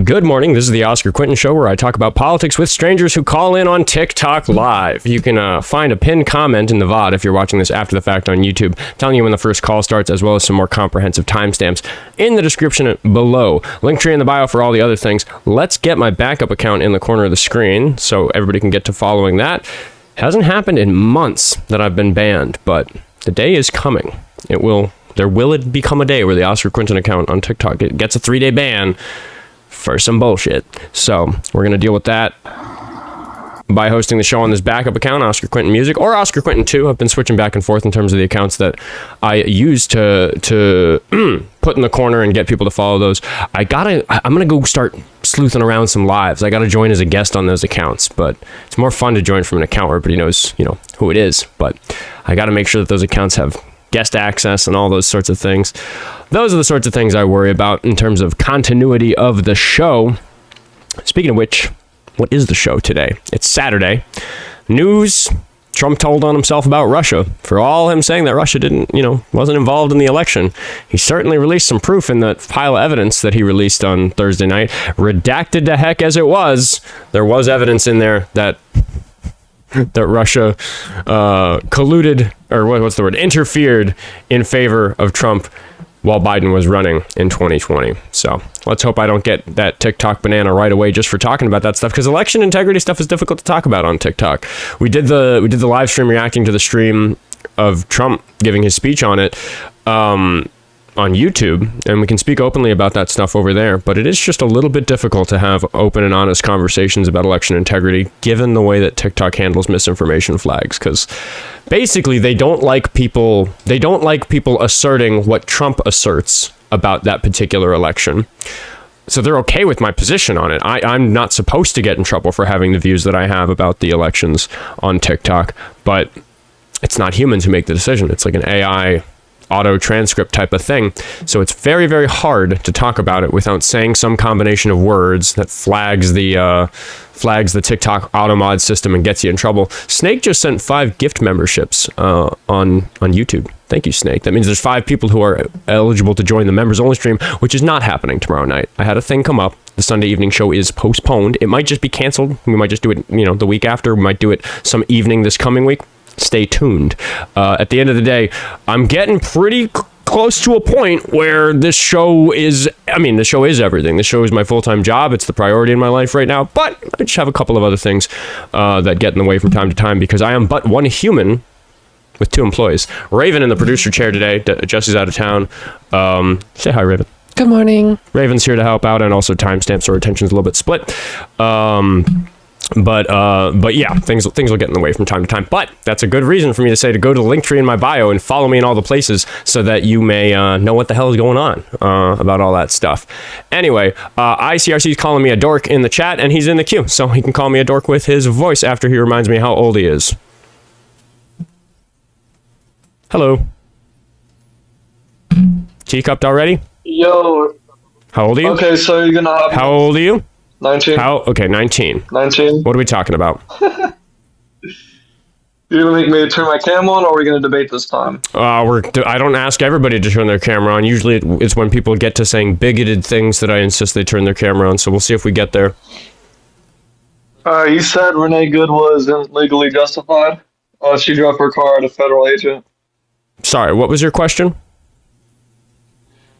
Good morning. This is the Oskar Quentin Show, where I talk about politics with strangers who call in on TikTok Live. You can find a pinned comment in the VOD if you're watching this after the fact on YouTube, telling you when the first call starts, as well as some more comprehensive timestamps in the description below. Linktree in the bio for all the other things. Let's get my backup account in the corner of the screen so everybody can get to following that. Hasn't happened in months that I've been banned, but the day is coming. There will become a day where the Oskar Quentin account on TikTok gets a 3-day ban for some bullshit. So we're going to deal with that by hosting the show on this backup account, Oskar Quentin Music, or Oskar Quentin 2. I've been switching back and forth in terms of the accounts that I use to put in the corner and get people to follow those. I'm going to go start sleuthing around some lives. I got to join as a guest on those accounts, but it's more fun to join from an account where everybody knows, who it is. But I got to make sure that those accounts have guest access and all those sorts of things. Those are the sorts of things I worry about in terms of continuity of the show. Speaking of which, what is the show today? It's Saturday. News. Trump told on himself about Russia. For all him saying that Russia wasn't involved in the election, he certainly released some proof in that pile of evidence that he released on Thursday night. Redacted to heck as it was, there was evidence in there that Russia colluded, or interfered in favor of Trump while Biden was running in 2020. So let's hope I don't get that TikTok banana right away just for talking about that stuff, because election integrity stuff is difficult to talk about on TikTok. We did the live stream reacting to the stream of Trump giving his speech on it on YouTube, and we can speak openly about that stuff over there, but it is just a little bit difficult to have open and honest conversations about election integrity given the way that TikTok handles misinformation flags, because basically they don't like people asserting what Trump asserts about that particular election. So they're okay with my position on it. I'm not supposed to get in trouble for having the views that I have about the elections on TikTok, but it's not humans who make the decision. It's like an AI auto transcript type of thing. So it's very, very hard to talk about it without saying some combination of words that flags the TikTok auto mod system and gets you in trouble. Snake just sent 5 gift memberships on YouTube. Thank you, Snake. That means there's 5 people who are eligible to join the members only stream, which is not happening tomorrow night. I had a thing come up. The Sunday evening show is postponed. It might just be canceled. We might just do it, the week after. We might do it some evening this coming week. Stay tuned. At the end of the day, I'm getting pretty close to a point where this show is everything. This show is my full-time job. It's the priority in my life right now, but I just have a couple of other things that get in the way from time to time, because I am but one human with 2 employees. Raven in the producer chair today. Jesse's out of town. Say hi, Raven. Good morning. Raven's here to help out, and also timestamps, so attention's a little bit split. But yeah, things will get in the way from time to time. But that's a good reason for me to say to go to the link tree in my bio and follow me in all the places so that you may know what the hell is going on about all that stuff. Anyway, iCeariC is calling me a dork in the chat, and he's in the queue, so he can call me a dork with his voice after he reminds me how old he is. Hello. Teacupped already? Yo. How old are you? Okay, so you're gonna have... How old are you? 19. Okay, 19. 19. What are we talking about? You're gonna make me turn my cam on, or are we gonna debate this time? I don't ask everybody to turn their camera on. Usually it's when people get to saying bigoted things that I insist they turn their camera on, so we'll see if we get there. You said Renee Good wasn't legally justified. She drove her car at a federal agent. Sorry, what was your question?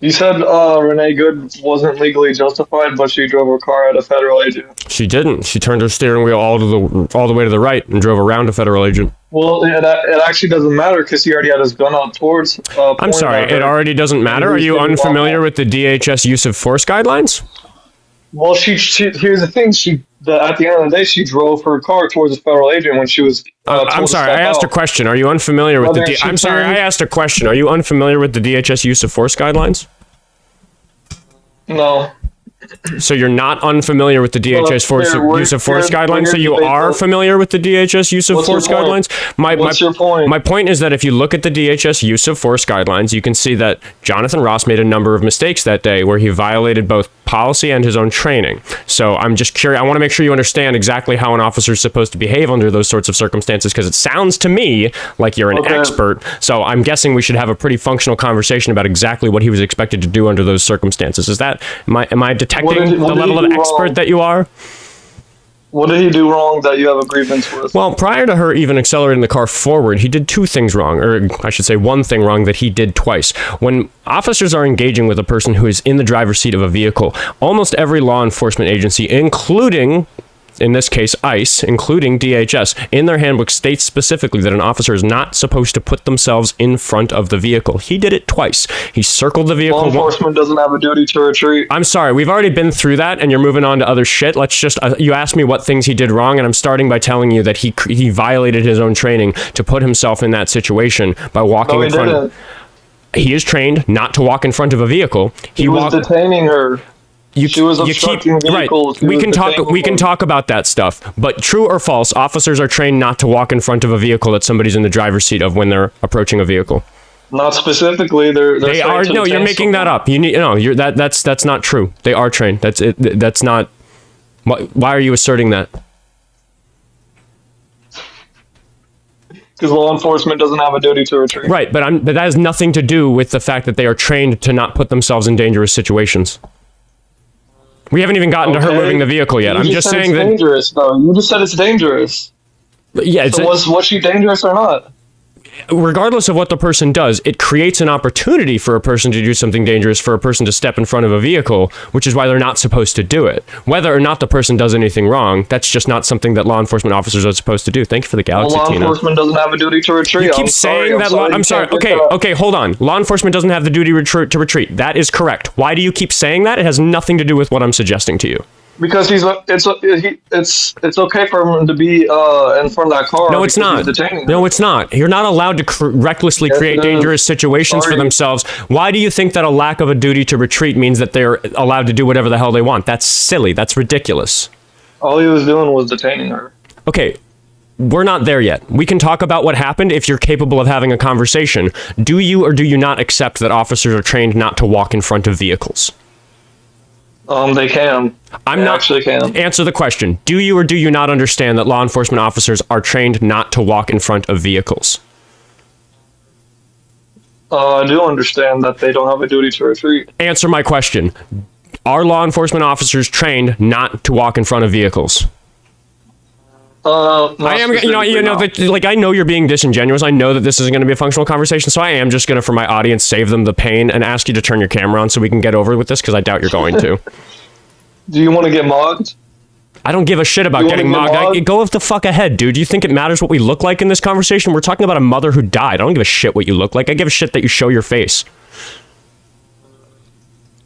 You said Renee Good wasn't legally justified, but she drove her car at a federal agent. She didn't. She turned her steering wheel all the way to the right and drove around a federal agent. Well, it actually doesn't matter, because he already had his gun out towards... I'm sorry, it already doesn't matter? Are you unfamiliar with the DHS use of force guidelines? Well, she here's the thing. At the end of the day, she drove her car towards a federal agent when she was... I'm sorry, I asked a question. Are you unfamiliar with the... I'm sorry, I asked a question. Are you unfamiliar with the DHS use of force guidelines? No. So you're not unfamiliar with the DHS use of force guidelines, so you are familiar with the DHS use of force guidelines? What's your point? My point is that if you look at the DHS use of force guidelines, you can see that Jonathan Ross made a number of mistakes that day where he violated both policy and his own training. So I'm just curious. I want to make sure you understand exactly how an officer is supposed to behave under those sorts of circumstances, because it sounds to me like you're an expert. So I'm guessing we should have a pretty functional conversation about exactly what he was expected to do under those circumstances. Is that, am I detecting the level of expert that you are? What did he do wrong that you have a grievance with? Well, prior to her even accelerating the car forward, he did two things wrong, or I should say one thing wrong that he did twice. When officers are engaging with a person who is in the driver's seat of a vehicle, almost every law enforcement agency, including, in this case, ICE, including DHS, in their handbook states specifically that an officer is not supposed to put themselves in front of the vehicle. He did it twice. He circled the vehicle. Law enforcement doesn't have a duty to retreat. I'm sorry, we've already been through that, and you're moving on to other shit. Let's just, you asked me what things he did wrong, and I'm starting by telling you that he violated his own training to put himself in that situation by walking in front of... He is trained not to walk in front of a vehicle. He was detaining her. She was obstructing vehicles. Right. We can talk about that stuff. But true or false, officers are trained not to walk in front of a vehicle that somebody's in the driver's seat of when they're approaching a vehicle. Not specifically. They are. No, you're making that up. You need. No, that's not true. They are trained. That's it. That's not. Why are you asserting that? Because law enforcement doesn't have a duty to retreat. Right, but that has nothing to do with the fact that they are trained to not put themselves in dangerous situations. We haven't even gotten to her moving the vehicle yet. I'm just saying that... It's dangerous, though. You just said it's dangerous. Yeah. So was she dangerous or not? Regardless of what the person does, it creates an opportunity for a person to do something dangerous, for a person to step in front of a vehicle, which is why they're not supposed to do it. Whether or not the person does anything wrong, that's just not something that law enforcement officers are supposed to do. Thank you for the galaxy, Tina. Tina. Law enforcement doesn't have a duty to retreat. You keep saying that... I'm sorry. Okay, hold on. Law enforcement doesn't have the duty to retreat. That is correct. Why do you keep saying that? It has nothing to do with what I'm suggesting to you. Because it's okay for him to be in front of that car. No, it's not. No, it's not. You're not allowed to recklessly create dangerous situations for themselves. Why do you think that a lack of a duty to retreat means that they're allowed to do whatever the hell they want? That's silly. That's ridiculous. All he was doing was detaining her. Okay. We're not there yet. We can talk about what happened if you're capable of having a conversation. Do you or do you not accept that officers are trained not to walk in front of vehicles? They can. Actually can. Answer the question. Do you or do you not understand that law enforcement officers are trained not to walk in front of vehicles? I do understand that they don't have a duty to retreat. Answer my question. Are law enforcement officers trained not to walk in front of vehicles? I am, I know you're being disingenuous. I know that this isn't going to be a functional conversation, so I am just going to, for my audience, save them the pain and ask you to turn your camera on so we can get over with this, because I doubt you're going to. Do you want to get mogged? I don't give a shit about getting mogged. Go the fuck ahead, dude. Do you think it matters what we look like in this conversation? We're talking about a mother who died. I don't give a shit what you look like. I give a shit that you show your face.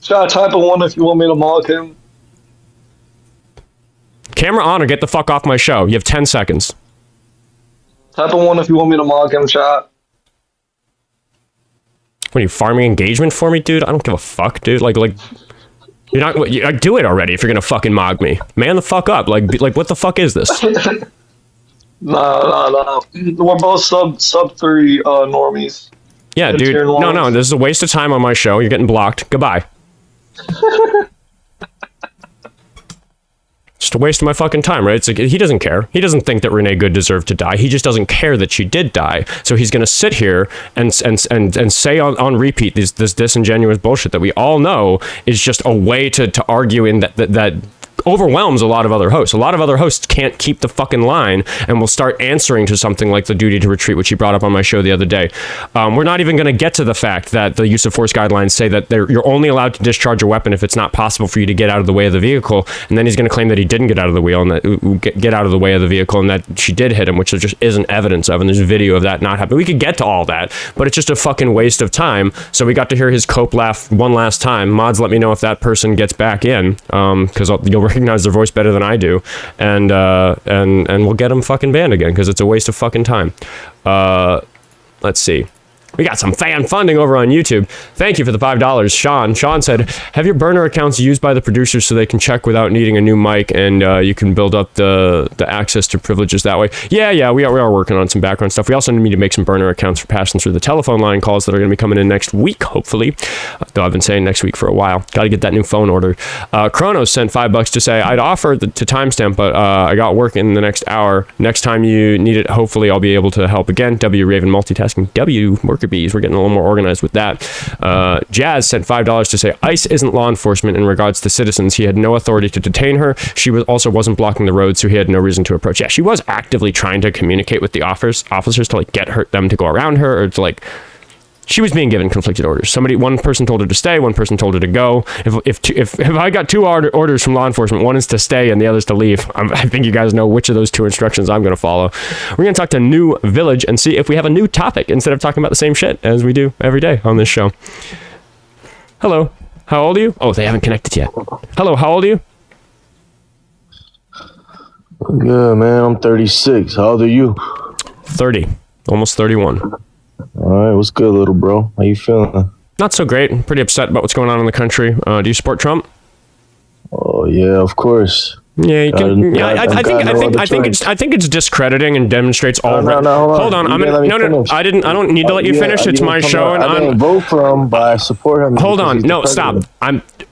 Should I type a one if you want me to mog him? Camera on or get the fuck off my show. You have 10 seconds. Type a one if you want me to mog him, chat. What are you, farming engagement for me, dude? I don't give a fuck, dude. Like, you're not... do it already if you're gonna fucking mog me. Man the fuck up. Like, what the fuck is this? No. We're both sub 3 normies. Yeah, dude. No. This is a waste of time on my show. You're getting blocked. Goodbye. Just a waste of my fucking time, right? It's like, he doesn't care. He doesn't think that Renee Good deserved to die. He just doesn't care that she did die. So he's gonna sit here and say on repeat this disingenuous bullshit that we all know is just a way to argue in that overwhelms a lot of other hosts. A lot of other hosts can't keep the fucking line and will start answering to something like the duty to retreat, which he brought up on my show the other day. We're not even going to get to the fact that the use of force guidelines say that you're only allowed to discharge a weapon if it's not possible for you to get out of the way of the vehicle. And then he's going to claim that he didn't get out of the wheel and that get out of the way of the vehicle and that she did hit him, which there just isn't evidence of. And there's video of that not happening. We could get to all that, but it's just a fucking waste of time. So we got to hear his cope laugh one last time. Mods, let me know if that person gets back in, because you'll recognize their voice better than I do, and we'll get them fucking banned again because it's a waste of fucking time. Let's see. We got some fan funding over on YouTube. Thank you for the $5, Sean. Sean said, have your burner accounts used by the producers so they can check without needing a new mic, and you can build up the access to privileges that way. Yeah, we are working on some background stuff. We also need to make some burner accounts for passing through the telephone line calls that are going to be coming in next week, hopefully. Though I've been saying next week for a while. Got to get that new phone ordered. Kronos sent $5 to say, I'd offer to timestamp, but I got work in the next hour. Next time you need it, hopefully I'll be able to help again. W Raven multitasking. W worker bees. We're getting a little more organized with that. Jazz sent $5 to say ICE isn't law enforcement in regards to citizens. He had no authority to detain her. She also wasn't blocking the road, so he had no reason to approach. Yeah, she was actively trying to communicate with the officers to like get them to go around her, or to like. She was being given conflicted orders. One person told her to stay, one person told her to go. If I got two orders from law enforcement, one is to stay and the other is to leave. I think you guys know which of those two instructions I'm going to follow. We're going to talk to New Village and see if we have a new topic instead of talking about the same shit as we do every day on this show. Hello. How old are you? Oh, they haven't connected yet. Hello, how old are you? Good, man. I'm 36. How old are you? 30. Almost 31. All right, what's good, little bro? How you feeling? Not so great. I'm pretty upset about what's going on in the country. Do you support Trump? Oh yeah, of course. Yeah, you can. I think it's discrediting and demonstrates all. Hold on. No. I don't need to let you finish. It's my show, and I didn't vote for him, but I support him. Hold on. No, stop.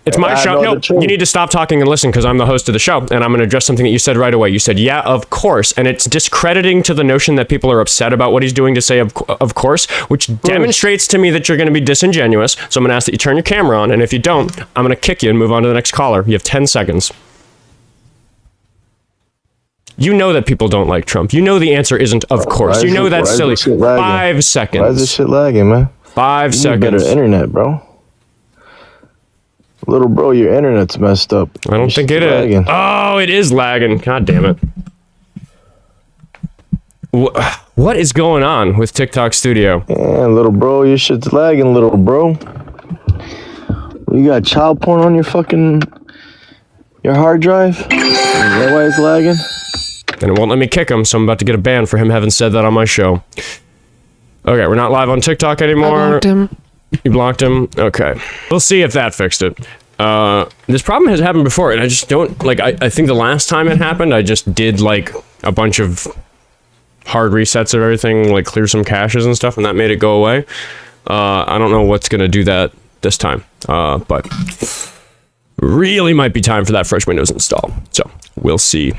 It's my show. No, you need to stop talking and listen because I'm the host of the show, and I'm going to address something that you said right away. You said, "Yeah, of course," and it's discrediting to the notion that people are upset about what he's doing to say of course, which demonstrates to me that you're going to be disingenuous. So I'm going to ask that you turn your camera on, and if you don't, I'm going to kick you and move on to the next caller. You have 10 seconds. You know that people don't like Trump. You know the answer isn't of course. You know that's silly. 5 seconds. Why is this shit lagging, man? 5 seconds. Better internet, bro. Little bro, your internet's messed up. I don't think it is. Oh, it is lagging. God damn it. What is going on with TikTok Studio? Yeah, little bro, your shit's lagging, little bro. You got child porn on your hard drive? Is that why it's lagging? And it won't let me kick him, so I'm about to get a ban for him having said that on my show. Okay, we're not live on TikTok anymore. I blocked him. You blocked him? Okay. We'll see if that fixed it. This problem has happened before, and I just don't, like, I think the last time it happened, I just did, like, a bunch of hard resets of everything, like, clear some caches and stuff, and that made it go away. I don't know what's gonna do that this time, but really might be time for that fresh Windows install. So, we'll see.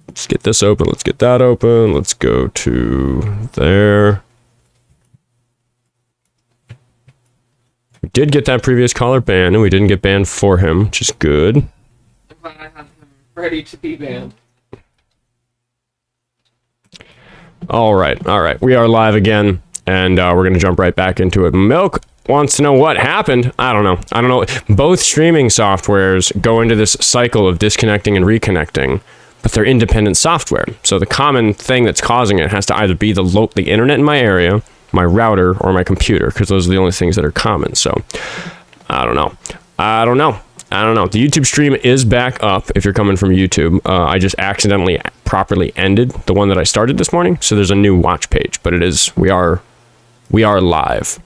Let's get this open. Let's get that open. Let's go to there. We did get that previous caller banned, and we didn't get banned for him, which is good. But I have him ready to be banned. All right. We are live again, and we're going to jump right back into it. Milk wants to know what happened. I don't know. Both streaming softwares go into this cycle of disconnecting and reconnecting, but they're independent software. So the common thing that's causing it has to either be the internet in my area, my router, or my computer, because those are the only things that are common. So I don't know. The YouTube stream is back up if you're coming from YouTube. I just accidentally properly ended the one that I started this morning, so there's a new watch page, but we are live.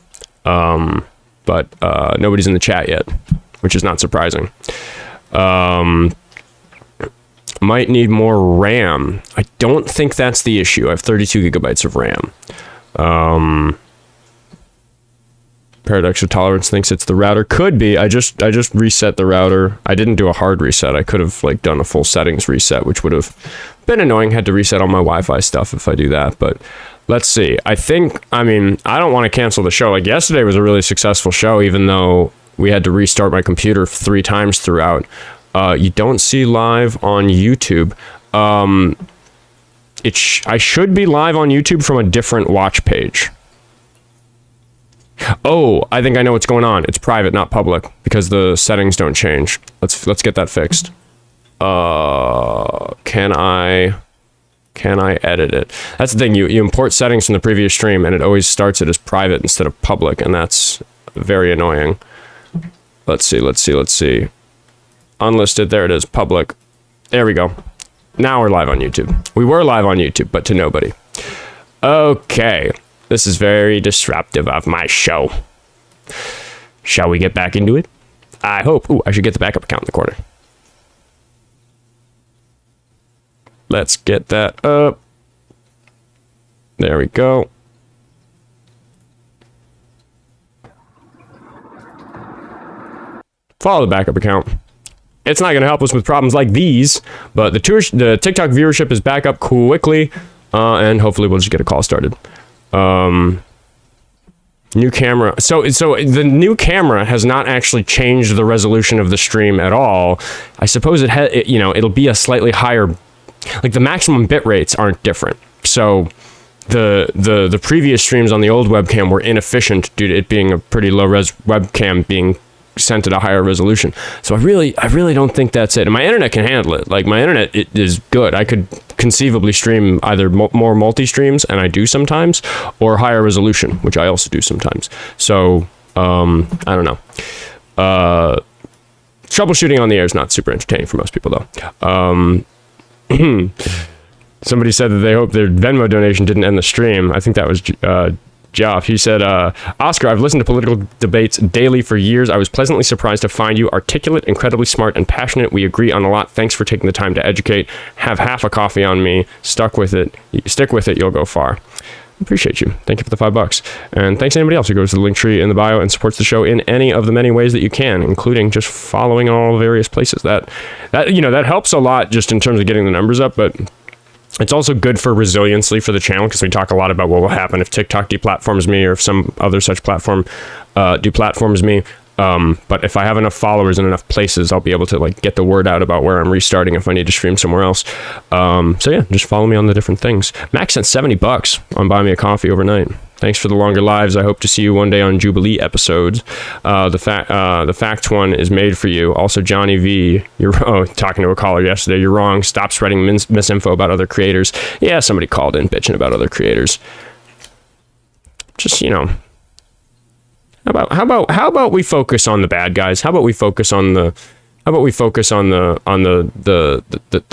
But nobody's in the chat yet, which is not surprising. Might need more RAM. I don't think that's the issue. I have 32 gigabytes of RAM. Paradox of Tolerance thinks it's the router. Could be. I just reset the router. I didn't do a hard reset. I could have like done a full settings reset, which would have been annoying. Had to reset all my Wi-Fi stuff if I do that. But let's see. I don't want to cancel the show. Like yesterday was a really successful show, even though we had to restart my computer 3 times throughout. You don't see live on YouTube. I should be live on YouTube from a different watch page. Oh, I think I know what's going on. It's private, not public, because the settings don't change. Let's get that fixed. Can I edit it? That's the thing. You import settings from the previous stream, and it always starts it as private instead of public, and that's very annoying. Let's see. Unlisted, there it is, public. There we go. Now we're live on YouTube. We were live on YouTube, but to nobody. Okay. This is very disruptive of my show. Shall we get back into it? I hope. Ooh, I should get the backup account in the corner. Let's get that up. There we go. Follow the backup account. It's not going to help us with problems like these, but the TikTok viewership is back up quickly, and hopefully we'll just get a call started. New camera. So the new camera has not actually changed the resolution of the stream at all. I suppose it'll be a slightly higher, like the maximum bit rates aren't different. So the previous streams on the old webcam were inefficient due to it being a pretty low res webcam being sent at a higher resolution. So I really don't think that's it. And my internet can handle it. Like my internet it is good. I could conceivably stream either more multi-streams, and I do sometimes, or higher resolution, which I also do sometimes. So I don't know. Troubleshooting on the air is not super entertaining for most people though. Somebody said that they hope their Venmo donation didn't end the stream. I think that was Joff. He said, Oscar, I've listened to political debates daily for years. I was pleasantly surprised to find you articulate, incredibly smart, and passionate. We agree on a lot. Thanks for taking the time to educate. Have half a coffee on me. Stick with it. You'll go far. Appreciate you. Thank you for the $5. And thanks to anybody else who goes to the link tree in the bio and supports the show in any of the many ways that you can, including just following in all the various places. That helps a lot just in terms of getting the numbers up, but it's also good for resiliency for the channel, because we talk a lot about what will happen if TikTok deplatforms me or if some other such platform deplatforms me. But if I have enough followers in enough places, I'll be able to like get the word out about where I'm restarting if I need to stream somewhere else. So yeah, just follow me on the different things. Max sent $70 on Buy Me a Coffee overnight. Thanks for the longer lives. I hope to see you one day on Jubilee episodes. The fact one is made for you. Also, Johnny V, you're talking to a caller yesterday. You're wrong. Stop spreading misinfo about other creators. Yeah, somebody called in bitching about other creators. Just how about we focus on the bad guys? How about we focus on the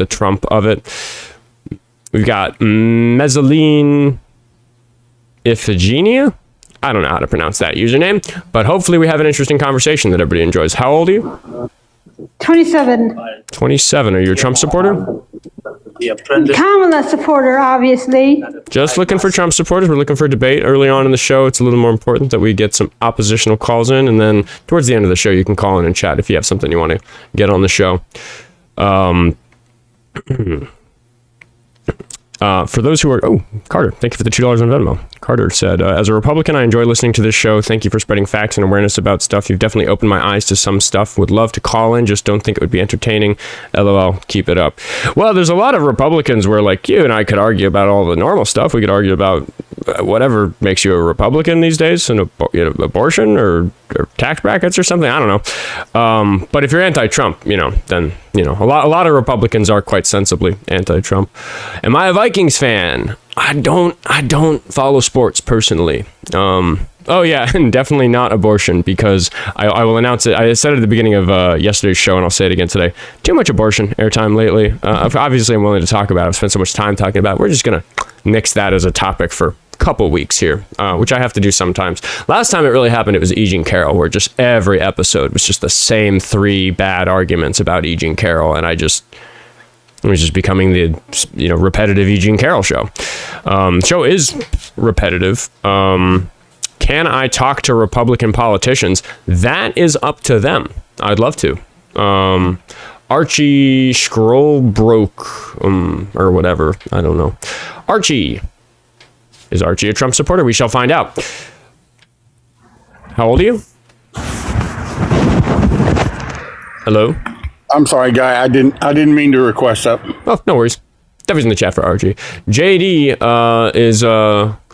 Trump of it? We've got Mezzaline Iphigenia? I don't know how to pronounce that username, but hopefully we have an interesting conversation that everybody enjoys. How old are you? 27. 27. Are you a Trump supporter? Kamala supporter, obviously. Just looking for Trump supporters. We're looking for a debate early on in the show. It's a little more important that we get some oppositional calls in, and then towards the end of the show, you can call in and chat if you have something you want to get on the show. For those who are... Oh, Carter, thank you for the $2 on Venmo. Carter said, as a Republican, I enjoy listening to this show. Thank you for spreading facts and awareness about stuff. You've definitely opened my eyes to some stuff. Would love to call in. Just don't think it would be entertaining. LOL, keep it up. Well, there's a lot of Republicans where, like, you and I could argue about all the normal stuff. We could argue about whatever makes you a Republican these days, and abortion or tax brackets or something. I don't know. But if you're anti-Trump, then a lot of Republicans are quite sensibly anti-Trump. Am I a Vikings fan? I don't follow sports personally. Oh yeah, and definitely not abortion, because I will announce it. I said it at the beginning of yesterday's show, and I'll say it again today. Too much abortion airtime lately. Obviously, I'm willing to talk about it. I've spent so much time talking about it. We're just gonna nix that as a topic for couple weeks here, which I have to do sometimes. Last time it really happened, it was E. Jean Carroll, where just every episode was just the same 3 bad arguments about E. Jean Carroll, and it was just becoming the repetitive E. Jean Carroll show. Show is repetitive. Can I talk to Republican politicians? That is up to them. I'd love to. Archie Scroll broke or whatever. I don't know. Archie. Is Archie a Trump supporter? We shall find out. How old are you? Hello? I'm sorry, Guy. I didn't mean to request that. Oh, no worries. Definitely in the chat for Archie. JD is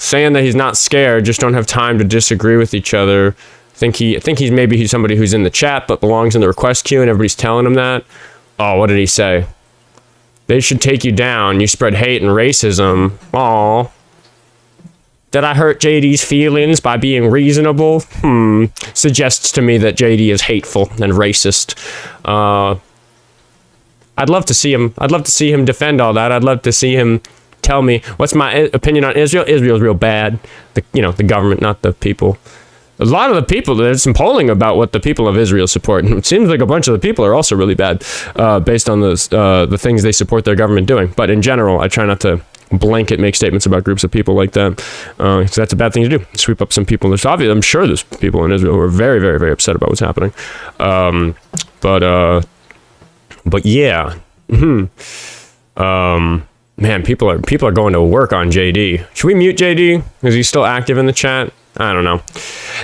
saying that he's not scared, just don't have time to disagree with each other. I think he's somebody who's in the chat but belongs in the request queue, and everybody's telling him that. Oh, what did he say? They should take you down. You spread hate and racism. Aw. Did I hurt JD's feelings by being reasonable? Suggests to me that JD is hateful and racist. I'd love to see him defend all that. I'd love to see him tell me what's my opinion on Israel. Israel's real bad. The government, not the people. A lot of the people, there's some polling about what the people of Israel support. And it seems like a bunch of the people are also really bad based on the things they support their government doing. But in general, I try not to blanket make statements about groups of people like that, because that's a bad thing to do. Sweep up some people. There's obvious, I'm sure there's people in Israel who are very, very, very upset about what's happening. But yeah. Man, people are going to work on JD. Should we mute JD? Is he still active in the chat? I don't know.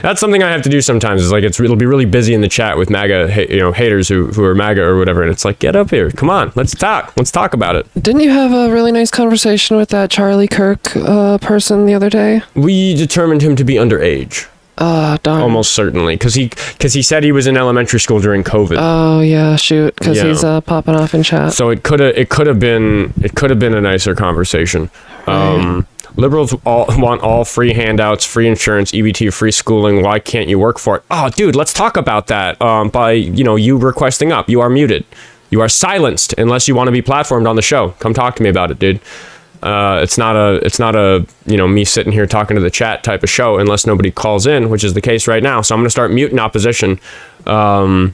That's something I have to do sometimes. Is like it'll be really busy in the chat with MAGA, haters who are MAGA or whatever, and it's like, get up here, come on, let's talk about it. Didn't you have a really nice conversation with that Charlie Kirk person the other day? We determined him to be underage. Darn. Almost certainly, because he said he was in elementary school during COVID. Oh yeah, shoot, because he's popping off in chat. So it could have been a nicer conversation. Right. Liberals want all free handouts, free insurance, EBT, free schooling. Why can't you work for it? Oh, dude, let's talk about that. By you requesting up, you are muted. You are silenced unless you want to be platformed on the show. Come talk to me about it, dude. It's not a me sitting here talking to the chat type of show unless nobody calls in, which is the case right now. So I'm gonna start muting opposition, because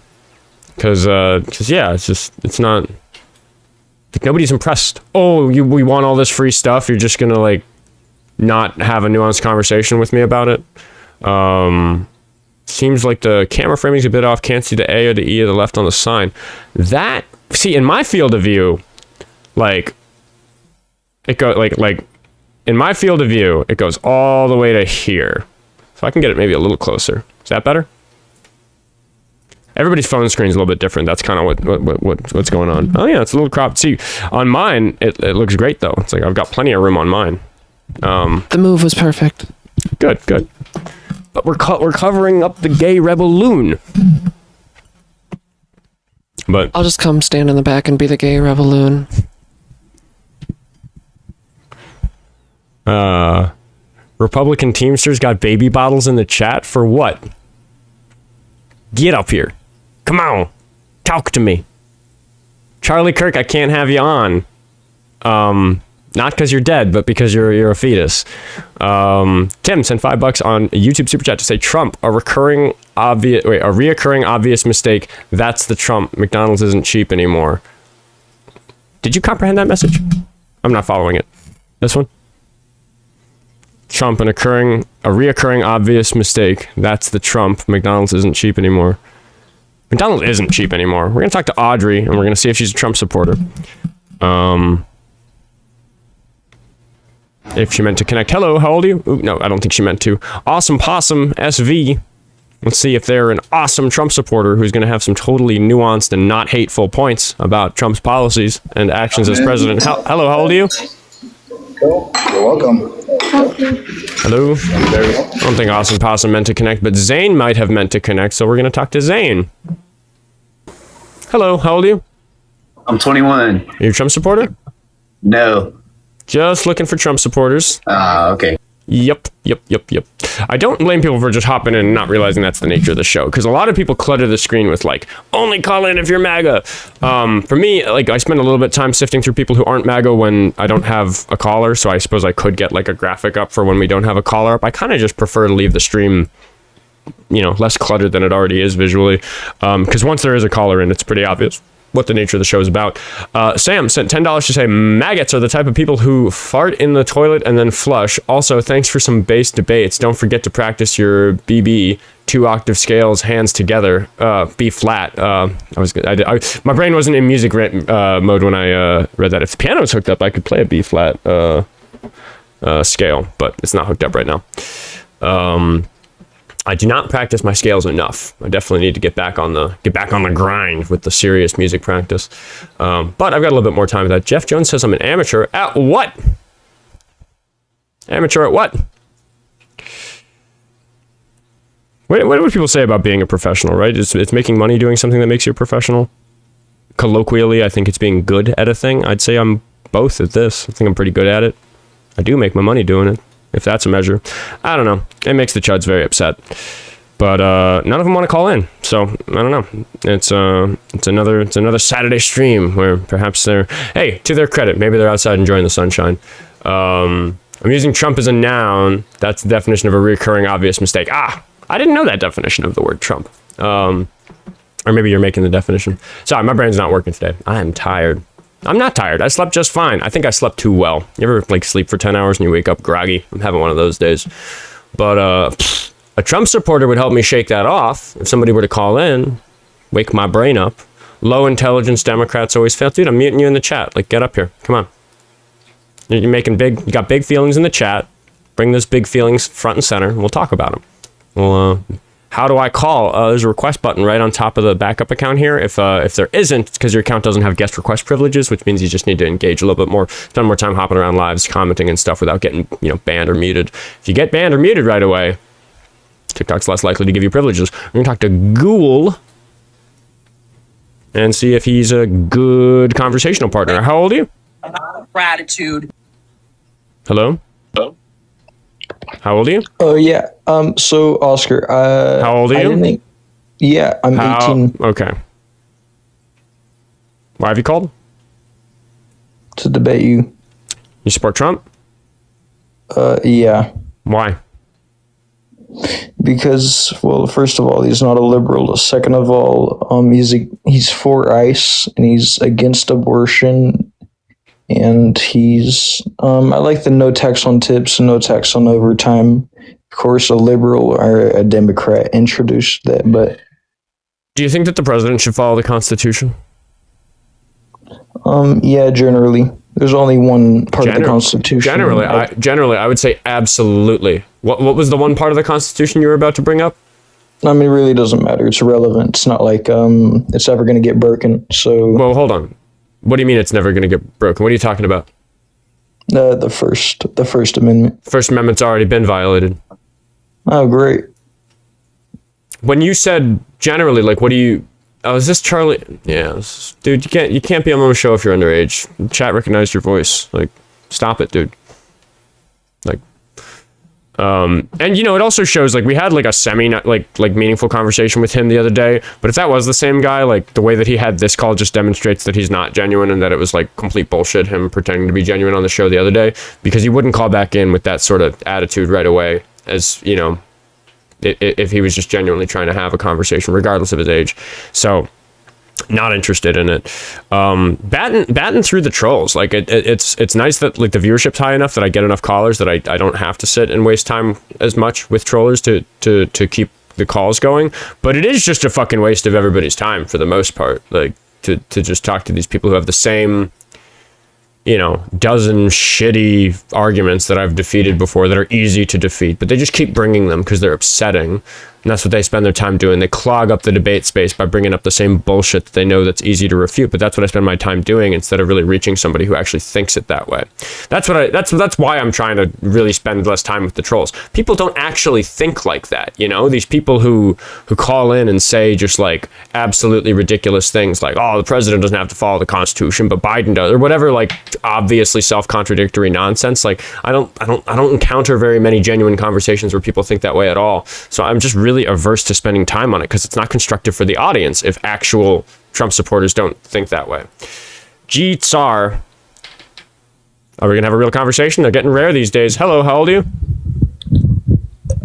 yeah, it's not like nobody's impressed. Oh, we want all this free stuff. You're just gonna not have a nuanced conversation with me about it. Seems like the camera framing's a bit off. Can't see the A or the E or the left on the sign. In my field of view, it goes in my field of view, it goes all the way to here. So I can get it maybe a little closer. Is that better? Everybody's phone screen is a little bit different. That's kind of what's going on. Oh yeah, it's a little cropped. See, on mine, it looks great though. It's like I've got plenty of room on mine. The move was perfect. Good. But we're covering up the gay rebel loon. But I'll just come stand in the back and be the gay rebel loon. Republican Teamsters got baby bottles in the chat for what? Get up here. Come on. Talk to me. Charlie Kirk, I can't have you on. Not because you're dead, but because you're a fetus. Tim sent $5 on YouTube Super Chat to say Trump, a reoccurring obvious mistake. That's the Trump. McDonald's isn't cheap anymore. Did you comprehend that message? I'm not following it. This one? Trump, a reoccurring obvious mistake. That's the Trump. McDonald's isn't cheap anymore. McDonald's isn't cheap anymore. We're going to talk to Audrey, and we're going to see if she's a Trump supporter. If she meant to connect. Hello, how old are you? Ooh, no, I don't think she meant to. Awesome Possum SV. Let's see if they're an awesome Trump supporter who's going to have some totally nuanced and not hateful points about Trump's policies and actions as president. Hello, how old are you? Cool. You're welcome. Hello. I don't think Awesome Possum meant to connect, but Zane might have meant to connect, so we're going to talk to Zane. Hello, how old are you? I'm 21. Are you a Trump supporter? No. Just looking for Trump supporters. Okay. Yep. I don't blame people for just hopping in and not realizing that's the nature of the show, because a lot of people clutter the screen with only call in if you're MAGA. For me, I spend a little bit of time sifting through people who aren't MAGA when I don't have a caller, so I suppose I could get a graphic up for when we don't have a caller up. I kind of just prefer to leave the stream less cluttered than it already is visually, because once there is a caller in, it's pretty obvious what the nature of the show is about. Sam sent $10 to say maggots are the type of people who fart in the toilet and then flush. Also, thanks for some bass debates. Don't forget to practice your BB 2-octave scales, hands together, B flat. My brain wasn't in music mode when I read that. If the piano was hooked up, I could play a B flat scale, but it's not hooked up right now. I do not practice my scales enough. I definitely need to get back on the grind with the serious music practice. But I've got a little bit more time with that. Jeff Jones says I'm an amateur at what? Amateur at what? What do people say about being a professional, right? It's making money doing something that makes you a professional. Colloquially, I think it's being good at a thing. I'd say I'm both at this. I think I'm pretty good at it. I do make my money doing it, if that's a measure. I don't know. It makes the chuds very upset. But none of them want to call in. So, I don't know. It's another Saturday stream where perhaps to their credit, maybe they're outside enjoying the sunshine. I'm using Trump as a noun. That's the definition of a recurring obvious mistake. I didn't know that definition of the word Trump. Or maybe you're making the definition. Sorry, my brain's not working today. I am tired. I'm not tired. I slept just fine. I think I slept too well. You ever like sleep for 10 hours and you wake up groggy? I'm having one of those days. But a Trump supporter would help me shake that off. If somebody were to call in, wake my brain up. Low intelligence Democrats always fail. Dude, I'm muting you in the chat. Like, get up here. Come on. You're making you got big feelings in the chat. Bring those big feelings front and center. And we'll talk about them. Well, how do I call? There's a request button right on top of the backup account here. If there isn't, it's because your account doesn't have guest request privileges, which means you just need to engage a little bit more, spend more time hopping around lives, commenting and stuff without getting, banned or muted. If you get banned or muted right away, TikTok's less likely to give you privileges. We're gonna talk to Ghoul and see if he's a good conversational partner. How old are you? Gratitude. Hello? How old are you? Oh, yeah. So, Oscar, how old are you? I'm 18. Okay. Why have you called? To debate you. You support Trump? Yeah. Why? Because, well, first of all, he's not a liberal. Second of all, he's for ICE, and he's against abortion. And he's, I like the no tax on tips and no tax on overtime. Of course, a liberal or a Democrat introduced that, but. Do you think that the president should follow the Constitution? Yeah, generally. There's only one part of the Constitution. Generally, I would say absolutely. What was the one part of the Constitution you were about to bring up? I mean, it really doesn't matter. It's irrelevant. It's not like it's ever going to get broken. So. Well, hold on. What do you mean it's never going to get broken? What are you talking about? The First Amendment. First Amendment's already been violated. Oh, great. When you said generally, like, what do you? Oh, is this Charlie? Yeah, dude, you can't be on my show if you're underage. Chat recognized your voice. Like, stop it, dude. Like, and it also shows, like, we had like a semi like meaningful conversation with him the other day, but if that was the same guy, like, the way that he had this call just demonstrates that he's not genuine and that it was like complete bullshit, him pretending to be genuine on the show the other day, because he wouldn't call back in with that sort of attitude right away, as if he was just genuinely trying to have a conversation regardless of his age. So not interested in it. Batting through the trolls. Like, it's nice that, like, the viewership's high enough that I get enough callers that I don't have to sit and waste time as much with trollers to keep the calls going. But it is just a fucking waste of everybody's time for the most part. Like, to just talk to these people who have the same, dozen shitty arguments that I've defeated before that are easy to defeat, but they just keep bringing them because they're upsetting. And that's what they spend their time doing. They clog up the debate space by bringing up the same bullshit that they know that's easy to refute. But that's what I spend my time doing instead of really reaching somebody who actually thinks it that way. That's why I'm trying to really spend less time with the trolls. People don't actually think like that. These people who call in and say just like absolutely ridiculous things like, oh, the president doesn't have to follow the Constitution, but Biden does, or whatever, like obviously self-contradictory nonsense. Like, I don't encounter very many genuine conversations where people think that way at all. So I'm just really averse to spending time on it because it's not constructive for the audience if actual Trump supporters don't think that way. G Tsar, are we gonna have a real conversation? They're getting rare these days. Hello, how old are you?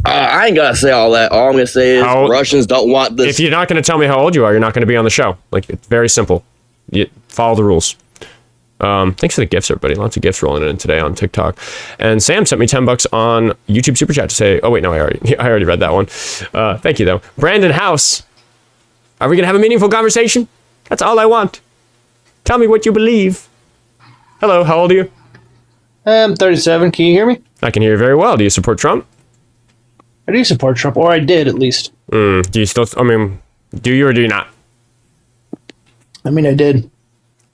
I ain't gotta say all that. All I'm gonna say is Russians don't want this. If you're not gonna tell me how old you are, you're not gonna be on the show. Like, it's very simple. You follow the rules. Thanks for the gifts, everybody. Lots of gifts rolling in today on TikTok. And Sam sent me $10 on YouTube Super Chat to say, oh wait, no, I already read that one. Thank you though. Brandon House, are we gonna have a meaningful conversation? That's all I want. Tell me what you believe. Hello, how old are you? I'm 37. Can you hear me? I can hear you very well. Do you support Trump? I do support Trump, or I did at least. Do you still? I mean, do you or do you not? I mean, I did.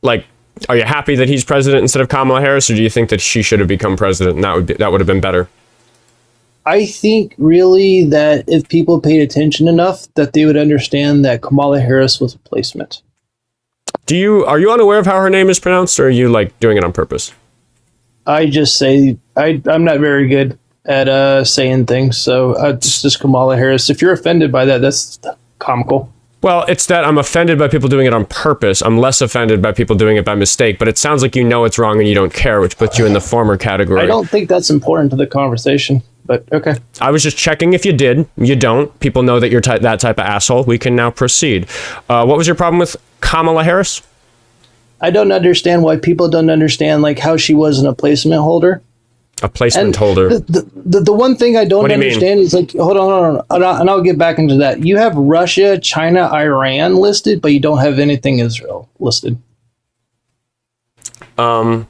Like, are you happy that he's president instead of Kamala Harris, or do you think that she should have become president and that would have been better? I think really that if people paid attention enough, that they would understand that Kamala Harris was a placement. Are you unaware of how her name is pronounced, or are you like doing it on purpose? I just say I'm not very good at saying things, so it's just Kamala Harris. If you're offended by that, that's comical. Well, it's that I'm offended by people doing it on purpose. I'm less offended by people doing it by mistake, but it sounds like you know it's wrong and you don't care, which puts you in the former category. I don't think that's important to the conversation, but okay. I was just checking if you did. You don't. People know that you're that type of asshole. We can now proceed. What was your problem with Kamala Harris? I don't understand why people don't understand like how she wasn't a placement holder. A placement holder. The one thing I don't understand is like, hold on, and I'll get back into that. You have Russia, China, Iran listed, but you don't have anything Israel listed. I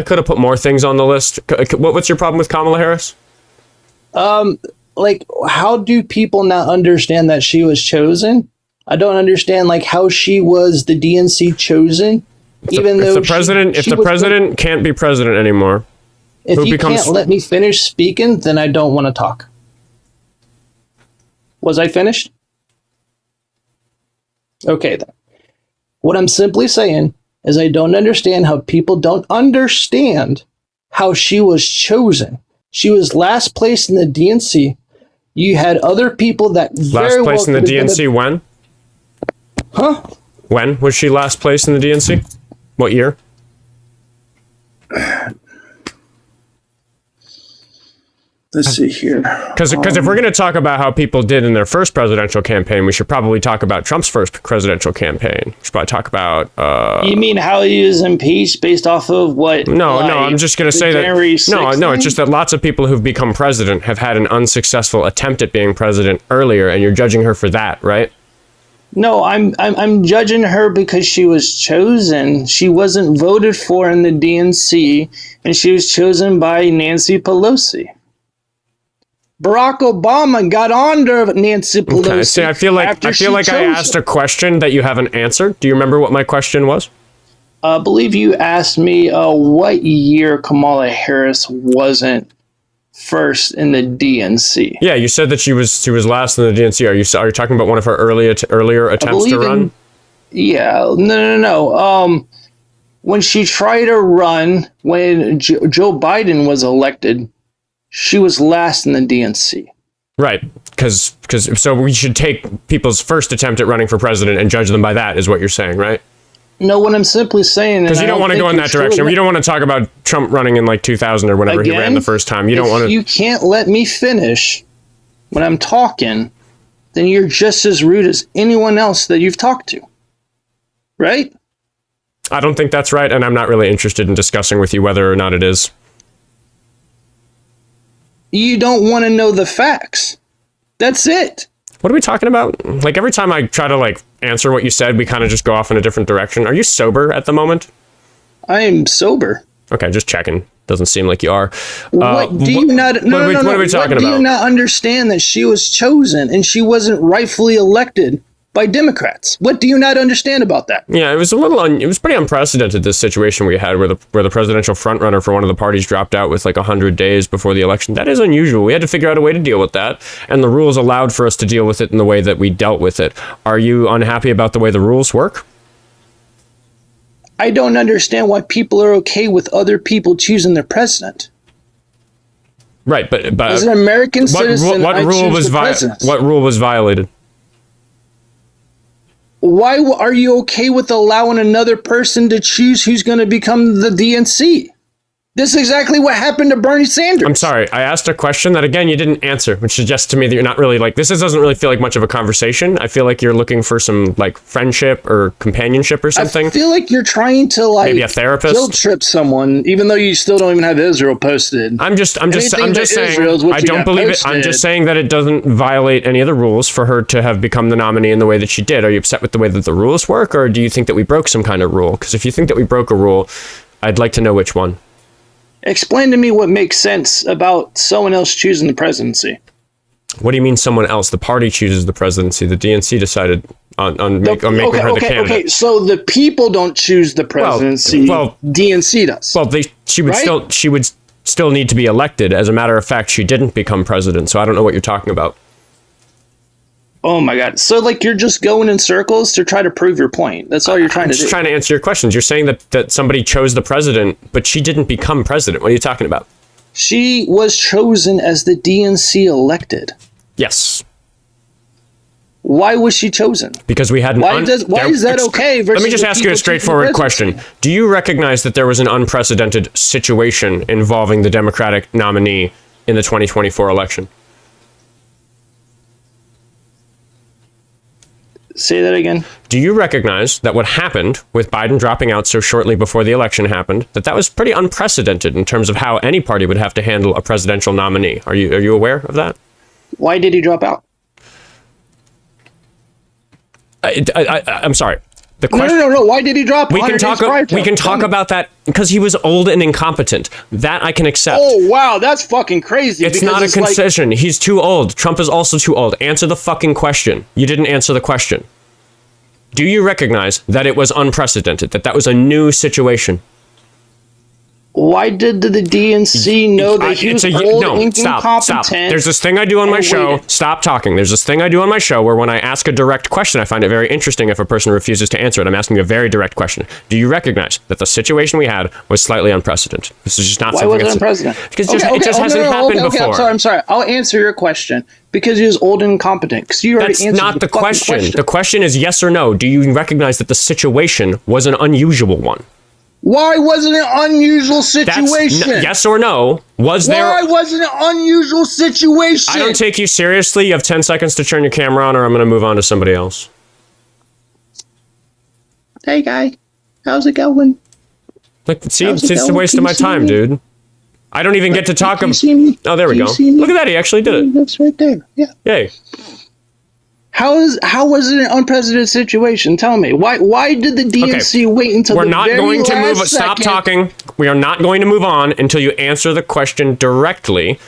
could have put more things on the list. What's your problem with Kamala Harris? Like, how do people not understand that she was chosen? I don't understand like how she was the DNC chosen, even though if the president can't be president anymore. If you can't let me finish speaking, then I don't want to talk. Was I finished? Okay, then. What I'm simply saying is I don't understand how people don't understand how she was chosen. She was last place in the DNC. You had other people that last place in the DNC when? Huh? When was she last place in the DNC? What year? Let's see here. Because if we're going to talk about how people did in their first presidential campaign, we should probably talk about Trump's first presidential campaign. We should probably talk about... You mean how he was impeached based off of what? No, I'm just going to say that... No, it's just that lots of people who've become president have had an unsuccessful attempt at being president earlier, and you're judging her for that, right? No, I'm judging her because she was chosen. She wasn't voted for in the DNC, and she was chosen by Nancy Pelosi. Barack Obama got under Nancy Pelosi. Okay, see, I feel like I asked a question that you haven't answered. Do you remember what my question was? I believe you asked me what year Kamala Harris wasn't first in the DNC. Yeah, you said that she was last in the DNC. Are you talking about one of her earlier attempts to run? No. When she tried to run, when Joe Biden was elected, she was last in the DNC. Right, because so we should take people's first attempt at running for president and judge them by that, is what you're saying, right? No, what I'm simply saying... Because you don't want to go in that direction. You don't want to talk about Trump running in like 2000 or whenever he ran the first time. You don't want to... If you can't let me finish when I'm talking, then you're just as rude as anyone else that you've talked to. Right? I don't think that's right, and I'm not really interested in discussing with you whether or not it is. You don't want to know the facts. That's it. What are we talking about? Like, every time I try to, like, answer what you said, we kind of just go off in a different direction. Are you sober at the moment? I am sober. Okay, just checking. Doesn't seem like you are. What do you not... No, what are we talking about? Do you not understand that she was chosen and she wasn't rightfully elected by Democrats? What do you not understand about that? Yeah, it was it was pretty unprecedented, this situation we had where the presidential frontrunner for one of the parties dropped out with like 100 days before the election. That is unusual. We had to figure out a way to deal with that, and the rules allowed for us to deal with it in the way that we dealt with it. Are you unhappy about the way the rules work? I don't understand why people are okay with other people choosing their president. Right, but as an American citizen, what rule was violated? Why are you okay with allowing another person to choose who's going to become the DNC? This is exactly what happened to Bernie Sanders. I'm sorry. I asked a question that, again, you didn't answer, which suggests to me that you're not really like, this doesn't really feel like much of a conversation. I feel like you're looking for some like friendship or companionship or something. I feel like you're trying to like maybe a therapist, guilt trip someone, even though you still don't even have Israel posted. I'm just saying, I don't believe it. I'm just saying that it doesn't violate any of the rules for her to have become the nominee in the way that she did. Are you upset with the way that the rules work, or do you think that we broke some kind of rule? Because if you think that we broke a rule, I'd like to know which one. Explain to me what makes sense about someone else choosing the presidency. What do you mean someone else? The party chooses the presidency. The DNC decided on making her the candidate. Okay, so the people don't choose the presidency. Well, DNC does. Well, she would still need to be elected. As a matter of fact, she didn't become president, so I don't know what you're talking about. Oh my God. So like you're just going in circles to try to prove your point. That's all you're trying to do. I'm just trying to answer your questions. You're saying that somebody chose the president, but she didn't become president. What are you talking about? She was chosen as the DNC elected. Yes. Why was she chosen? Because we had Why is that okay? Let me just ask you a straightforward question. Do you recognize that there was an unprecedented situation involving the Democratic nominee in the 2024 election? Say that again. Do you recognize that what happened with Biden dropping out so shortly before the election happened, that was pretty unprecedented in terms of how any party would have to handle a presidential nominee? Are you aware of that? Why did he drop out? I'm sorry. The question, no. Why did he drop? We can talk about that because he was old and incompetent. That I can accept. Oh wow, that's fucking crazy. It's not a concession. He's too old. Trump is also too old. Answer the fucking question. You didn't answer the question. Do you recognize that it was unprecedented? That was a new situation? Why did the DNC know that he was old and incompetent? Stop. There's this thing I do on my show. Stop talking. There's this thing I do on my show where when I ask a direct question, I find it very interesting if a person refuses to answer it. I'm asking a very direct question. Do you recognize that the situation we had was slightly unprecedented? This is just not something. Why was it unprecedented? Because it just hasn't happened before. I'm sorry. I'll answer your question. Because he was old and incompetent. Because you already answered not the question. The question is yes or no. Do you recognize that the situation was an unusual one? Why wasn't it an unusual situation? Yes or no? Why wasn't it an unusual situation? I don't take you seriously. You have 10 seconds to turn your camera on or I'm going to move on to somebody else. Hey, guy. How's it going? See, it's a waste of my time, dude. I don't even get to talk about... Oh, there we go. Look at that. He actually did it. That's right there. Yeah. Yay. How was it an unprecedented situation? Tell me. Why did the DNC wait until the very last second? We're not going to move... Stop talking. We are not going to move on until you answer the question directly.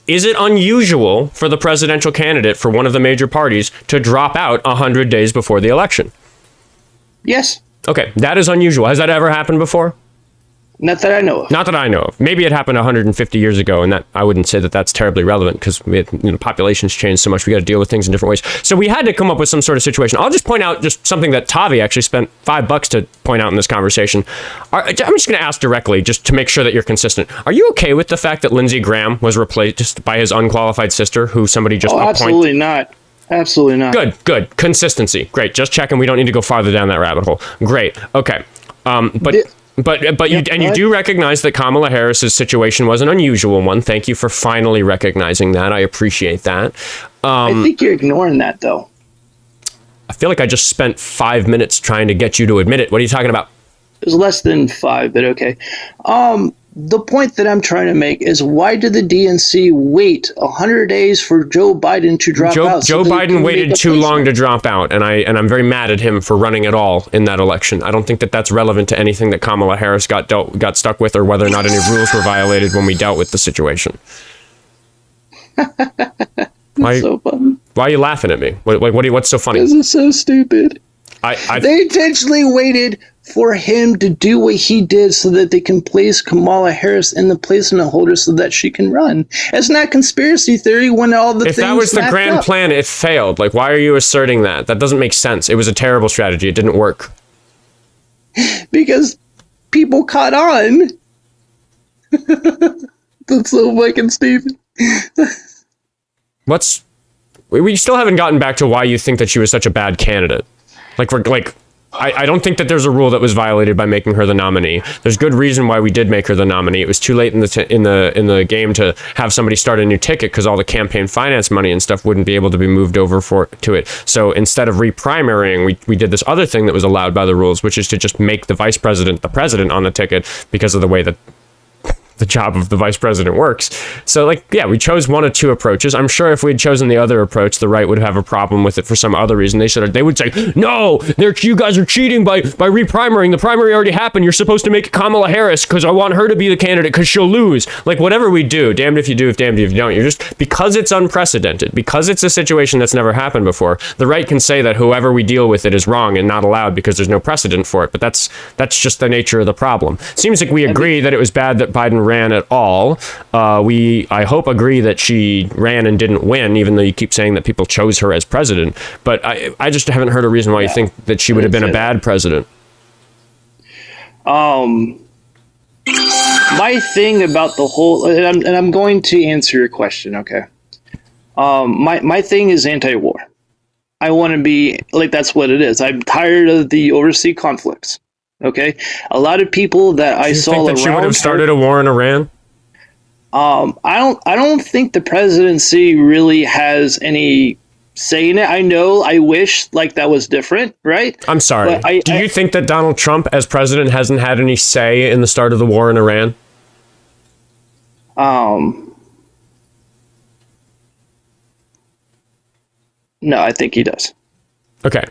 Is it unusual for the presidential candidate for one of the major parties to drop out 100 days before the election? Yes. Okay, that is unusual. Has that ever happened before? Not that I know of. Not that I know of. Maybe it happened 150 years ago, and that I wouldn't say that that's terribly relevant because populations change so much. We got to deal with things in different ways. So we had to come up with some sort of situation. I'll just point out just something that Tavi actually spent $5 to point out in this conversation. I'm just going to ask directly, just to make sure that you're consistent. Are you okay with the fact that Lindsey Graham was replaced just by his unqualified sister, who somebody just appointed? Absolutely not. Absolutely not. Good. Consistency. Great. Just checking. We don't need to go farther down that rabbit hole. Great. Okay. But you do recognize that Kamala Harris's situation was an unusual one. Thank you for finally recognizing that. I appreciate that. I think you're ignoring that, though. I feel like I just spent 5 minutes trying to get you to admit it. What are you talking about? It was less than 5, but okay. The point that I'm trying to make is, why did the DNC wait 100 days for Joe Biden to drop out? Joe Biden waited too long to drop out, and I'm very mad at him for running at all in that election. I don't think that that's relevant to anything that Kamala Harris got stuck with, or whether or not any rules were violated when we dealt with the situation. So funny. Why are you laughing at me? What's so funny? This is so stupid. They intentionally waited for him to do what he did so that they can place Kamala Harris in the placement holder so that she can run. It's not conspiracy theory when all the things. If that was the grand plan, it failed. Why are you asserting that? That doesn't make sense. It was a terrible strategy. It didn't work. Because people caught on. That's so fucking stupid. We still haven't gotten back to why you think that she was such a bad candidate. I don't think that there's a rule that was violated by making her the nominee. There's good reason why we did make her the nominee. It was too late in the game to have somebody start a new ticket because all the campaign finance money and stuff wouldn't be able to be moved over to it. So instead of reprimarying, we did this other thing that was allowed by the rules, which is to just make the vice president the president on the ticket because of the way that the job of the vice president works. So we chose one of two approaches. I'm sure if we'd chosen the other approach, the right would have a problem with it for some other reason. They would say, no, you guys are cheating by reprimarying. The primary already happened. You're supposed to make Kamala Harris because I want her to be the candidate because she'll lose. Whatever we do, damned if you do, if damned if you don't. You're just, because it's unprecedented, because it's a situation that's never happened before, the right can say that whoever we deal with it is wrong and not allowed because there's no precedent for it. But that's just the nature of the problem. Seems like we agree that it was bad that Biden ran at all. I hope agree that she ran and didn't win, even though you keep saying that people chose her as president. But I just haven't heard a reason why you think that she would have been a bad president. My thing about the whole, and I'm going to answer your question, okay? My thing is anti-war. I want to be like, that's what it is. I'm tired of the overseas conflicts. Okay, a lot of people that I saw think that she would have started a war in Iran? I don't think the presidency really has any say in it. I wish like that was different, right? I'm sorry. Do you think that Donald Trump as president hasn't had any say in the start of the war in Iran? No, I think he does. Okay.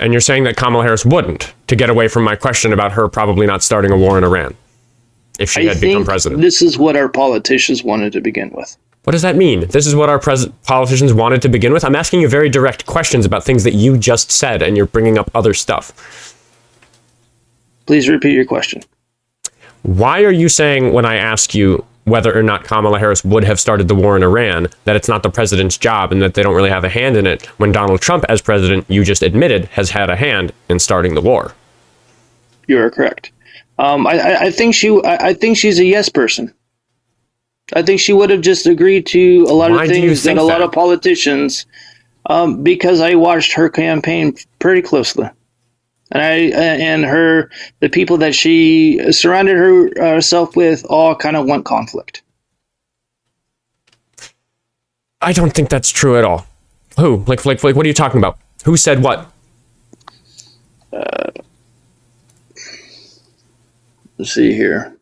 And you're saying that Kamala Harris wouldn't, to get away from my question about her probably not starting a war in Iran if she had become president. This is what our politicians wanted to begin with. What does that mean? This is what our politicians wanted to begin with? I'm asking you very direct questions about things that you just said, and you're bringing up other stuff. Please repeat your question. Why are you saying, when I ask you whether or not Kamala Harris would have started the war in Iran, that it's not the president's job and that they don't really have a hand in it, when Donald Trump, as president, you just admitted, has had a hand in starting the war? You are correct. I think she's a yes person. I think she would have just agreed to a lot of things that a lot of politicians, because I watched her campaign pretty closely. And the people that she surrounded herself with all kind of want conflict. I don't think that's true at all. Who? Like, what are you talking about? Who said what? Let's see here.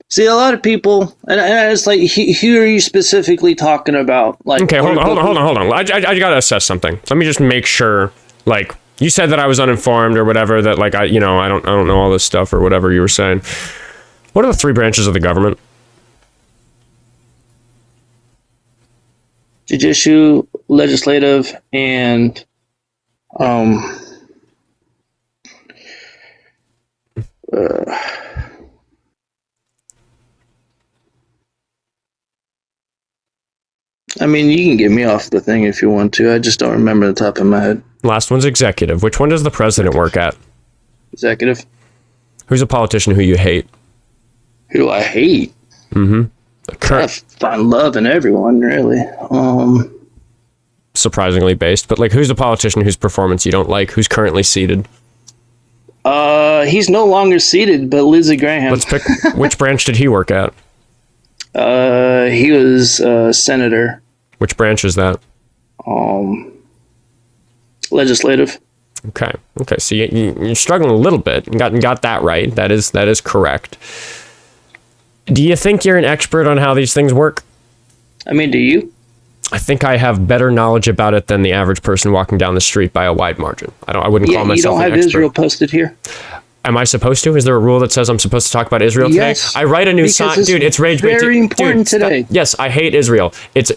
See, a lot of people, and it's like, who are you specifically talking about? Like, okay, hold on. I gotta assess something. Let me just make sure. Like, you said that I was uninformed or whatever. That like I don't know all this stuff or whatever you were saying. What are the three branches of the government? Judicial, legislative, and I mean, you can get me off the thing if you want to. I just don't remember the top of my head. Last one's executive. Which one does the president work at? Executive. Who's a politician who you hate? Who do I hate? Mm-hmm. I find love in everyone, really. Surprisingly based, but like, who's a politician whose performance you don't like? Who's currently seated? He's no longer seated, but Lindsey Graham. Let's pick. Which branch did he work at? He was senator. Which branch is that? Legislative. Okay. So you're struggling a little bit. You got that right. That is correct. Do you think you're an expert on how these things work? I mean, do you? I think I have better knowledge about it than the average person walking down the street by a wide margin. I wouldn't call myself an expert. You don't have Israel posted here. Am I supposed to? Is there a rule that says I'm supposed to talk about Israel today? Yes, I write a new sign, dude. It's rage bait. Very important today. Yes, I hate Israel. It's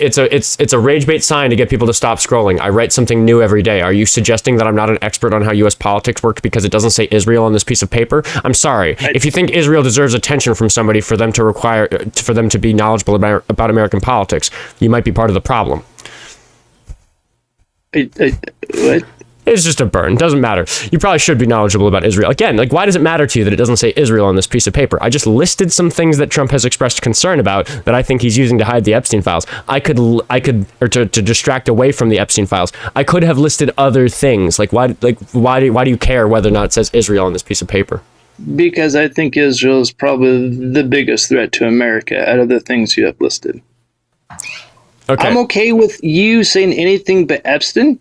a rage bait sign to get people to stop scrolling. I write something new every day. Are you suggesting that I'm not an expert on how U.S. politics work because it doesn't say Israel on this piece of paper? I'm sorry. If you think Israel deserves attention from somebody for them to be knowledgeable about American politics, you might be part of the problem. What? It's just a burn. Doesn't matter. You probably should be knowledgeable about Israel. Again, like, why does it matter to you that it doesn't say Israel on this piece of paper? I just listed some things that Trump has expressed concern about that I think he's using to hide the Epstein files. I could, or to distract away from the Epstein files. I could have listed other things. Why do you care whether or not it says Israel on this piece of paper? Because I think Israel is probably the biggest threat to America out of the things you have listed. Okay. I'm okay with you saying anything but Epstein.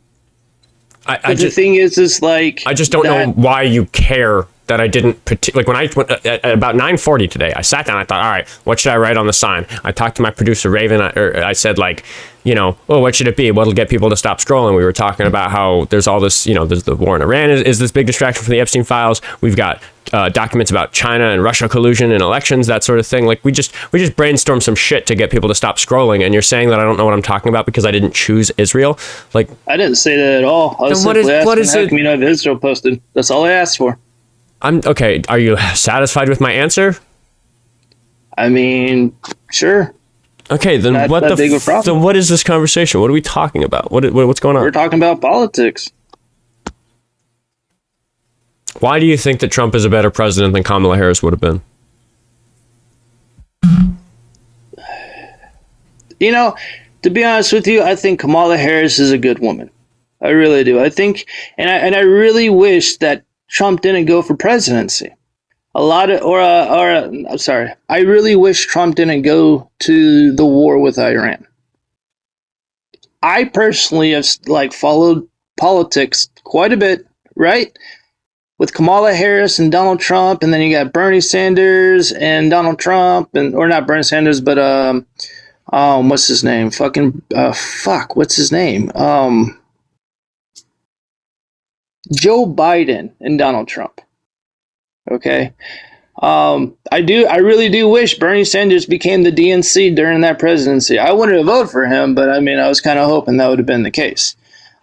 The thing is like, I just don't know why you care that I didn't like when I went at about 9:40 today. I sat down. I thought, all right, what should I write on the sign? I talked to my producer Raven. I said, like, what should it be? What'll get people to stop scrolling? We were talking about how there's all this, there's the war in Iran is this big distraction from the Epstein files. We've got documents about China and Russia collusion and elections, that sort of thing. Like, we just brainstormed some shit to get people to stop scrolling. And you're saying that I don't know what I'm talking about because I didn't choose Israel? Like, I didn't say that at all. I was simply asking how come you know Israel posted. That's all I asked for. I'm okay. Are you satisfied with my answer? I mean, sure. Okay, then Not what that big of a problem. Then what is this conversation? What are we talking about? What's going on? We're talking about politics. Why do you think that Trump is a better president than Kamala Harris would have been? To be honest with you, I think Kamala Harris is a good woman. I really do. I think, and I really wish that Trump didn't go for presidency. I'm sorry. I really wish Trump didn't go to the war with Iran. I personally have followed politics quite a bit, right? With Kamala Harris and Donald Trump, and then you got Bernie Sanders and Donald Trump, or not Bernie Sanders, but what's his name? What's his name? Joe Biden and Donald Trump. Okay. I really do wish Bernie Sanders became the DNC during that presidency. I wanted to vote for him, but I mean, I was kind of hoping that would have been the case.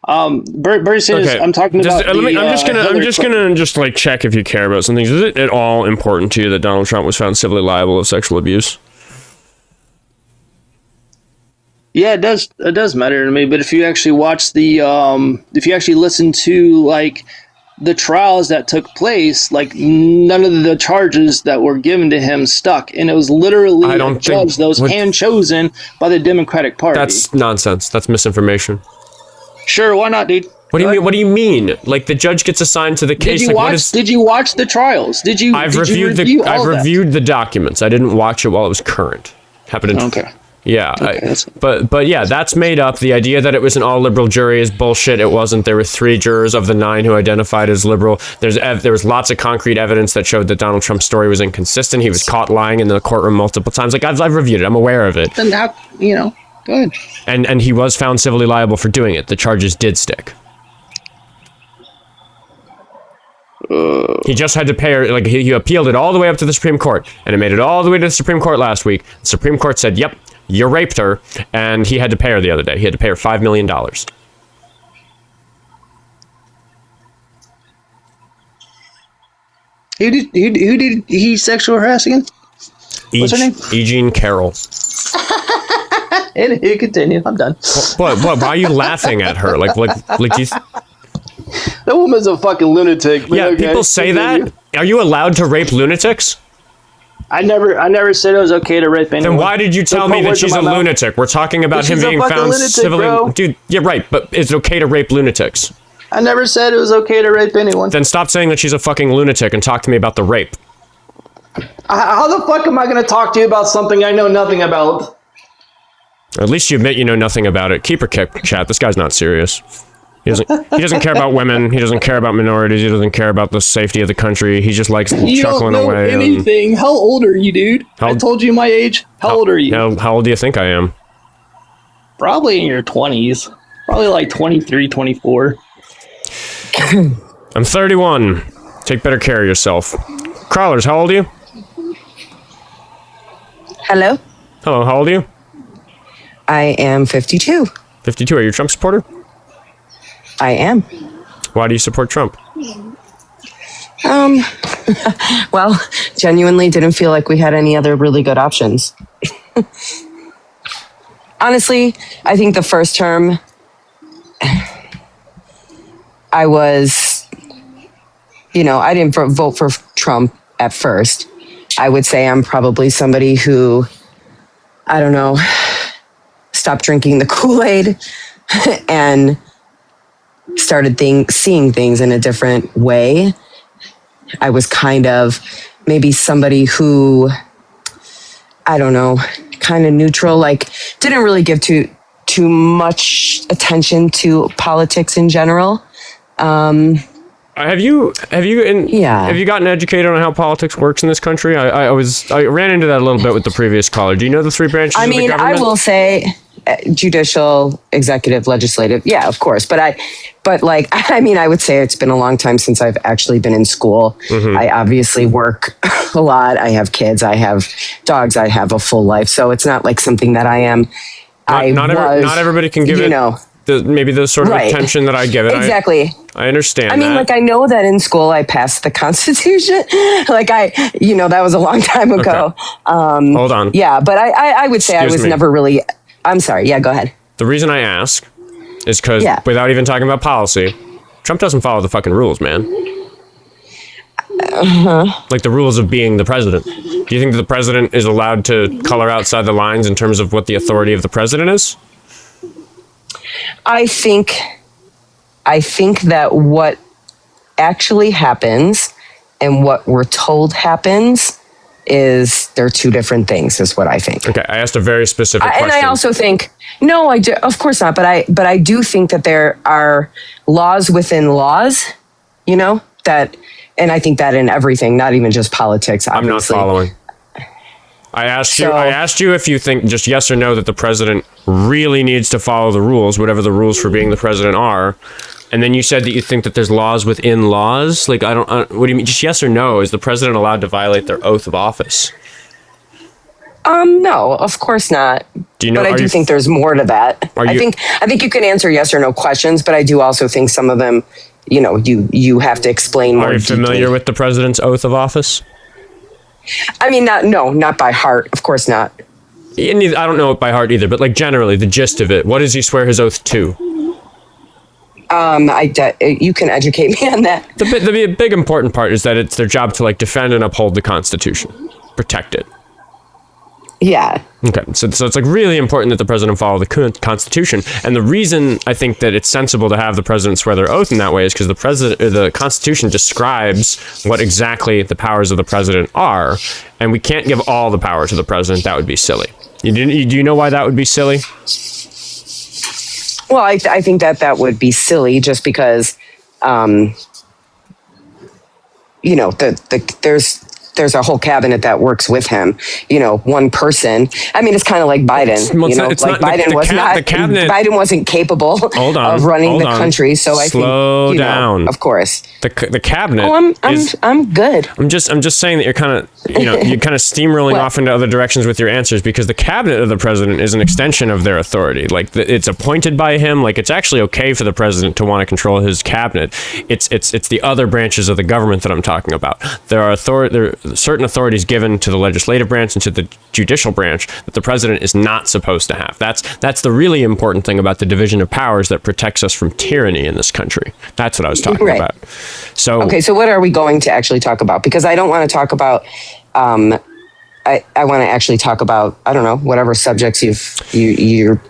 Bernie Sanders, okay. I'm talking about. I'm just gonna check if you care about some things. Is it at all important to you that Donald Trump was found civilly liable of sexual abuse? Yeah, it does. It does matter to me. But if you actually watch if you actually listen to the trials that took place, none of the charges that were given to him stuck, and it was literally a judge that was hand chosen by the Democratic Party. That's nonsense. That's misinformation. Sure, why not, dude? What do you mean? What do you mean? The judge gets assigned to the case. Did you watch the trials? I've reviewed the documents. I didn't watch it while it was current. Okay. Yeah, okay, but yeah, that's made up. The idea that it was an all-liberal jury is bullshit. It wasn't. There were 3 jurors of the 9 who identified as liberal. There was lots of concrete evidence that showed that Donald Trump's story was inconsistent. He was caught lying in the courtroom multiple times. I've reviewed it. I'm aware of it. Then how, go ahead. And he was found civilly liable for doing it. The charges did stick. He just had to pay, he appealed it all the way up to the Supreme Court, and it made it all the way to the Supreme Court last week. The Supreme Court said, yep, you raped her, and he had to pay her the other day. He had to pay her $5 million. Who did he sexual harass again? What's her name? Eugene Carroll. And continue. I'm done. What? Why are you laughing at her? That woman's a fucking lunatic. Yeah, okay. People say that. Are you allowed to rape lunatics? I never said it was okay to rape anyone. Then why did you tell me that she's a lunatic? We're talking about him being found civilly. Dude, you're right, but is it okay to rape lunatics? I never said it was okay to rape anyone. Then stop saying that she's a fucking lunatic and talk to me about the rape. How the fuck am I going to talk to you about something I know nothing about? At least you admit you know nothing about it. Keep her chat. This guy's not serious. He doesn't care about women. He doesn't care about minorities. He doesn't care about the safety of the country. He just likes chuckling away. You don't know anything. How old are you, dude? I told you my age. How old are you? How old do you think I am? Probably in your 20s. Probably 23, 24. I'm 31. Take better care of yourself. Crollars, how old are you? Hello? Hello, how old are you? I am 52. 52. Are you a Trump supporter? I am. Why do you support Trump? Well, genuinely didn't feel like we had any other really good options. Honestly, I think the first term, I was, I didn't vote for Trump at first. I would say I'm probably somebody who, I don't know, stopped drinking the Kool-Aid and started seeing things in a different way. I was kind of maybe somebody who, I don't know, kind of neutral, didn't really give too much attention to politics in general. Have you gotten educated on how politics works in this country? I ran into that a little bit with the previous caller. Do you know the 3 branches of the government? I will say judicial, executive, legislative. Yeah, of course. I would say it's been a long time since I've actually been in school. Mm-hmm. I obviously work a lot. I have kids. I have dogs. I have a full life. So it's not something that I am. Not everybody can give maybe the sort of attention that I give it. Exactly. I understand. I know that in school I passed the Constitution. That was a long time ago. Okay. Hold on. Yeah, but I would say I was never really. I'm sorry. Yeah, go ahead. The reason I ask is because without even talking about policy, Trump doesn't follow the fucking rules, man. The rules of being the president. Do you think that the president is allowed to color outside the lines in terms of what the authority of the president is? I think I think that what actually happens and what we're told happens is they're two different things, is what I think. Okay, I asked a very specific question. And I also think, no, I do, of course not, but I do think that there are laws within laws, you know, that, and I think that in everything, not even just politics, obviously. I'm not following. I asked you if you think, just yes or no, that the president really needs to follow the rules, whatever the rules for being the president are. And then you said that you think that there's laws within laws. Like, what do you mean? Just yes or no? Is the president allowed to violate their oath of office? No, of course not. Do you know? But I do think there's more to that. I think you can answer yes or no questions, but I do also think some of them, you know, you have to explain more. Are you familiar with the president's oath of office? I mean, not by heart. Of course not. I don't know it by heart either, but like generally the gist of it. What does he swear his oath to? You can educate me on that. The big important part is that it's their job to like defend and uphold the Constitution, protect it. Yeah. Okay, so it's like really important that the president follow the Constitution, and the reason I think that it's sensible to have the president swear their oath in that way is because the Constitution describes what exactly the powers of the president are, and we can't give all the power to the president. That would be silly. Do you know why that would be silly? Well, I think that would be silly just because, you know, there's a whole cabinet that works with him. You know, one person. I mean, it's kind of like Biden. Biden wasn't capable of running the country. So I think, you know, of course, the cabinet. Oh, I'm good. I'm just saying that you're kind of steamrolling off into other directions with your answers because the cabinet of the president is an extension of their authority. Like it's appointed by him. Like it's actually okay for the president to want to control his cabinet. It's the other branches of the government that I'm talking about. There are certain authorities given to the legislative branch and to the judicial branch that the president is not supposed to have. That's the really important thing about the division of powers that protects us from tyranny in this country. That's what I was talking about. So what are we going to actually talk about? Because I don't want to talk about I want to actually talk about, I don't know, whatever subjects you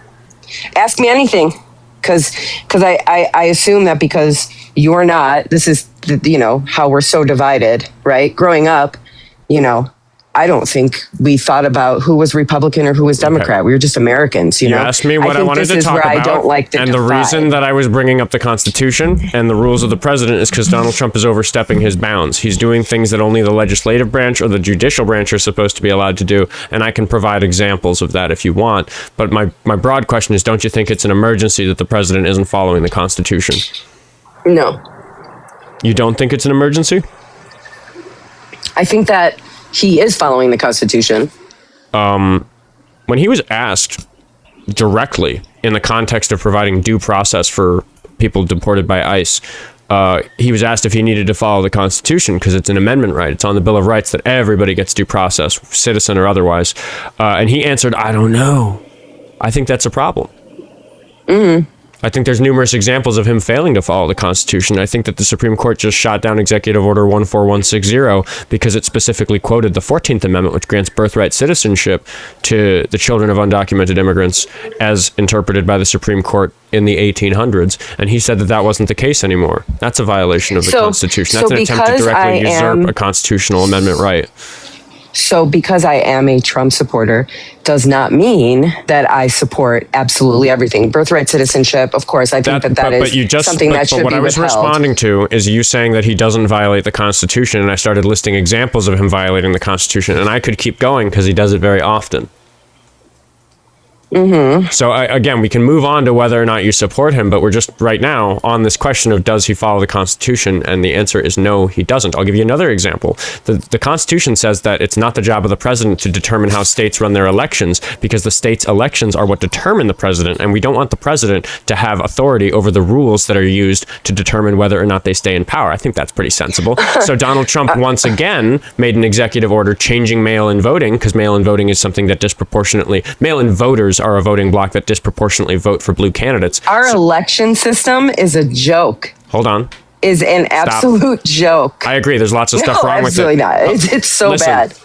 ask me anything. Because I assume that because you're not, this is, you know, how we're so divided, right? Growing up, you know, I don't think we thought about who was Republican or who was Democrat. Okay. We were just Americans, you know? You asked me what I wanted to talk about, I don't like to and divide. The reason that I was bringing up the Constitution and the rules of the president is because Donald Trump is overstepping his bounds. He's doing things that only the legislative branch or the judicial branch are supposed to be allowed to do, and I can provide examples of that if you want. But my broad question is, don't you think it's an emergency that the president isn't following the Constitution? No. You don't think it's an emergency? I think that he is following the Constitution. When he was asked directly in the context of providing due process for people deported by ICE, he was asked if he needed to follow the Constitution because it's an amendment right. It's on the Bill of Rights that everybody gets due process, citizen or otherwise. And he answered, I don't know. I think that's a problem. Mm-hmm. I think there's numerous examples of him failing to follow the Constitution. I think that the Supreme Court just shot down Executive Order 14160 because it specifically quoted the 14th Amendment, which grants birthright citizenship to the children of undocumented immigrants as interpreted by the Supreme Court in the 1800s. And he said that that wasn't the case anymore. That's a violation of the Constitution. That's an attempt to directly usurp a constitutional amendment right. So because I am a Trump supporter does not mean that I support absolutely everything. Birthright citizenship, of course, I think that is something that should be withheld. What I was responding to is you saying that he doesn't violate the Constitution, and I started listing examples of him violating the Constitution, and I could keep going because he does it very often. Mm-hmm. So again, we can move on to whether or not you support him, but we're just right now on this question of does he follow the Constitution? And the answer is no, he doesn't. I'll give you another example. The Constitution says that it's not the job of the president to determine how states run their elections because the states' elections are what determine the president. And we don't want the president to have authority over the rules that are used to determine whether or not they stay in power. I think that's pretty sensible. So Donald Trump once again made an executive order changing mail-in voting because mail-in voting is something that mail-in voters are a voting bloc that disproportionately vote for blue candidates. Our election system is a joke. Hold on. Is an absolute joke. I agree. There's lots of stuff wrong with it. Absolutely not. It's so bad.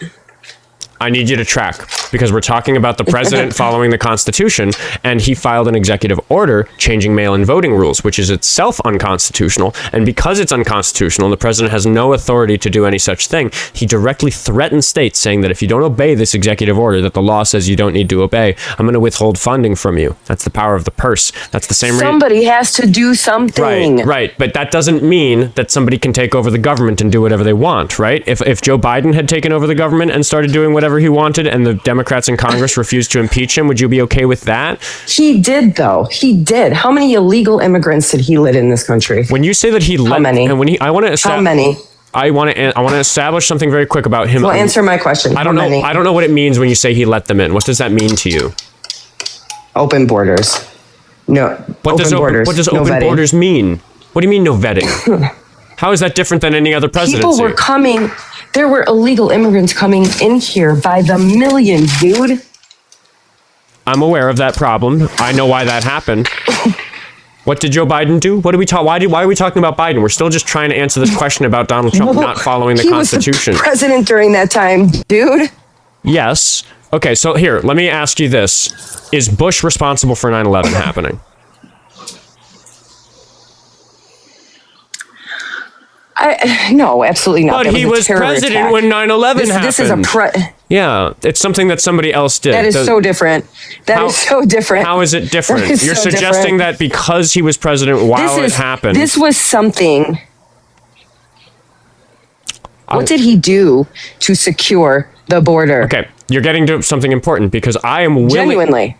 I need you to track, because we're talking about the president following the Constitution, and he filed an executive order changing mail-in voting rules, which is itself unconstitutional. And because it's unconstitutional, the president has no authority to do any such thing. He directly threatened states, saying that if you don't obey this executive order that the law says you don't need to obey, I'm going to withhold funding from you. That's the power of the purse. That's the same reason. Somebody has to do something. Right. But that doesn't mean that somebody can take over the government and do whatever they want, right? If Joe Biden had taken over the government and started doing whatever he wanted and the Democrats in Congress refused to impeach him, would you be okay with that? He did, though. He did. How many illegal immigrants did he let in this country? When you say that he let... How many? And when I want to... How many? I want to establish something very quick about him. Well, answer my question. I don't know. I don't know what it means when you say he let them in. What does that mean to you? Open borders. No. What does open borders mean? What do you mean no vetting? How is that different than any other presidency? People were coming. There were illegal immigrants coming in here by the millions, dude. I'm aware of that problem. I know why that happened. What did Joe Biden do? What did we talk? Why are we talking about Biden? We're still just trying to answer this question about Donald Trump not following the Constitution. He was the president during that time, dude. Yes. Okay, so here, let me ask you this. Is Bush responsible for 9/11 happening? No, absolutely not. But he was president when 9/11 happened. This is a Yeah, it's something that somebody else did. That is so different. That is so different. How is it different? You're suggesting that because he was president while it happened. This was something. What did he do to secure the border? Okay, you're getting to something important because I am willing. Genuinely.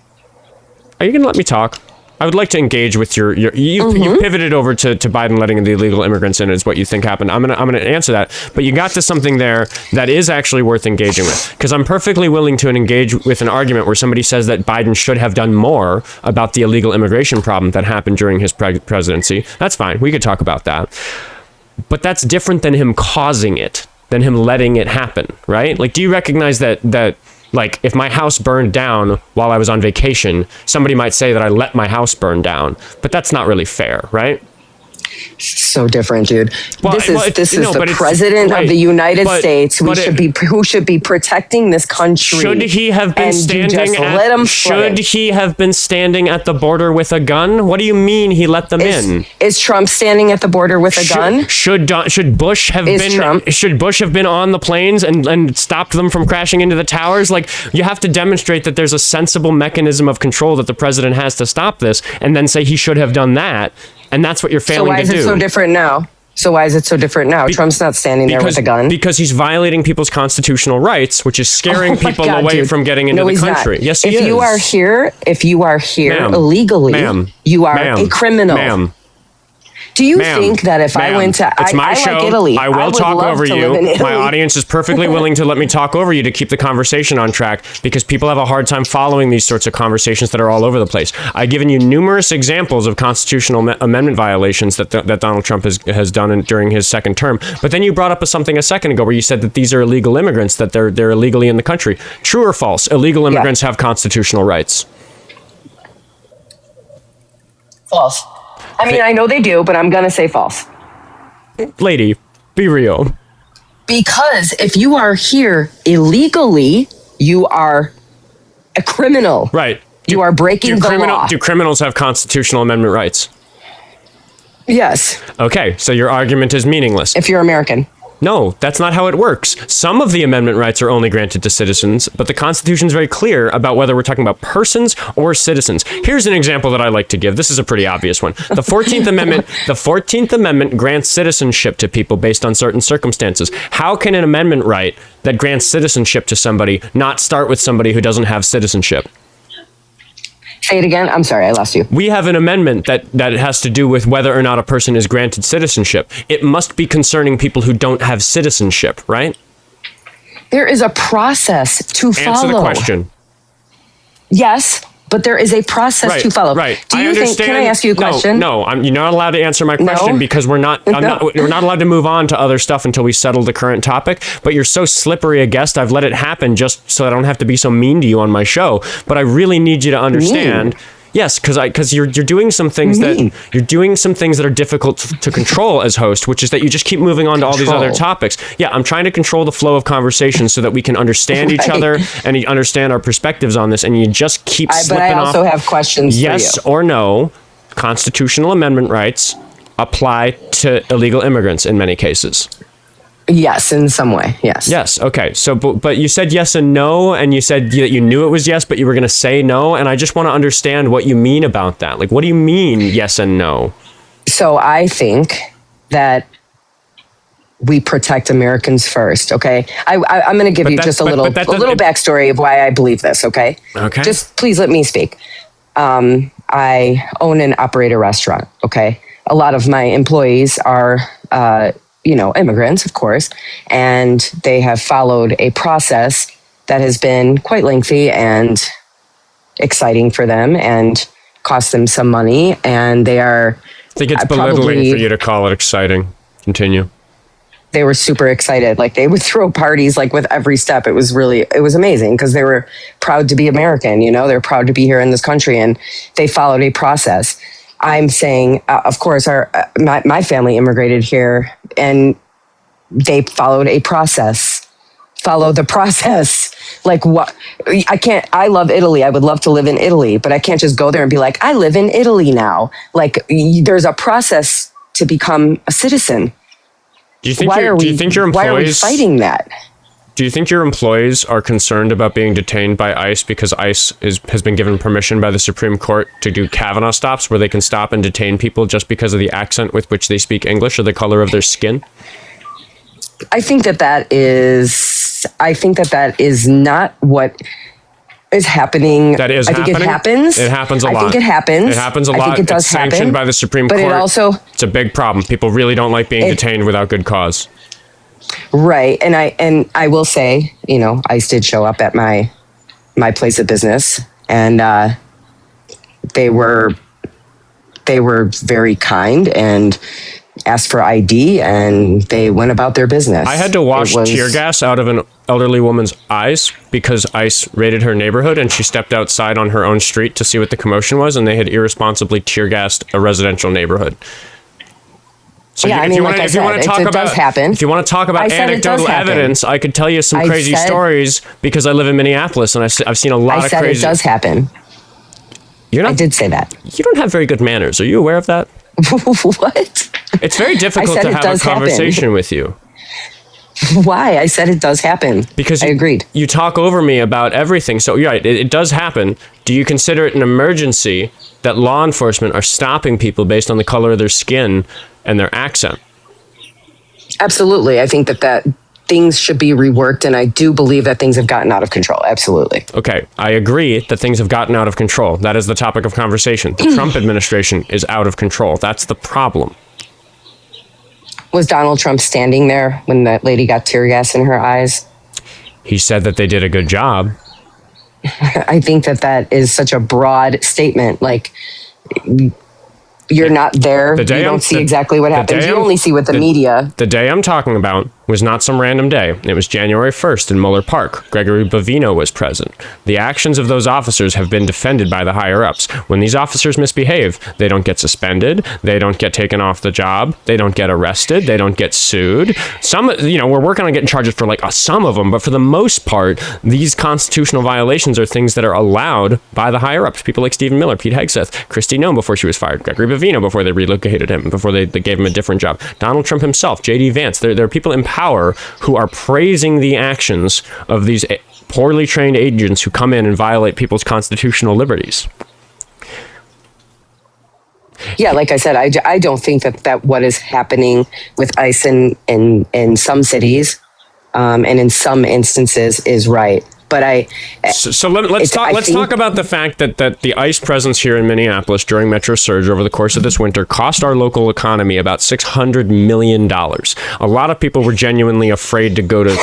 Are you going to let me talk? I would like to engage with you pivoted over to Biden letting the illegal immigrants in is what you think happened. I'm gonna answer that, but you got to something there that is actually worth engaging with, because I'm perfectly willing to engage with an argument where somebody says that Biden should have done more about the illegal immigration problem that happened during his presidency. That's fine. We could talk about that, but that's different than him causing it, than him letting it happen, right? Like, do you recognize that like, if my house burned down while I was on vacation, somebody might say that I let my house burn down, but that's not really fair, right? So different, dude. Well, this is the president of the United States. Who should be protecting this country. Should he have been standing at the border with a gun? What do you mean he let them in? Is Trump standing at the border with a gun? Should Bush have been on the planes and stopped them from crashing into the towers? Like, you have to demonstrate that there's a sensible mechanism of control that the president has to stop this, and then say he should have done that. And that's what you're failing to do. So why is it so different now? Trump's not standing there with a gun. Because he's violating people's constitutional rights, which is scaring people away from getting into the country. Not. Yes, he is. If you are here illegally, you are a criminal. Ma'am. Do you think that if I went to... It's my show. Like Italy. I will talk over you. My audience is perfectly willing to let me talk over you to keep the conversation on track, because people have a hard time following these sorts of conversations that are all over the place. I've given you numerous examples of constitutional amendment violations that Donald Trump has done during his second term. But then you brought up something a second ago where you said that these are illegal immigrants, that they're illegally in the country. True or false? Illegal immigrants have constitutional rights. False. I mean, I know they do, but I'm going to say false. Lady, be real. Because if you are here illegally, you are a criminal. Right. You are breaking the law. Do criminals have constitutional amendment rights? Yes. Okay, so your argument is meaningless. If you're American. No, that's not how it works. Some of the amendment rights are only granted to citizens, but the Constitution is very clear about whether we're talking about persons or citizens. Here's an example that I like to give. This is a pretty obvious one. The 14th Amendment, grants citizenship to people based on certain circumstances. How can an amendment right that grants citizenship to somebody not start with somebody who doesn't have citizenship? Say it again. I'm sorry, I lost you. We have an amendment that has to do with whether or not a person is granted citizenship. It must be concerning people who don't have citizenship, right? There is a process to follow. Answer the question. Yes, but there is a process to follow. Right. Do you think? Can I ask you a question? No, you're not allowed to answer my question because we're not allowed to move on to other stuff until we settle the current topic. But you're so slippery a guest. I've let it happen just so I don't have to be so mean to you on my show. But I really need you to understand. Yes, because you're doing some things that are difficult to control as host, which is that you just keep moving on to all these other topics. Yeah, I'm trying to control the flow of conversation so that we can understand each other and understand our perspectives on this, and you just keep slipping off. But I also have questions yes for you. Or no, constitutional amendment rights apply to illegal immigrants in many cases. Yes, in some way, yes. Yes, okay. So, but you said yes and no, and you said that you knew it was yes, but you were going to say no, and I just want to understand what you mean about that. Like, what do you mean yes and no? So I think that we protect Americans first, okay? I'm going to give you just a little backstory of why I believe this, okay? Okay. Just please let me speak. I own and operate a restaurant, okay? A lot of my employees are... immigrants, of course, and they have followed a process that has been quite lengthy and exciting for them and cost them some money. And they are... I think it's belittling for you to call it exciting. Continue. They were super excited. Like, they would throw parties like with every step. It was amazing because they were proud to be American, they're proud to be here in this country, and they followed a process. I'm saying, of course, my family immigrated here, and they followed a process. Follow the process. Like, what? I love Italy. I would love to live in Italy, but I can't just go there and be like, I live in Italy now. Like, there's a process to become a citizen. Do you think your employees... Why are we fighting that? Do you think your employees are concerned about being detained by ICE because ICE has been given permission by the Supreme Court to do Kavanaugh stops where they can stop and detain people just because of the accent with which they speak English or the color of their skin? I think that is not what is happening. That is happening? It happens. It happens a lot. I think it happens. It happens a lot. I think it does it's sanctioned happen, by the Supreme Court. But it's a big problem. People really don't like being detained without good cause. Right. And I will say, ICE did show up at my place of business, and they were very kind and asked for ID, and they went about their business. I had to wash tear gas out of an elderly woman's eyes because ICE raided her neighborhood, and she stepped outside on her own street to see what the commotion was, and they had irresponsibly tear gassed a residential neighborhood. So yeah, if you want to talk about anecdotal evidence, I could tell you some crazy stories because I live in Minneapolis and I've seen a lot of crazy. I said it does happen. I did say that. You don't have very good manners. Are you aware of that? What? It's very difficult to have a conversation with you. Why? I said it does happen. Because I agreed. You talk over me about everything. So you're right, it does happen. Do you consider it an emergency that law enforcement are stopping people based on the color of their skin and their accent? Absolutely. I think that things should be reworked, and I do believe that things have gotten out of control. Absolutely. Okay, I agree that things have gotten out of control. That is the topic of conversation. The Trump administration is out of control. That's the problem. Was Donald Trump standing there when that lady got tear gas in her eyes? He said that they did a good job. I think that is such a broad statement. Like, you're not there. You don't see exactly what happens. You only see what the media. The day I'm talking about was not some random day. It was January 1st in Mueller Park. Gregory Bovino was present. The actions of those officers have been defended by the higher-ups. When these officers misbehave, they don't get suspended. They don't get taken off the job. They don't get arrested. They don't get sued. Some, we're working on getting charges for some of them, but for the most part, these constitutional violations are things that are allowed by the higher-ups. People like Stephen Miller, Pete Hegseth, Kristi Noem before she was fired, Gregory Bovino before they relocated him, before they gave him a different job, Donald Trump himself, J.D. Vance. There are people in power who are praising the actions of these poorly trained agents who come in and violate people's constitutional liberties. Yeah, like I said, I don't think that what is happening with ICE in some cities and in some instances is right. But let's talk about the fact that the ICE presence here in Minneapolis during Metro Surge over the course of this winter cost our local economy about $600 million. A lot of people were genuinely afraid to go to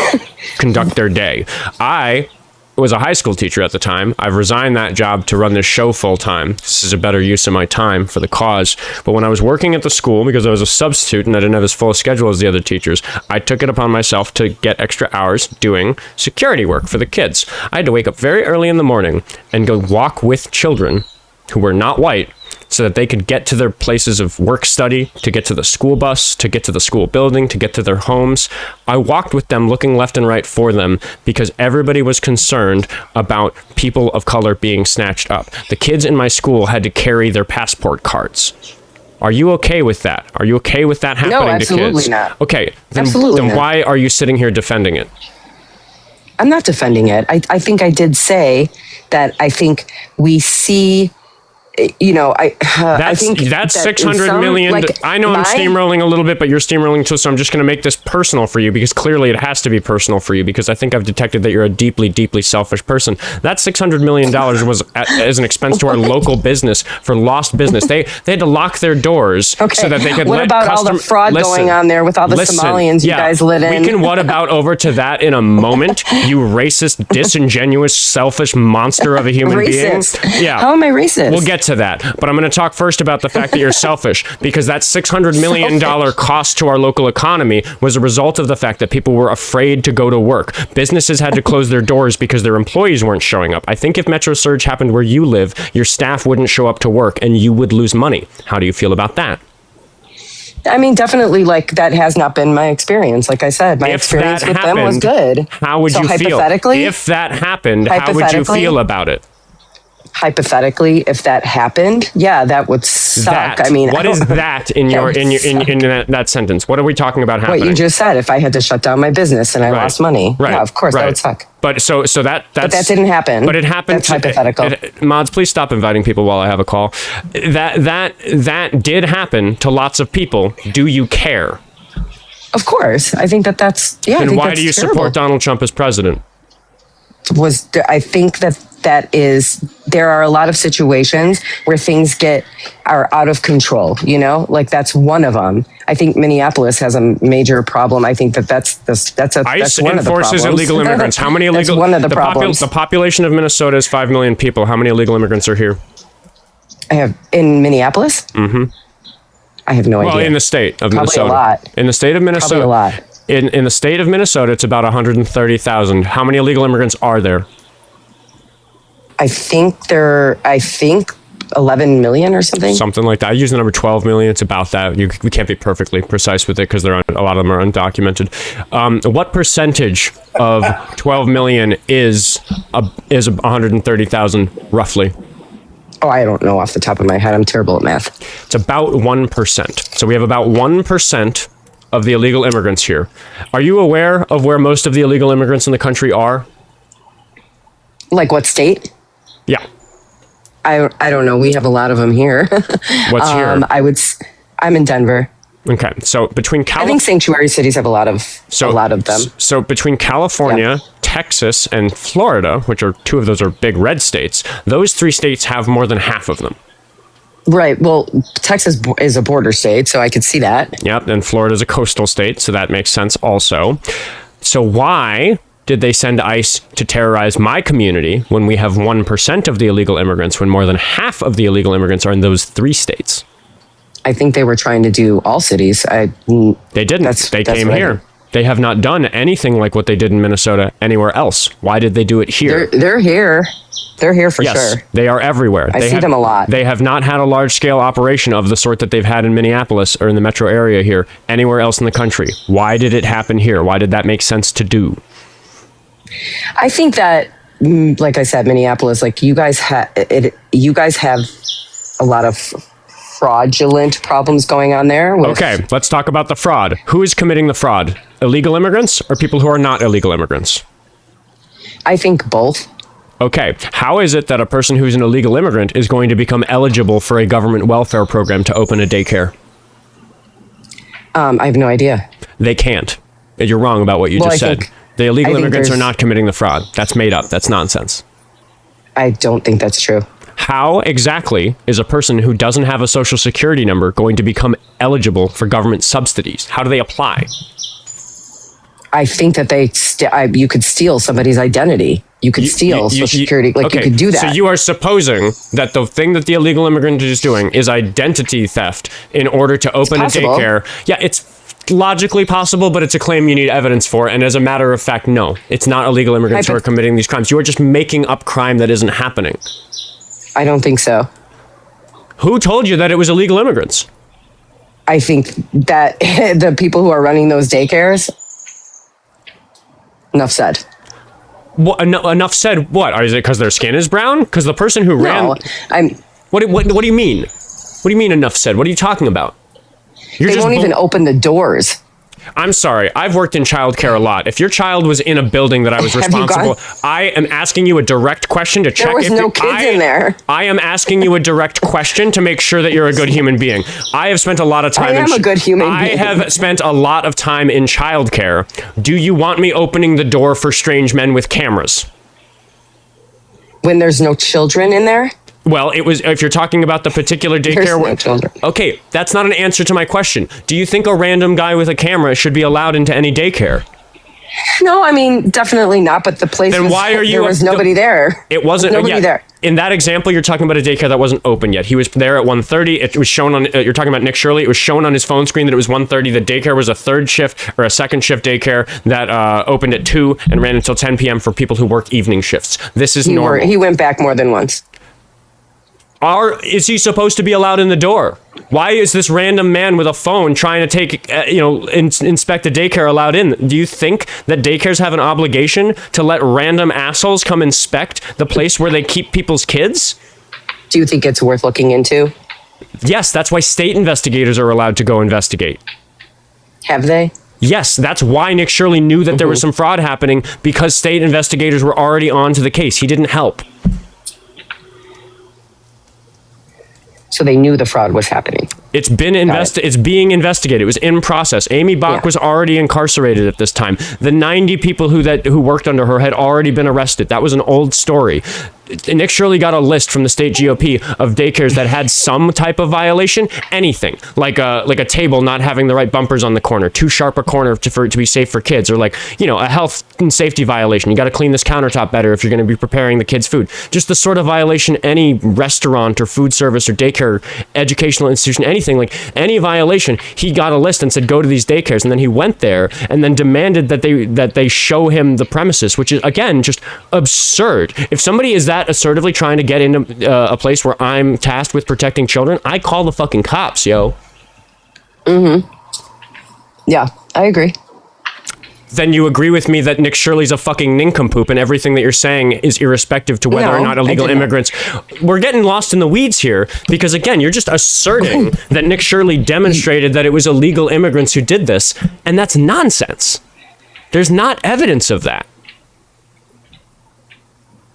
conduct their day. I was a high school teacher at the time. I've resigned that job to run this show full time. This is a better use of my time for the cause. But when I was working at the school, because I was a substitute and I didn't have as full a schedule as the other teachers, I took it upon myself to get extra hours doing security work for the kids. I had to wake up very early in the morning and go walk with children who were not white so that they could get to their places of work study, to get to the school bus, to get to the school building, to get to their homes. I walked with them looking left and right for them because everybody was concerned about people of color being snatched up. The kids in my school had to carry their passport cards. Are you okay with that? Are you okay with that happening to kids? No, absolutely not. Okay, then why are you sitting here defending it? I'm not defending it. I think I did say that I think we see, I think that's 600 million. I know I'm steamrolling a little bit, but you're steamrolling too. So I'm just going to make this personal for you because clearly it has to be personal for you because I think I've detected that you're a deeply, deeply selfish person. That $600 million was as an expense to our local business for lost business. They had to lock their doors so that they could. What about all the fraud going on there with all the Somalians you guys live in? We can what about over to that in a moment. You racist, disingenuous, selfish monster of a human being. Yeah. How am I racist? We'll get to that, but I'm going to talk first about the fact that you're selfish because that $600 million cost to our local economy was a result of the fact that people were afraid to go to work. Businesses had to close their doors because their employees weren't showing up. I think if Metro Surge happened where you live, your staff wouldn't show up to work and you would lose money. How do you feel about that? I mean, definitely, that has not been my experience. Like I said, my experience with them was good. How would you feel? If that happened, how would you feel about it? Hypothetically, if that happened, yeah, that would suck. What is that in your in that sentence? What are we talking about happening? What you just said. If I had to shut down my business and I lost money, yeah, of course that would suck. But so that didn't happen. But it happened. That's hypothetical. Mods, please stop inviting people while I have a call. That did happen to lots of people. Do you care? Of course, I think that's yeah. Then why do you support Donald Trump as president? I think there are a lot of situations where things are out of control, that's one of them. I think Minneapolis has a major problem. I think that's ICE one of the problems. enforces illegal immigrants. How many illegal? That's one of the problems. The population of Minnesota is 5 million people. How many illegal immigrants are here? I have in Minneapolis? Mm-hmm. I have no idea. Well, in the state of Minnesota. Probably a lot. In the state of Minnesota. Probably a lot. In the state of Minnesota, it's about 130,000. How many illegal immigrants are there? I think 11 million or something. Something like that. I use the number 12 million. It's about that. We can't be perfectly precise with it because a lot of them are undocumented. What percentage of 12 million is 130,000 roughly? Oh, I don't know off the top of my head. I'm terrible at math. It's about 1%. So we have about 1% of the illegal immigrants here. Are you aware of where most of the illegal immigrants in the country are? Like what state? Yeah. I don't know. We have a lot of them here. What's here? I'm in Denver. Okay. So between I think sanctuary cities have a lot of them. So between California, Texas, and Florida, which are two of those are big red states, those three states have more than half of them. Right. Well, Texas is a border state, so I could see that. Yep. And Florida is a coastal state, so that makes sense also. So why did they send ICE to terrorize my community when we have 1% of the illegal immigrants, when more than half of the illegal immigrants are in those three states? I think they were trying to do all cities. They didn't. They came here. They have not done anything like what they did in Minnesota anywhere else. Why did they do it here? They're here. They're here for sure. They are everywhere. I see them a lot. They have not had a large-scale operation of the sort that they've had in Minneapolis or in the metro area here, anywhere else in the country. Why did it happen here? Why did that make sense to do? I think that, like I said, Minneapolis, you guys have a lot of fraudulent problems going on there. Okay, let's talk about the fraud. Who is committing the fraud? Illegal immigrants or people who are not illegal immigrants? I think both. Okay, how is it that a person who's an illegal immigrant is going to become eligible for a government welfare program to open a daycare? I have no idea. They can't. You're wrong about what you just said. The illegal immigrants are not committing the fraud. That's made up. That's nonsense. I don't think that's true. How exactly is a person who doesn't have a social security number going to become eligible for government subsidies? How do they apply? I think that you could steal somebody's identity. You could steal Social Security. You could do that. So you are supposing that the thing that the illegal immigrant is doing is identity theft in order to open a daycare. Yeah, it's logically possible, but it's a claim you need evidence for. And as a matter of fact, no, it's not illegal immigrants who are committing these crimes. You are just making up crime that isn't happening. I don't think so. Who told you that it was illegal immigrants? I think that the people who are running those daycares. Enough said. What, enough said. What? Is it because their skin is brown? Because the person who ran. No, I'm. What do you mean? What do you mean enough said? What are you talking about? They won't even open the doors. I'm sorry. I've worked in childcare a lot. If your child was in a building that I was responsible, I am asking you a direct question to check. There was no kids in there. I am asking you a direct question to make sure that you're a good human being. I have spent a lot of time. I am a good human being. I have spent a lot of time in childcare. Do you want me opening the door for strange men with cameras? When there's no children in there? Well, it was, if you're talking about the particular daycare. No children. Okay, that's not an answer to my question. Do you think a random guy with a camera should be allowed into any daycare? No, I mean, definitely not, but the place then why are you, there was nobody there. It wasn't nobody there. In that example, you're talking about a daycare that wasn't open yet. He was there at 1:30. It was shown on, you're talking about Nick Shirley. It was shown on his phone screen that it was 1:30. The daycare was a third shift or a second shift daycare that opened at 2 and ran until 10 p.m. for people who work evening shifts. This is normal. He went back more than once. Is he supposed to be allowed in the door? Why is this random man with a phone trying to take, inspect a daycare allowed in? Do you think that daycares have an obligation to let random assholes come inspect the place where they keep people's kids? Do you think it's worth looking into? Yes, that's why state investigators are allowed to go investigate. Have they? Yes, that's why Nick Shirley knew that there was some fraud happening, because state investigators were already on to the case. He didn't help. So they knew the fraud was happening. It's been It's being investigated. It was in process. Amy Bach was already incarcerated at this time. The 90 people who worked under her had already been arrested. That was an old story. Nick Shirley got a list from the state GOP of daycares that had some type of violation. Anything like a table not having the right bumpers on the corner, too sharp a corner for it to be safe for kids, or a health and safety violation. You got to clean this countertop better if you're going to be preparing the kids' food. Just the sort of violation any restaurant or food service or daycare, educational institution, anything, like any violation, he got a list and said go to these daycares, and then he went there and then demanded that they show him the premises, which is again just absurd. If somebody is that assertively trying to get into a place where I'm tasked with protecting children, I call the fucking cops, yo. Yeah, I agree. Then you agree with me that Nick Shirley's a fucking nincompoop, and everything that you're saying is irrespective to whether or not illegal immigrants. We're getting lost in the weeds here, because again, you're just asserting that Nick Shirley demonstrated that it was illegal immigrants who did this, and that's nonsense. There's not evidence of that.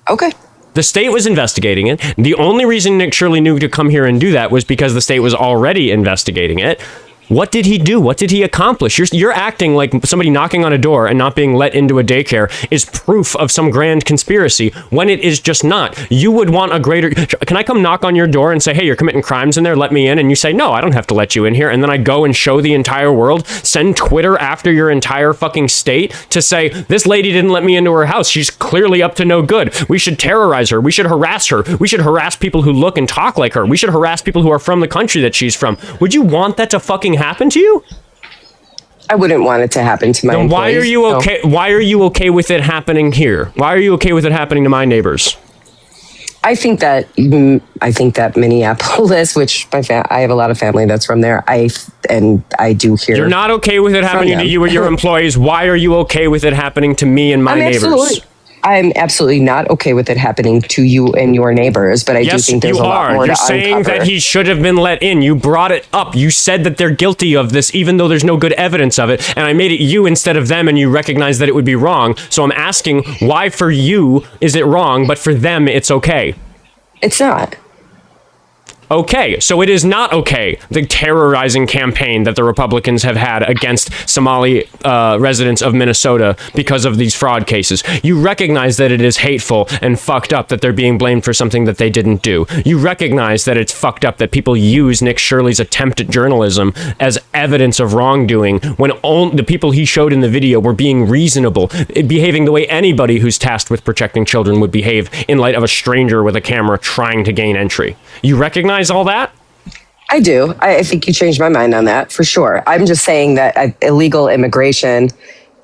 Okay. The state was investigating it. The only reason Nick Shirley knew to come here and do that was because the state was already investigating it. What did he do? What did he accomplish? You're acting like somebody knocking on a door and not being let into a daycare is proof of some grand conspiracy, when it is just not. You would want a greater... Can I come knock on your door and say, hey, you're committing crimes in there, let me in? And you say, no, I don't have to let you in here. And then I go and show the entire world, send Twitter after your entire fucking state to say, this lady didn't let me into her house. She's clearly up to no good. We should terrorize her. We should harass her. We should harass people who look and talk like her. We should harass people who are from the country that she's from. Would you want that to fucking happen to you? I wouldn't want it to happen to my employees. Why are you okay? No. Why are you okay with it happening here? Why are you okay with it happening to my neighbors? I think that Minneapolis, which I have a lot of family that's from there. I do hear. You're not okay with it happening to you or your employees. Why are you okay with it happening to me and my neighbors? I'm absolutely not okay with it happening to you and your neighbors, but I do think there's a lot more to uncover. You're saying that he should have been let in. You brought it up. You said that they're guilty of this, even though there's no good evidence of it. And I made it you instead of them, and you recognize that it would be wrong. So I'm asking, why for you is it wrong, but for them it's okay? It's not. Okay, so it is not okay, the terrorizing campaign that the Republicans have had against Somali residents of Minnesota because of these fraud cases. You recognize that it is hateful and fucked up that they're being blamed for something that they didn't do. You recognize that it's fucked up that people use Nick Shirley's attempt at journalism as evidence of wrongdoing when the people he showed in the video were being reasonable, behaving the way anybody who's tasked with protecting children would behave in light of a stranger with a camera trying to gain entry. You recognize all that? I do. I think you changed my mind on that for sure. I'm just saying that illegal immigration,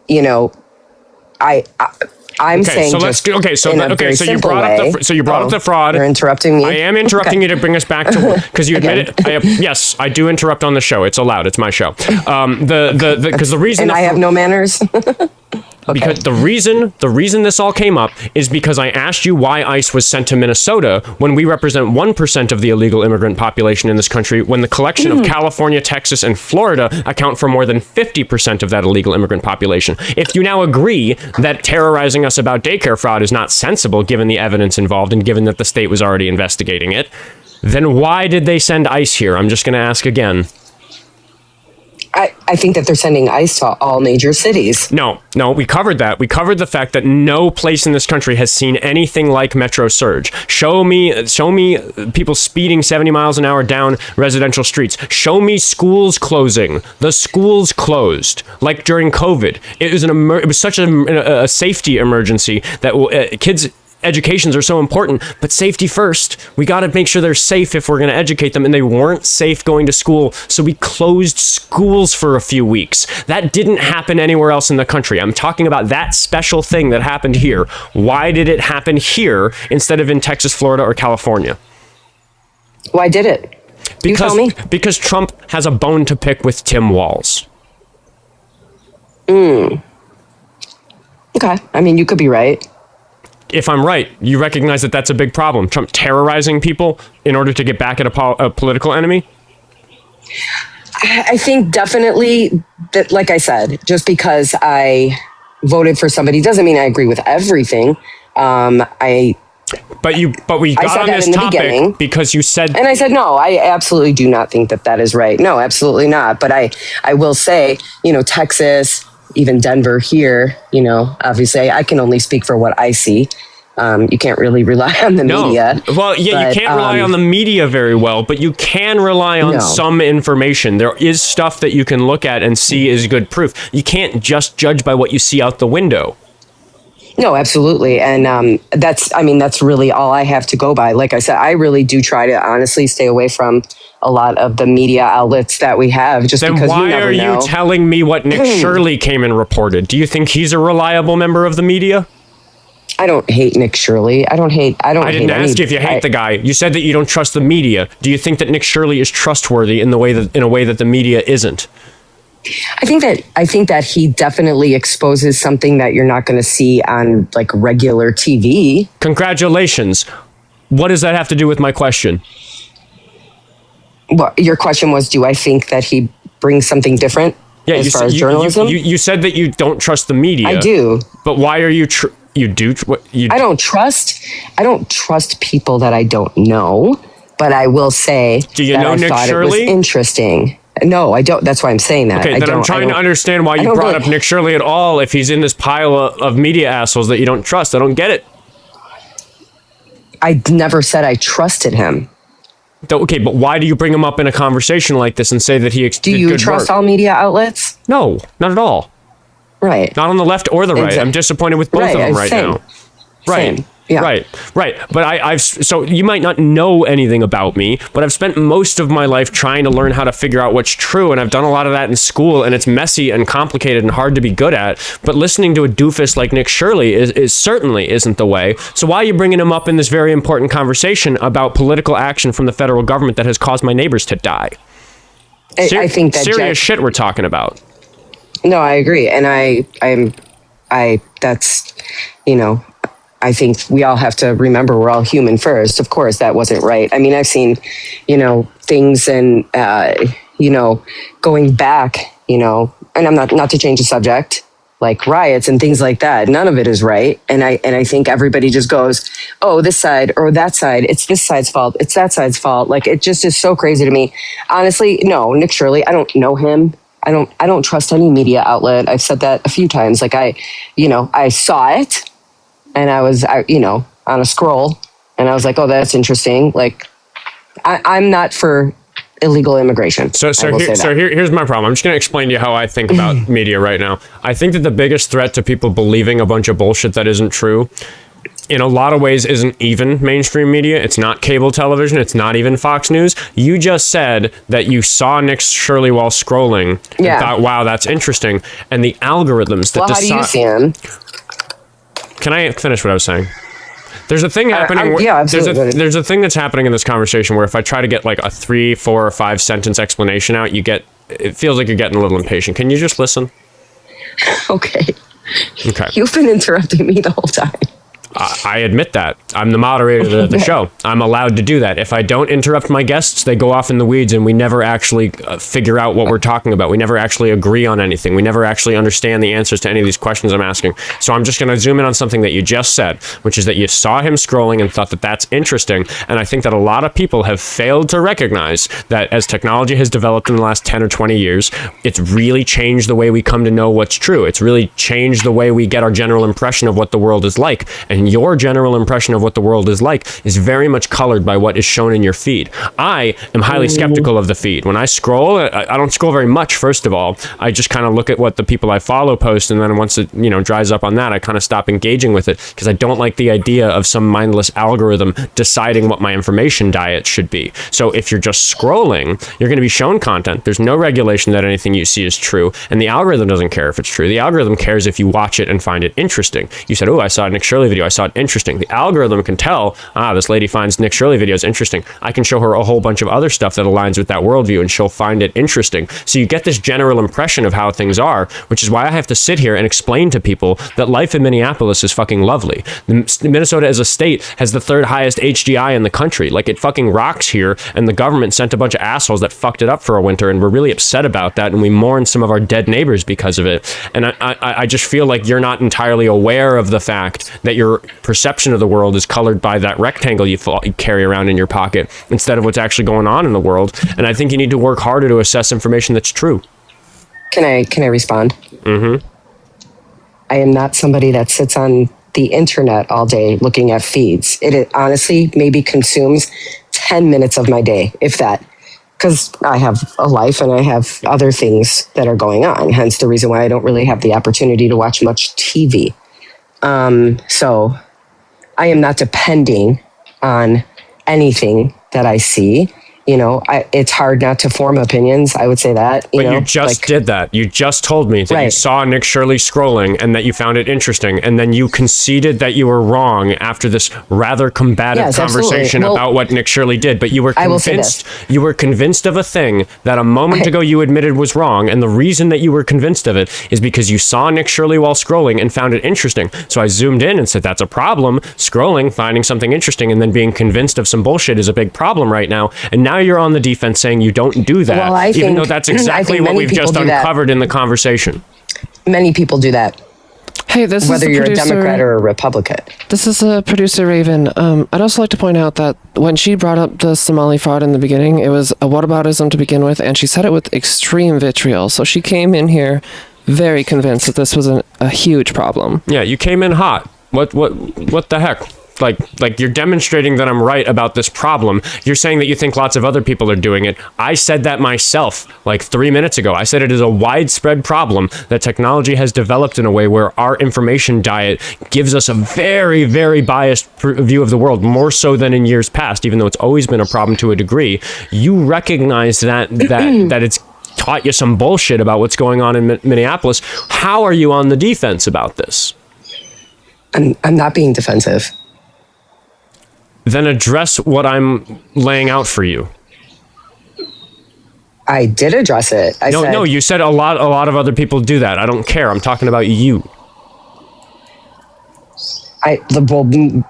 I I'm saying so let's just okay. So in a very so you simple brought way. up the brought up the fraud. You're interrupting me. I am interrupting you to bring us back to because you admit it. Yes, I do interrupt on the show. It's allowed. It's my show. Because the reason and I have no manners. Because the reason this all came up is because I asked you why ICE was sent to Minnesota when we represent 1% of the illegal immigrant population in this country, when the collection of California, Texas, and Florida account for more than 50% of that illegal immigrant population. If you now agree that terrorizing us about daycare fraud is not sensible given the evidence involved and given that the state was already investigating it, then why did they send ICE here? I'm just going to ask again. I think that they're sending ICE to all major cities. No, we covered that. We covered the fact that no place in this country has seen anything like Metro Surge. Show me people speeding 70 miles an hour down residential streets. Show me schools closing. The schools closed, like during COVID. It was such a safety emergency that kids' educations are so important, but safety first. We got to make sure they're safe if we're going to educate them, and they weren't safe going to school, so we closed schools for a few weeks. That didn't happen anywhere else in the country. I'm talking about that special thing that happened here. Why did it happen here instead of in Texas, Florida, or California? Why did it? You tell me. Because Trump has a bone to pick with Tim Walz. Okay. I mean, you could be right. If I'm right, you recognize that that's a big problem. Trump terrorizing people in order to get back at a political enemy? I think definitely that, like I said, just because I voted for somebody doesn't mean I agree with everything. But we got on this topic because you said... And I said, no, I absolutely do not think that is right. No, absolutely not. But I will say, Texas, even Denver here, obviously I can only speak for what I see. You can't really rely on the media. Well, yeah, you can't rely on the media very well, but you can rely on some information. There is stuff that you can look at and see is good proof. You can't just judge by what you see out the window. No, absolutely. And that's really all I have to go by. Like I said, I really do try to honestly stay away from a lot of the media outlets that we have, just because you never know. Then why are you telling me what Nick Shirley came and reported? Do you think he's a reliable member of the media? I don't hate Nick Shirley. I didn't ask you if you hate the guy. You said that you don't trust the media. Do you think that Nick Shirley is trustworthy in a way that the media isn't? I think that he definitely exposes something that you're not going to see on like regular TV. Congratulations. What does that have to do with my question? Well, your question was, do I think that he brings something different as far as journalism? You said that you don't trust the media. I do. But why are you... I don't trust people that I don't know, but I will say I Nick thought Shirley? It was interesting. No, I don't. That's why I'm saying that. Okay, then I'm trying to understand why you brought up Nick Shirley at all if he's in this pile of media assholes that you don't trust. I don't get it. I never said I trusted him. Okay, but why do you bring him up in a conversation like this and say that he Do you trust all media outlets? No, not at all. Right. Not on the left or the right. I'm disappointed with both of them right now. Right. Same. Yeah. Right. But so you might not know anything about me, but I've spent most of my life trying to learn how to figure out what's true. And I've done a lot of that in school, and it's messy and complicated and hard to be good at. But listening to a doofus like Nick Shirley is certainly isn't the way. So why are you bringing him up in this very important conversation about political action from the federal government that has caused my neighbors to die? I think that serious shit we're talking about. No, I agree. And I think we all have to remember we're all human first. Of course, that wasn't right. I mean, I've seen, things and, going back, and I'm not to change the subject, like riots and things like that. None of it is right. And I think everybody just goes, oh, this side or that side, it's this side's fault. It's that side's fault. Like, it just is so crazy to me. Honestly, no, Nick Shirley, I don't know him. I don't trust any media outlet. I've said that a few times. Like I saw it and I was, on a scroll and I was like, oh, that's interesting. Like I'm not for illegal immigration. So here's my problem. I'm just going to explain to you how I think about media right now. I think that the biggest threat to people believing a bunch of bullshit that isn't true in a lot of ways isn't even mainstream media. It's not cable television. It's not even Fox News. You just said that you saw Nick Shirley while scrolling and thought, wow, that's interesting. And the algorithms that how do you see him? Can I finish what I was saying? There's a thing happening. Yeah, absolutely. There's a thing that's happening in this conversation where if I try to get like a 3, 4, or 5 sentence explanation out, it feels like you're getting a little impatient. Can you just listen? Okay. Okay. You've been interrupting me the whole time. I admit that. I'm the moderator of the show. I'm allowed to do that. If I don't interrupt my guests, they go off in the weeds and we never actually figure out what we're talking about. We never actually agree on anything. We never actually understand the answers to any of these questions I'm asking. So I'm just going to zoom in on something that you just said, which is that you saw him scrolling and thought that that's interesting. And I think that a lot of people have failed to recognize that as technology has developed in the last 10 or 20 years, it's really changed the way we come to know what's true. It's really changed the way we get our general impression of what the world is like. And your general impression of what the world is like is very much colored by what is shown in your feed. I am highly skeptical of the feed. When I scroll, I don't scroll very much, first of all. I just kind of look at what the people I follow post, and then once it dries up on that, I kind of stop engaging with it because I don't like the idea of some mindless algorithm deciding what my information diet should be. So if you're just scrolling, you're going to be shown content. There's no regulation that anything you see is true, and the algorithm doesn't care if it's true. The algorithm cares if you watch it and find it interesting. You said, oh, I saw a Nick Shirley video. I saw it interesting. The algorithm can tell, this lady finds Nick Shirley videos interesting. I can show her a whole bunch of other stuff that aligns with that worldview and she'll find it interesting. So you get this general impression of how things are, which is why I have to sit here and explain to people that life in Minneapolis is fucking lovely. Minnesota as a state has the 3rd highest HGI in the country. Like, it fucking rocks here, and the government sent a bunch of assholes that fucked it up for a winter, and we're really upset about that, and we mourn some of our dead neighbors because of it. And I just feel like you're not entirely aware of the fact that your perception of the world is colored by that rectangle you carry around in your pocket instead of what's actually going on in the world. And I think you need to work harder to assess information that's true. Can I respond? Mm-hmm. I am not somebody that sits on the internet all day looking at feeds. It honestly maybe consumes 10 minutes of my day, if that, because I have a life and I have other things that are going on. Hence the reason why I don't really have the opportunity to watch much TV. So I am not depending on anything that I see. It's hard not to form opinions. I would say that. You just did that. You just told me that you saw Nick Shirley scrolling and that you found it interesting. And then you conceded that you were wrong after this rather combative conversation about what Nick Shirley did. But you were convinced of a thing that a moment ago you admitted was wrong. And the reason that you were convinced of it is because you saw Nick Shirley while scrolling and found it interesting. So I zoomed in and said, that's a problem. Scrolling, finding something interesting, and then being convinced of some bullshit is a big problem right now. And now you're on the defense saying you don't do that, even though that's exactly what we've just uncovered in the conversation. Many people do that. Hey, this whether is you're a Democrat or a Republican. This is producer Raven. I'd also like to point out that when she brought up the Somali fraud in the beginning, it was a whataboutism to begin with, and she said it with extreme vitriol. So she came in here very convinced that this was a huge problem. Yeah, you came in hot. What the heck? Like you're demonstrating that I'm right about this problem. You're saying that you think lots of other people are doing it. I said that myself like 3 minutes ago. I said it is a widespread problem that technology has developed in a way where our information diet gives us a very, very biased view of the world, more so than in years past, even though it's always been a problem to a degree. You recognize that it's taught you some bullshit about what's going on in Minneapolis. How are you on the defense about this? I'm not being defensive. Then address what I'm laying out for you. I did address it. No, you said a lot of other people do that. I don't care. I'm talking about you.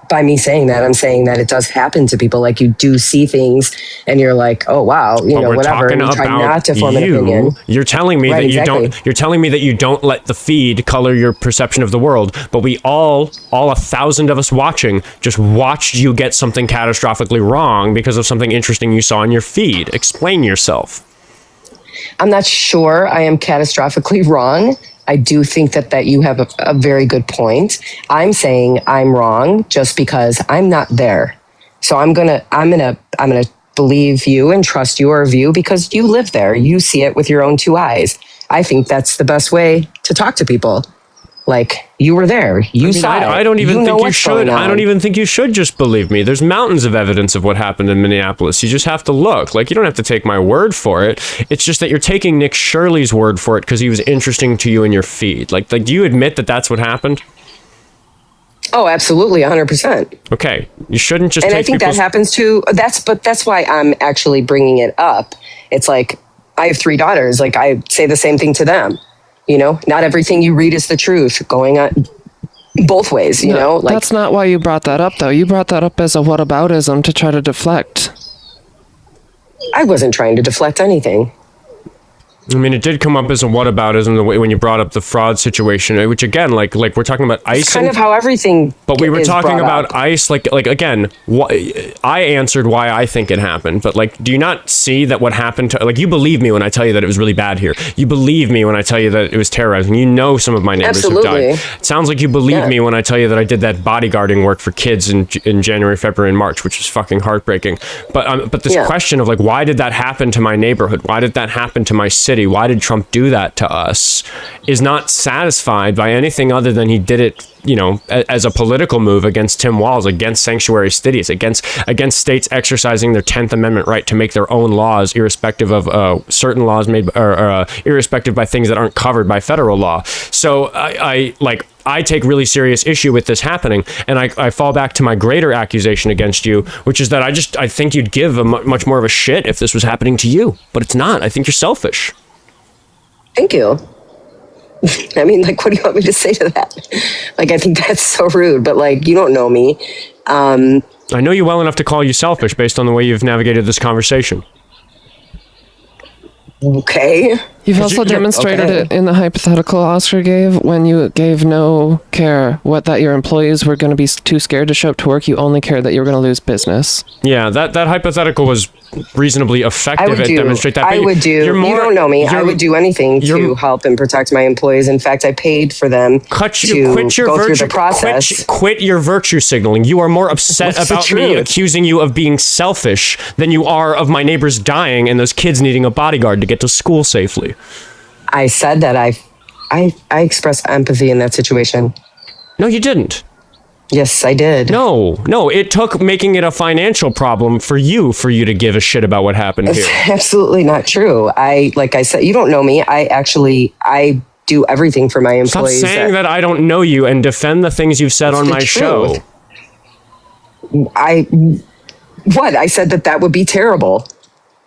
By me saying that, I'm saying that it does happen to people. Like, you do see things and you're like, oh wow, whatever. And you try not to form an opinion. You're telling me that you don't. You're telling me that you don't let the feed color your perception of the world. But we all 1,000 of us watching, just watched you get something catastrophically wrong because of something interesting you saw in your feed. Explain yourself. I'm not sure I am catastrophically wrong. I do think that you have a very good point. I'm saying I'm wrong just because I'm not there. So I'm gonna believe you and trust your view because you live there. You see it with your own 2 eyes. I think that's the best way to talk to people. Like, you were there. You saw it. I don't even think you should. I don't even think you should just believe me. There's mountains of evidence of what happened in Minneapolis. You just have to look. Like, you don't have to take my word for it. It's just that you're taking Nick Shirley's word for it because he was interesting to you in your feed. Like, do you admit that that's what happened? Oh, absolutely, 100%. Okay, you shouldn't just. And take I think that happens too. That's why I'm actually bringing it up. It's like I have 3 daughters. Like I say the same thing to them. You know, not everything you read is the truth. Going on both ways. You know, like that's not why you brought that up, though. You brought that up as a whataboutism to try to deflect. I wasn't trying to deflect anything. I mean, it did come up as a whataboutism the way when you brought up the fraud situation, which again, like we're talking about ICE. It's kind of how everything. But we were talking about up. ICE, like again, I answered why I think it happened. But like, do you not see that what happened to like you believe me when I tell you that it was really bad here? You believe me when I tell you that it was terrorizing. You know some of my neighbors who died. It sounds like you believe me when I tell you that I did that bodyguarding work for kids in January, February, and March, which was fucking heartbreaking. But this question of like, why did that happen to my neighborhood? Why did that happen to my city? Why did Trump do that to us? Is not satisfied by anything other than he did it, you know, as a political move against Tim Walz, against sanctuary cities, against states exercising their 10th Amendment right to make their own laws, irrespective of certain laws made, or irrespective by things that aren't covered by federal law. So I take really serious issue with this happening, and I fall back to my greater accusation against you, which is that I think you'd give a much more of a shit if this was happening to you, but it's not. I think you're selfish. Thank you. I mean, like, what do you want me to say to that? Like, I think that's so rude, but like, you don't know me. I know you well enough to call you selfish based on the way you've navigated this conversation. Okay. You've also demonstrated it in the hypothetical Oscar gave when you gave no care that your employees were going to be too scared to show up to work. You only cared that you were going to lose business. Yeah, that hypothetical was reasonably effective at demonstrate that. I would do. You don't know me. I would do anything to help and protect my employees. In fact, I paid for them to go through the process. Quit your virtue signaling. You are more upset about me accusing you of being selfish than you are of my neighbors dying and those kids needing a bodyguard to get to school safely. I said that I expressed empathy in that situation. No, you didn't. Yes, I did. No, it took making it a financial problem for you to give a shit about what happened here. It's absolutely not true. Like I said, you don't know me. I do everything for my employees. Stop saying that I don't know you and defend the things you've said on my show. I said that would be terrible.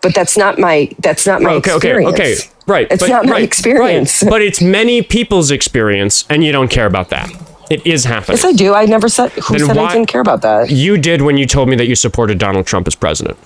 But that's not my experience. Okay, right. It's not my experience. Right. But it's many people's experience, and you don't care about that. It is happening. Yes, I do. I never said I didn't care about that. You did when you told me that you supported Donald Trump as president.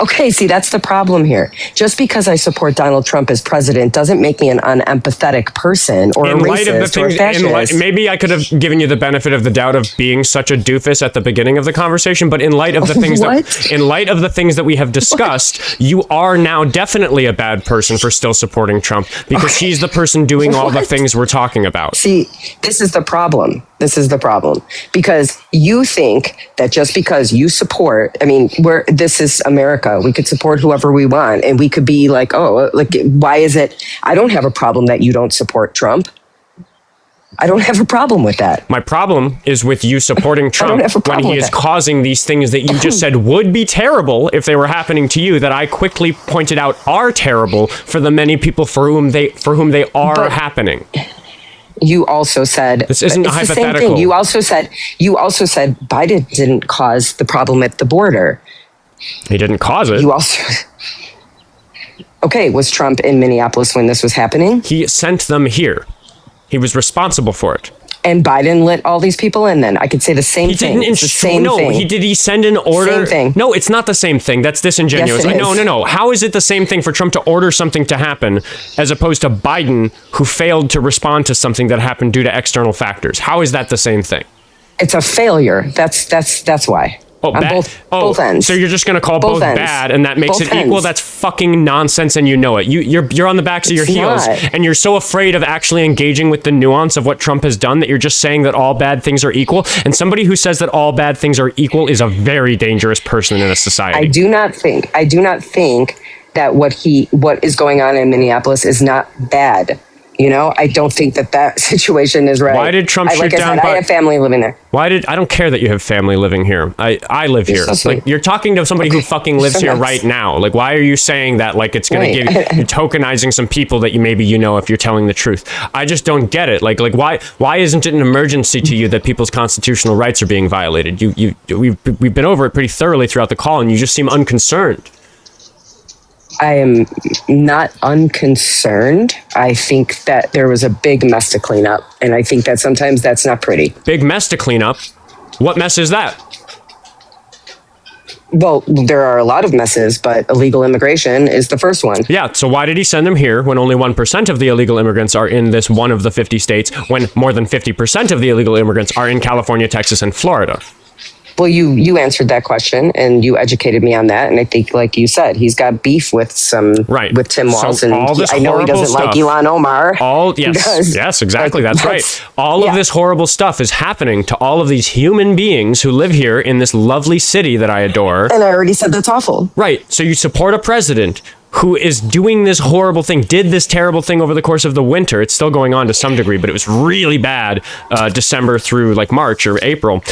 Okay, see, that's the problem here. Just because I support Donald Trump as president doesn't make me an unempathetic person or a racist or a fascist. Maybe I could have given you the benefit of the doubt of being such a doofus at the beginning of the conversation, but in light of the things that we have discussed, you are now definitely a bad person for still supporting Trump because he's the person doing all the things we're talking about. See, this is the problem. Because you think that just because you support, this is America. We could support whoever we want, and we could be like, why is it? I don't have a problem that you don't support Trump. I don't have a problem with that. My problem is with you supporting Trump when he is causing these things that you just said would be terrible if they were happening to you, that I quickly pointed out are terrible for the many people for whom they are happening. You also said this isn't a hypothetical. You also said Biden didn't cause the problem at the border. He didn't cause it. You also was Trump in Minneapolis when this was happening? He sent them here. He was responsible for it. And Biden let all these people in then. I could say the same thing. It's the same thing. Did he send an order? Same thing. No, it's not the same thing. That's disingenuous. Yes, it is. No. How is it the same thing for Trump to order something to happen as opposed to Biden, who failed to respond to something that happened due to external factors? How is that the same thing? It's a failure. That's why. Oh, both ends. So you're just going to call both bad, and that makes it equal? That's fucking nonsense, and you know it. You're on the backs of your heels, and you're so afraid of actually engaging with the nuance of what Trump has done that you're just saying that all bad things are equal. And somebody who says that all bad things are equal is a very dangerous person in a society. I do not think that what is going on in Minneapolis is not bad. You know, I don't think that situation is right. Why did Trump shoot like down? I have family living there. I don't care that you have family living here. I live here. So sweet. Like, you're talking to somebody who fucking lives So here nice. right now. Like, why are you saying that? Like, it's going to give you tokenizing some people that maybe you know if you're telling the truth. I just don't get it. Like why isn't it an emergency to you that people's constitutional rights are being violated? We've been over it pretty thoroughly throughout the call, and you just seem unconcerned. I am not unconcerned. I think that there was a big mess to clean up, and I think that sometimes that's not pretty. Big mess to clean up? What mess is that? Well, there are a lot of messes, but illegal immigration is the first one. Yeah, so why did he send them here when only 1% of the illegal immigrants are in this one of the 50 states, when more than 50% of the illegal immigrants are in California, Texas, and Florida? Well, you answered that question, and you educated me on that. And I think, like you said, he's got beef with with Tim Walz, and I know he doesn't like Ilhan Omar. Yes, exactly. That's right. All of this horrible stuff is happening to all of these human beings who live here in this lovely city that I adore. And I already said that's awful. Right. So you support a president who is doing this horrible thing, did this terrible thing over the course of the winter. It's still going on to some degree, but it was really bad December through like March or April.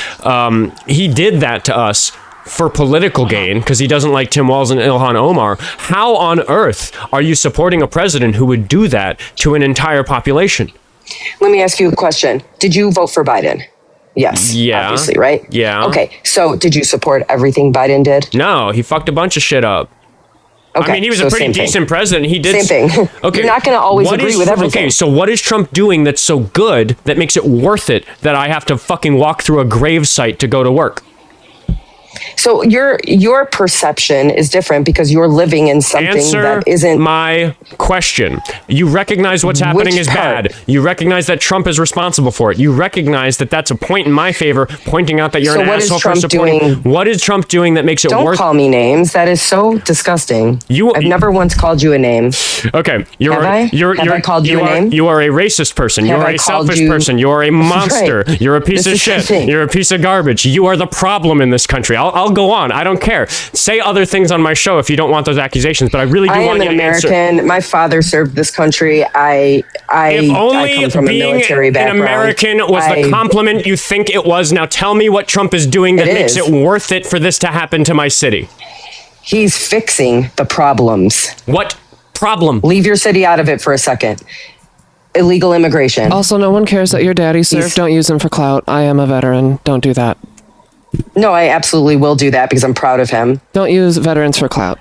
He did that to us for political gain because he doesn't like Tim Walz and Ilhan Omar. How on earth are you supporting a president who would do that to an entire population? Let me ask you a question. Did you vote for Biden? Yes. Yeah. Obviously, right? Yeah. Okay. So did you support everything Biden did? No, he fucked a bunch of shit up. Okay, I mean, he was a pretty decent president. He did same thing. Okay, you're not going to always agree with everything. Okay, so what is Trump doing that's so good that makes it worth it that I have to fucking walk through a grave site to go to work? So your perception is different because you're living in something that isn't my question. You recognize what's happening is bad. You recognize that Trump is responsible for it. You recognize that that's a point in my favor, pointing out that you're an asshole for supporting. What is Trump doing that makes it worth? Don't call me names. That is so disgusting. I've never once called you a name. Okay, Have I called you a name? You are a racist person. You are a selfish person. You are a monster. Right. You're a piece of shit. You're a piece of garbage. You are the problem in this country. I'll go on. I don't care. Say other things on my show if you don't want those accusations, but I really do want you to answer. I am an American. My father served this country. I come from a military background. An American was the compliment you think it was. Now tell me what Trump is doing that makes it worth it for this to happen to my city. He's fixing the problems. What problem? Leave your city out of it for a second. Illegal immigration. Also, no one cares that your daddy served. Don't use him for clout. I am a veteran. Don't do that. No, I absolutely will do that because I'm proud of him. Don't use veterans for clout.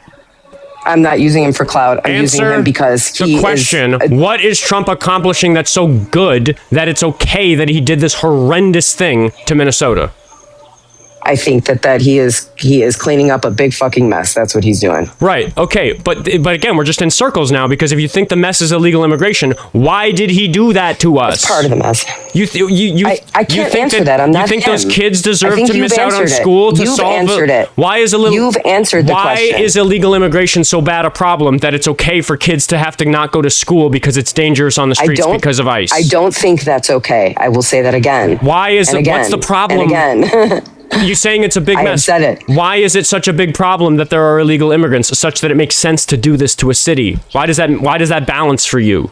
I'm not using him for clout. I'm using him because he the question, what is Trump accomplishing that's so good that it's okay that he did this horrendous thing to Minnesota? I think that he is cleaning up a big fucking mess. That's what he's doing. Right. Okay. But again, we're just in circles now because if you think the mess is illegal immigration, why did he do that to us? It's part of the mess. I can't answer that. I'm not You think those kids deserve to miss out on school to solve it? Why is You've answered the question. Why is illegal immigration so bad a problem that it's okay for kids to have to not go to school because it's dangerous on the streets because of ICE? I don't think that's okay. I will say that again. Why is it? What's the problem? And again. You're saying it's a big mess. I have said it. Why is it such a big problem that there are illegal immigrants such that it makes sense to do this to a city? Why does that balance for you?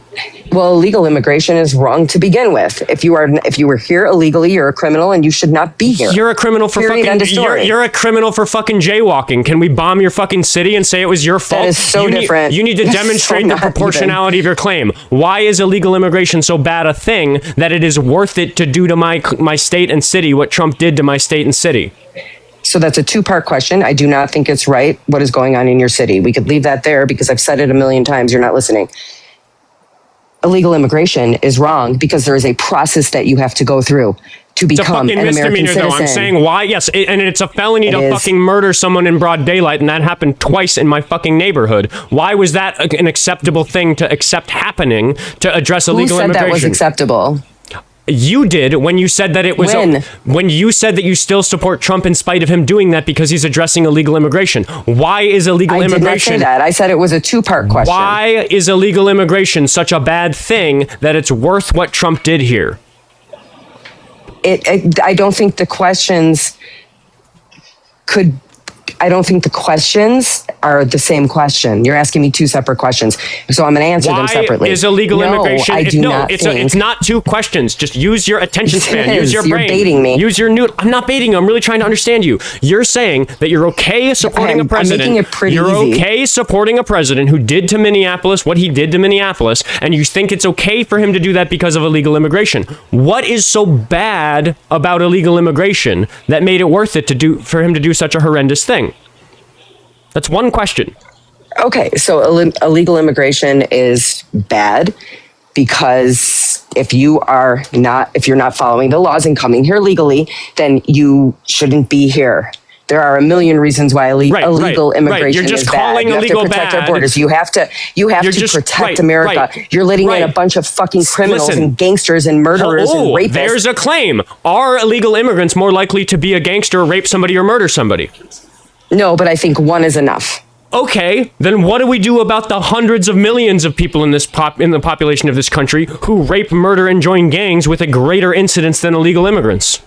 Well, illegal immigration is wrong to begin with. If you were here illegally, you're a criminal and you should not be here. You're a criminal for you're a criminal for fucking jaywalking. Can we bomb your fucking city and say it was your fault? That is so different. You need to demonstrate the proportionality of your claim. Why is illegal immigration so bad a thing that it is worth it to do to my state and city what Trump did to my state and city? So that's a two-part question. I do not think it's right what is going on in your city. We could leave that there because I've said it a million times. You're not listening. Illegal immigration is wrong because there is a process that you have to go through to become an American citizen. Though. I'm saying why? Yes, and it's a felony to fucking murder someone in broad daylight, and that happened twice in my fucking neighborhood. Why was that an acceptable thing to accept happening to address illegal immigration? Who said that was acceptable? You did when you said that it was when you said that you still support Trump in spite of him doing that because he's addressing illegal immigration. Why is illegal immigration? I did not say that. I said it was a two-part question. Why is illegal immigration such a bad thing that it's worth what Trump did here? I don't think the questions could. I don't think the questions are the same question. You're asking me two separate questions, so I'm going to answer them separately. Why is illegal immigration? I do not it's not two questions. Just use your attention span. Use your brain. You're baiting me. Use your new. I'm not baiting you. I'm really trying to understand you. You're saying that you're okay supporting a president. I'm making it pretty you're easy. Okay supporting a president who did to Minneapolis what he did to Minneapolis, and you think it's okay for him to do that because of illegal immigration. What is so bad about illegal immigration that made it worth it for him to do such a horrendous thing? That's one question. Okay, so illegal immigration is bad because if you're not following the laws and coming here legally, then you shouldn't be here. There are a million reasons why illegal immigration You're just is calling bad. You illegal have to protect bad. our borders. You have to protect America. You're letting in a bunch of fucking criminals and gangsters and murderers and rapists. There's a claim. Are illegal immigrants more likely to be a gangster, rape somebody, or murder somebody? No, but I think one is enough. Okay, then what do we do about the hundreds of millions of people in the population of this country who rape, murder, and join gangs with a greater incidence than illegal immigrants?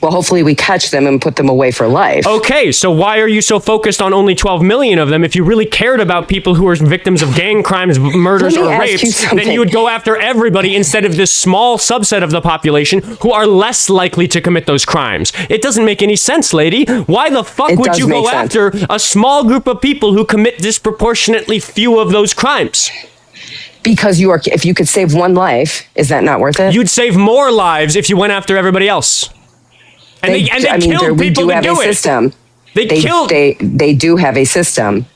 Well, hopefully we catch them and put them away for life. Okay, so why are you so focused on only 12 million of them? If you really cared about people who are victims of gang crimes, murders, or rapes, then you would go after everybody instead of this small subset of the population who are less likely to commit those crimes. It doesn't make any sense, lady. Why the fuck would you go after a small group of people who commit disproportionately few of those crimes? Because if you could save one life, is that not worth it? You'd save more lives if you went after everybody else. And they killed people to do it. They do have a system.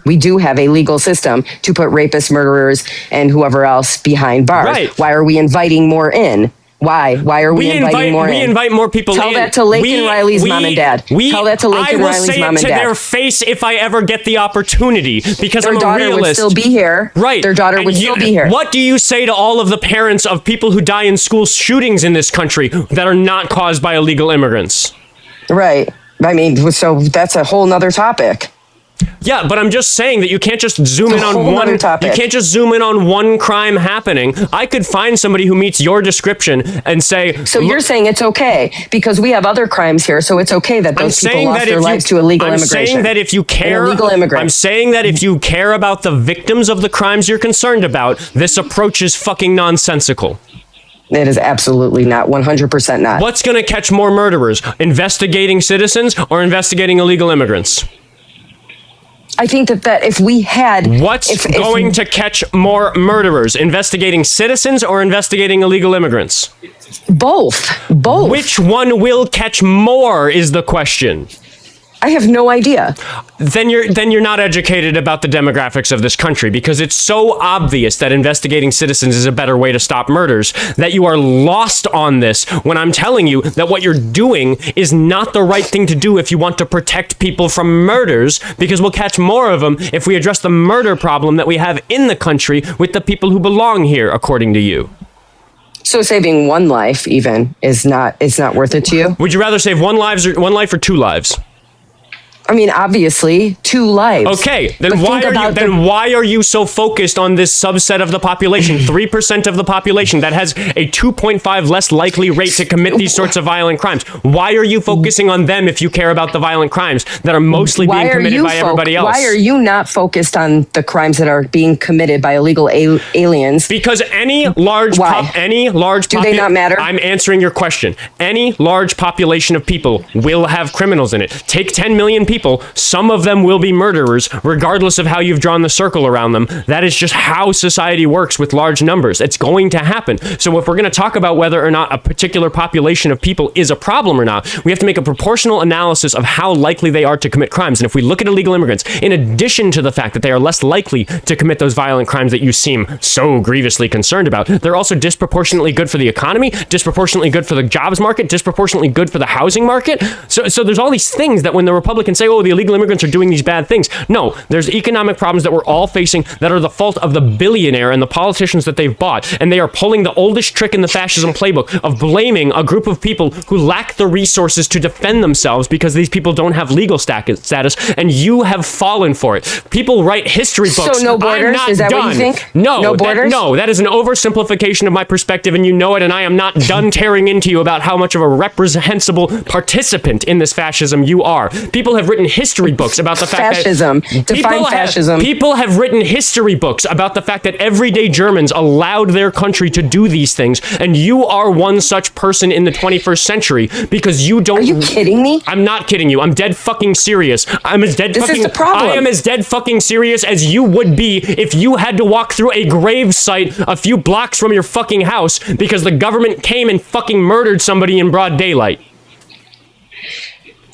We do have a legal system to put rapists, murderers, and whoever else behind bars. Right. Why are we inviting more in? Why? Why are we inviting more in? We invite more people in. Tell that to Laken Riley's mom and dad. Tell that to Laken Riley's mom and dad. I will say it to their face if I ever get the opportunity, because I'm a realist. Their daughter would still be here. Right. Their daughter would still be here. What do you say to all of the parents of people who die in school shootings in this country that are not caused by illegal immigrants? Right. I mean, so that's a whole nother topic. Yeah, but I'm just saying that you can't just zoom in on one. You can't just zoom in on one crime happening. I could find somebody who meets your description and say. So you're saying it's okay because we have other crimes here, so it's okay that those people lost their lives to illegal immigration. I'm saying that if you care, I'm saying that if you care about the victims of the crimes you're concerned about, this approach is fucking nonsensical. It is absolutely not. 100% not. What's going to catch more murderers? Investigating citizens or investigating illegal immigrants? I think that if we had... What's going to catch more murderers? Investigating citizens or investigating illegal immigrants? Both. Which one will catch more is the question. I have no idea. Then you're not educated about the demographics of this country, because it's so obvious that investigating citizens is a better way to stop murders that you are lost on this when I'm telling you that what you're doing is not the right thing to do if you want to protect people from murders, because we'll catch more of them if we address the murder problem that we have in the country with the people who belong here, according to you. So saving one life even is not worth it to you? Would you rather save one life or two lives? I mean, obviously, 2 lives. Okay, then why are you so focused on this subset of the population, 3% of the population that has a 2.5 less likely rate to commit these sorts of violent crimes? Why are you focusing on them if you care about the violent crimes that are mostly being committed by everybody else? Why are you not focused on the crimes that are being committed by illegal aliens? Because any large do they not matter? I'm answering your question. Any large population of people will have criminals in it. Take 10 million people, some of them will be murderers, regardless of how you've drawn the circle around them. That is just how society works with large numbers. It's going to happen. So if we're going to talk about whether or not a particular population of people is a problem or not, we have to make a proportional analysis of how likely they are to commit crimes. And if we look at illegal immigrants, in addition to the fact that they are less likely to commit those violent crimes that you seem so grievously concerned about, they're also disproportionately good for the economy, disproportionately good for the jobs market, disproportionately good for the housing market. So there's all these things that when the Republicans say, oh, the illegal immigrants are doing these bad things. No, there's economic problems that we're all facing that are the fault of the billionaire and the politicians that they've bought. And they are pulling the oldest trick in the fascism playbook of blaming a group of people who lack the resources to defend themselves because these people don't have legal status. And you have fallen for it. People write history books. So no borders? Is that what you think? No borders? That is an oversimplification of my perspective, and you know it, and I am not done tearing into you about how much of a reprehensible participant in this fascism you are. People have written history books about the fact fascism. that Define fascism. People have written history books about the fact that everyday Germans allowed their country to do these things, and you are one such person in the 21st century because you don't. Are you kidding me? I'm not kidding you. I'm dead fucking serious. I'm as dead This fucking. is the problem. I am as dead fucking serious as you would be if you had to walk through a grave site a few blocks from your fucking house because the government came and fucking murdered somebody in broad daylight.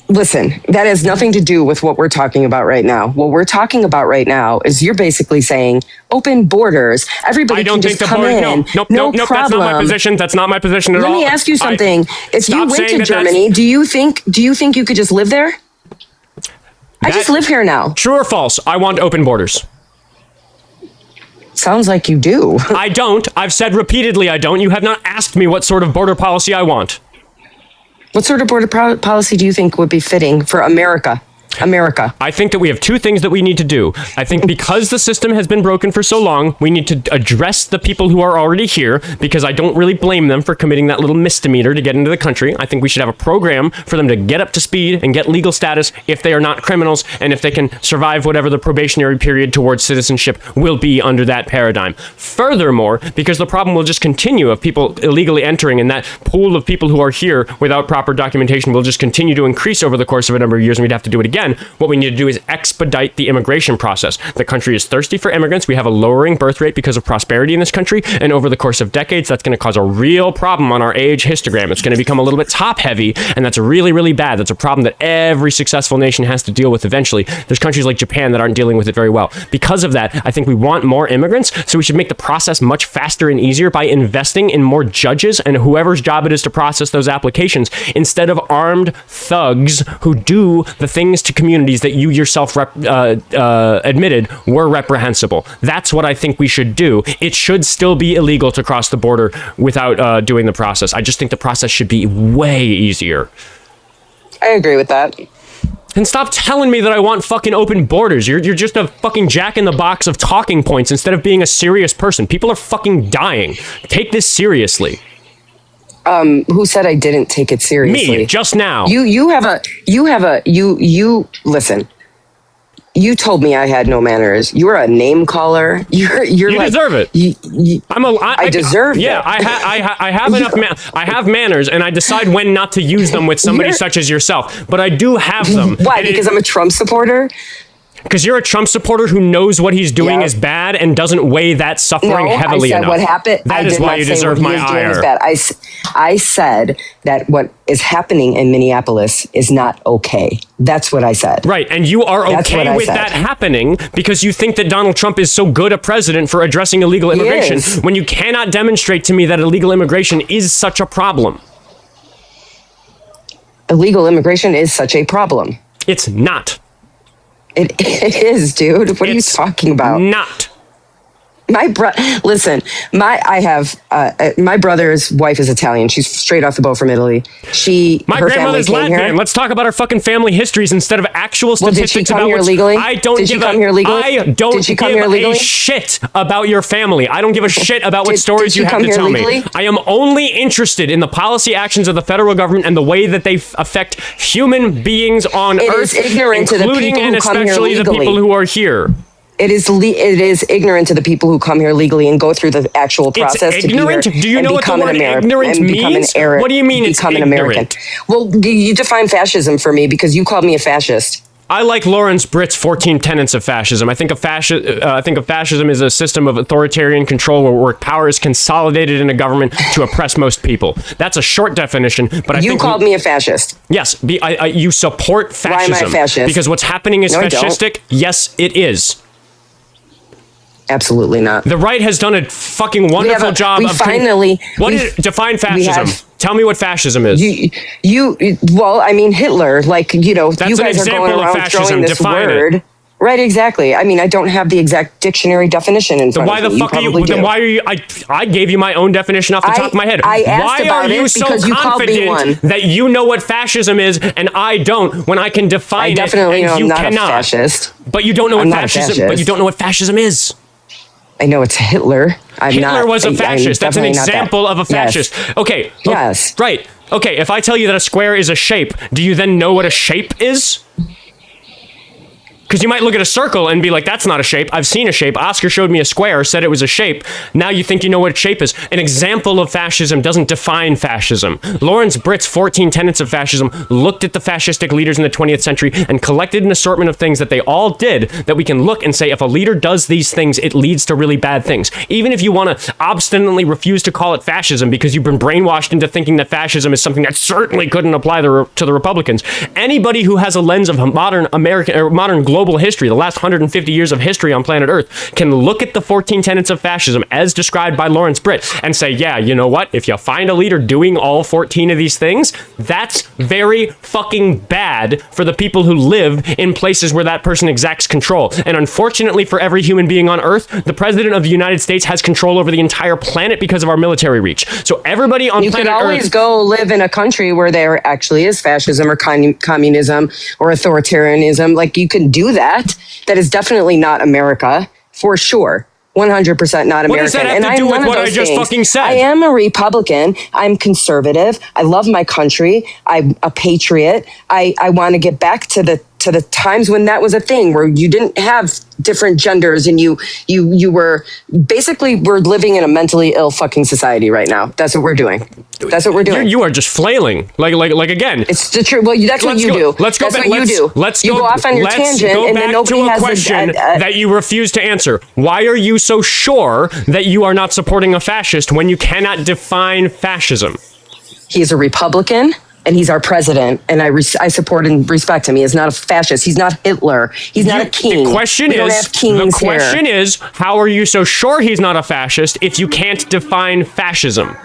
Listen, that has nothing to do with what we're talking about right now. What we're talking about right now is you're basically saying open borders. Everybody I don't can think just the come border. in. Nope. No That's problem. not my position. That's not my position at all. Let me ask you something. If you went to Germany, do you think you could just live there? I just live here now. True or false? I want open borders. Sounds like you do. I don't. I've said repeatedly I don't. You have not asked me what sort of border policy I want. What sort of border policy do you think would be fitting for America? I think that we have two things that we need to do. I think because the system has been broken for so long, we need to address the people who are already here, because I don't really blame them for committing that little misdemeanor to get into the country. I think we should have a program for them to get up to speed and get legal status if they are not criminals, and if they can survive whatever the probationary period towards citizenship will be under that paradigm. Furthermore, because the problem will just continue of people illegally entering, and that pool of people who are here without proper documentation will just continue to increase over the course of a number of years, and we'd have to do it again. What we need to do is expedite the immigration process. The country is thirsty for immigrants. We have a lowering birth rate because of prosperity in this country, and over the course of decades, that's going to cause a real problem on our age histogram. It's going to become a little bit top-heavy, and that's really, really bad. That's a problem that every successful nation has to deal with eventually. There's countries like Japan that aren't dealing with it very well. Because of that, I think we want more immigrants, so we should make the process much faster and easier by investing in more judges and whoever's job it is to process those applications, instead of armed thugs who do the things to communities that you yourself admitted were reprehensible. That's what I think we should do. It should still be illegal to cross the border without doing the process. I just think the process should be way easier. I agree with that. And stop telling me that I want fucking open borders. You're just a fucking jack in the box of talking points instead of being a serious person. People are fucking dying. Take this seriously. Who said I didn't take it seriously? Me, just now. You listen. You told me I had no manners. You're a name caller. You like, deserve it. I deserve it. Yeah, I have enough. I have manners, and I decide when not to use them with somebody such as yourself. But I do have them. Why? Because I'm a Trump supporter. Because you're a Trump supporter who knows what he's doing is bad and doesn't weigh that suffering heavily enough. What happened? That is why you deserve my ire. I said that what is happening in Minneapolis is not okay. That's what I said. Right, and you are okay with that happening because you think that Donald Trump is so good a president for addressing illegal immigration when you cannot demonstrate to me that illegal immigration is such a problem. Illegal immigration is such a problem. It's not. It is, dude. What are you talking about? Not. My brother's wife is Italian. She's straight off the boat from Italy. My grandmother's Latvian. Let's talk about our fucking family histories instead of actual statistics. Did she come here legally? I don't did give she come here legally? I don't give a shit about your family. I don't give a shit about what stories you have to tell me. I am only interested in the policy actions of the federal government and the way that they affect human beings on Earth, including and especially the people who are here. It is ignorant to the people who come here legally and go through the actual process it's ignorant? to be here. Do you know what the word ignorant means? What do you mean it's ignorant? American. Well, you define fascism for me because you called me a fascist. I like Lawrence Britt's 14 tenets of fascism. I think of fascism is a system of authoritarian control where power is consolidated in a government to oppress most people. That's a short definition, but I think... You called me a fascist. Yes, you support fascism. Why am I fascist? Because what's happening is fascistic? Yes, it is. Absolutely not. The right has done a fucking wonderful job of... Define fascism. Tell me what fascism is. Well, I mean, Hitler, that's you guys are going around throwing this word. It. Right, exactly. I mean, I don't have the exact dictionary definition in front of me. Why the fuck are you? Then why are you? I gave you my own definition off the top of my head. I asked why about are you it so because you called me one. That you know what fascism is and I don't? When I can define it, and you cannot. I'm not a fascist. But you don't know what fascism. But you don't know what fascism is. I know it's Hitler. Hitler was a fascist. That's an example of a fascist. Yes. Okay. Yes. Right. Okay. If I tell you that a square is a shape, do you then know what a shape is? Because you might look at a circle and be like, that's not a shape. I've seen a shape. Oscar showed me a square, said it was a shape. Now you think you know what shape is. An example of fascism doesn't define fascism. Lawrence Britt's 14 Tenets of Fascism looked at the fascistic leaders in the 20th century and collected an assortment of things that they all did that we can look and say, if a leader does these things, it leads to really bad things. Even if you want to obstinately refuse to call it fascism because you've been brainwashed into thinking that fascism is something that certainly couldn't apply to the Republicans. Anybody who has a lens of modern American or modern global history, the last 150 years of history on planet Earth, can look at the 14 tenets of fascism as described by Lawrence Britt and say, yeah, you know what? If you find a leader doing all 14 of these things, that's very fucking bad for the people who live in places where that person exacts control. And unfortunately for every human being on Earth, the president of the United States has control over the entire planet because of our military reach. So everybody on you planet could always Earth, go live in a country where there actually is fascism or communism or authoritarianism. Like, you can do that. That is definitely not America, for sure. 100% not American. what does that have to do with what I just fucking said? I am a Republican. I'm conservative. I love my country. I'm a patriot. I want to get back to the times when that was a thing, where you didn't have different genders and you were basically, we're living in a mentally ill fucking society right now. That's what we're doing. That's what we're doing. You are just flailing. Like again. It's the truth. Well, that's what you do. Let's go that's back. what you do. You go off on your tangent, and then nobody has a question that you refuse to answer. Why are you so sure that you are not supporting a fascist when you cannot define fascism? He's a Republican. And he's our president, and I support and respect him. He is not a fascist. He's not Hitler. He's not a king. The question is, how are you so sure he's not a fascist if you can't define fascism?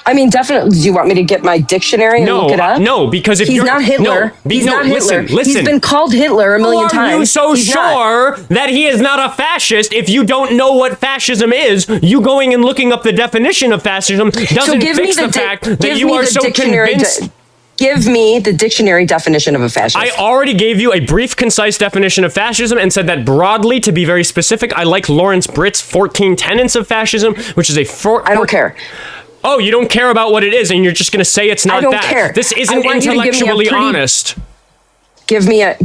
I mean, definitely. Do you want me to get my dictionary and look it up? No, because if he's not Hitler. He's not Hitler. Listen. He's been called Hitler a million times. How are you so sure that he is not a fascist if you don't know what fascism is? You going and looking up the definition of fascism doesn't fix the fact that you are so convinced. Give me the dictionary definition of a fascist. I already gave you a brief, concise definition of fascism and said that broadly, to be very specific, I like Lawrence Britt's 14 Tenets of Fascism, which is I don't care. Oh, you don't care about what it is, and you're just going to say it's not that. I don't care. This isn't intellectually honest. Give me a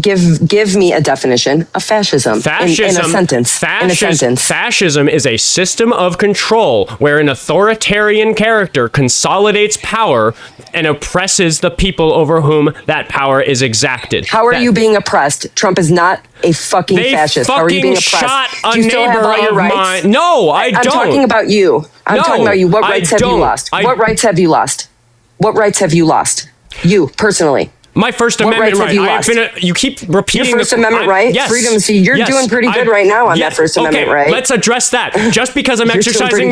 definition of fascism in a sentence. Fascism is a system of control where an authoritarian character consolidates power and oppresses the people over whom that power is exacted. How are you being oppressed? Trump is not a fucking fascist. How are you being oppressed? Shot a Do you still have all your rights? No, I don't. I'm talking about you. I'm talking about you. What rights have you lost? What rights have you lost? What rights have you lost? You, personally. My First Amendment right. You keep repeating your First Amendment right. Yes. Freedom. See, you're doing pretty good right now on that First Amendment right. Let's address that. Just because I'm exercising.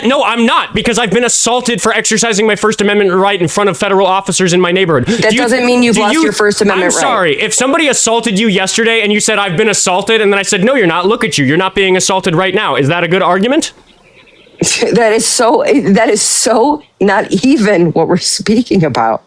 No, I'm not, because I've been assaulted for exercising my First Amendment right in front of federal officers in my neighborhood. That doesn't mean you've lost your First Amendment right. I'm sorry. If somebody assaulted you yesterday and you said I've been assaulted, and then I said no, you're not. Look at you. You're not being assaulted right now. Is that a good argument? That is so not even what we're speaking about.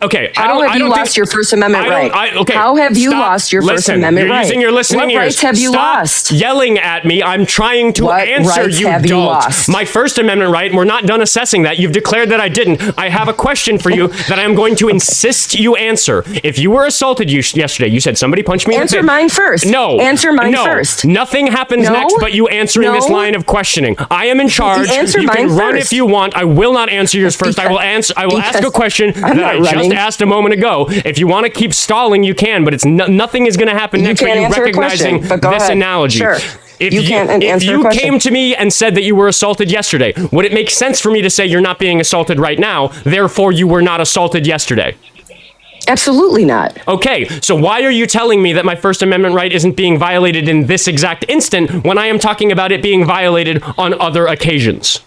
Okay, How have you lost your First Amendment right? How have you lost your First Amendment right? You're using your listening ears. What rights have you lost? Stop yelling at me. I'm trying to answer you. What rights have you lost? My First Amendment right, we're not done assessing that. You've declared that I didn't. I have a question for you that I'm going to insist you answer. If you were assaulted yesterday, you said somebody punched me in the face. Answer mine first. No. Answer mine first. Nothing happens next but you answering this line of questioning. I am in charge. Answer you mine can run first. if you want. I will not answer yours first. I will ask a question that I just asked a moment ago. If you want to keep stalling, you can, but it's nothing is going to happen next by you recognizing this analogy. Sure. If you came to me and said that you were assaulted yesterday, would it make sense for me to say you're not being assaulted right now, therefore you were not assaulted yesterday? Absolutely not. Okay, so why are you telling me that my First Amendment right isn't being violated in this exact instant when I am talking about it being violated on other occasions?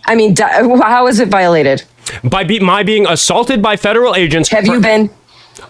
I mean, how is it violated? By my being assaulted by federal agents. Have you been?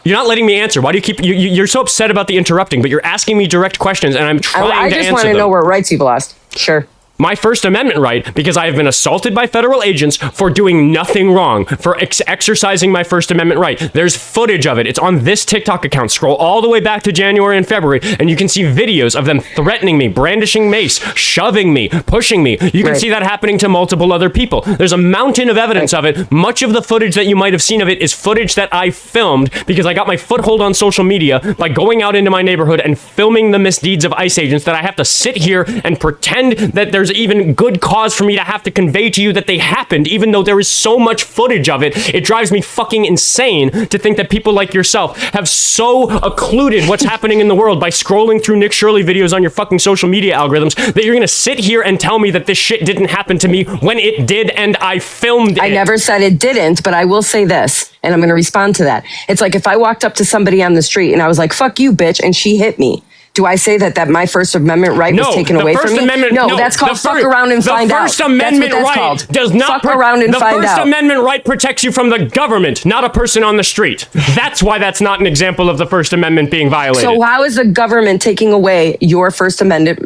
You're not letting me answer. Why do you keep? You're so upset about the interrupting, but you're asking me direct questions, and I'm trying to answer them. I just want to know what rights you've lost. Sure. my First Amendment right because I have been assaulted by federal agents for doing nothing wrong, for exercising my First Amendment right. There's footage of it. It's on this TikTok account. Scroll all the way back to January and February, and you can see videos of them threatening me, brandishing mace, shoving me, pushing me. You can see that happening to multiple other people. There's a mountain of evidence of it. Much of the footage that you might have seen of it is footage that I filmed because I got my foothold on social media by going out into my neighborhood and filming the misdeeds of ICE agents that I have to sit here and pretend that there's even good cause for me to have to convey to you that they happened, even though there is so much footage of it. It drives me fucking insane to think that people like yourself have so occluded what's happening in the world by scrolling through Nick Shirley videos on your fucking social media algorithms that you're gonna sit here and tell me that this shit didn't happen to me when it did and I filmed it. I never said it didn't, but I will say this, and I'm gonna respond to that. It's like if I walked up to somebody on the street and I was like, fuck you, bitch, and she hit me. Do I say that my First Amendment right was taken away from me? No, that's called fuck around and find out. The First Amendment right does not fuck around and find out. The First Amendment right protects you from the government, not a person on the street. That's why that's not an example of the First Amendment being violated. So how is the government taking away your First Amendment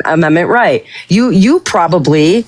right? You probably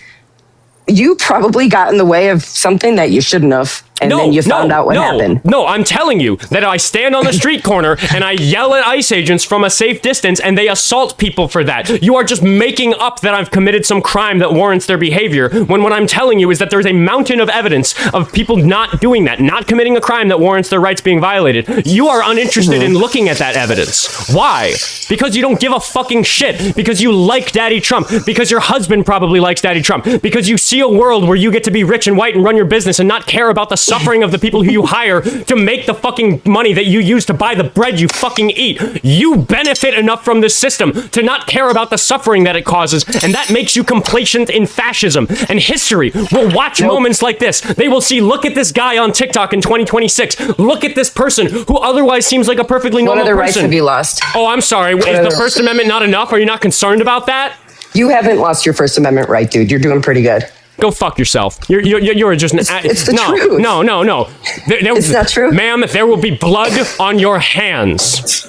got in the way of something that you shouldn't have. And then you found out what happened. No, I'm telling you that I stand on the street corner and I yell at ICE agents from a safe distance and they assault people for that. You are just making up that I've committed some crime that warrants their behavior, when what I'm telling you is that there's a mountain of evidence of people not doing that, not committing a crime that warrants their rights being violated. You are uninterested in looking at that evidence. Why? Because you don't give a fucking shit. Because you like Daddy Trump. Because your husband probably likes Daddy Trump. Because you see a world where you get to be rich and white and run your business and not care about the suffering of the people who you hire to make the fucking money that you use to buy the bread you fucking eat. You benefit enough from this system to not care about the suffering that it causes, and that makes you complacent in fascism. And history will watch moments like this. They will see, look at this guy on TikTok in 2026. Look at this person who otherwise seems like a perfectly normal person. What other rights have you lost? Oh, I'm sorry. Is the First Amendment not enough? Are you not concerned about that? You haven't lost your First Amendment right, dude. You're doing pretty good. Go fuck yourself. You're just it's the truth. No. It's not true. Ma'am, there will be blood on your hands.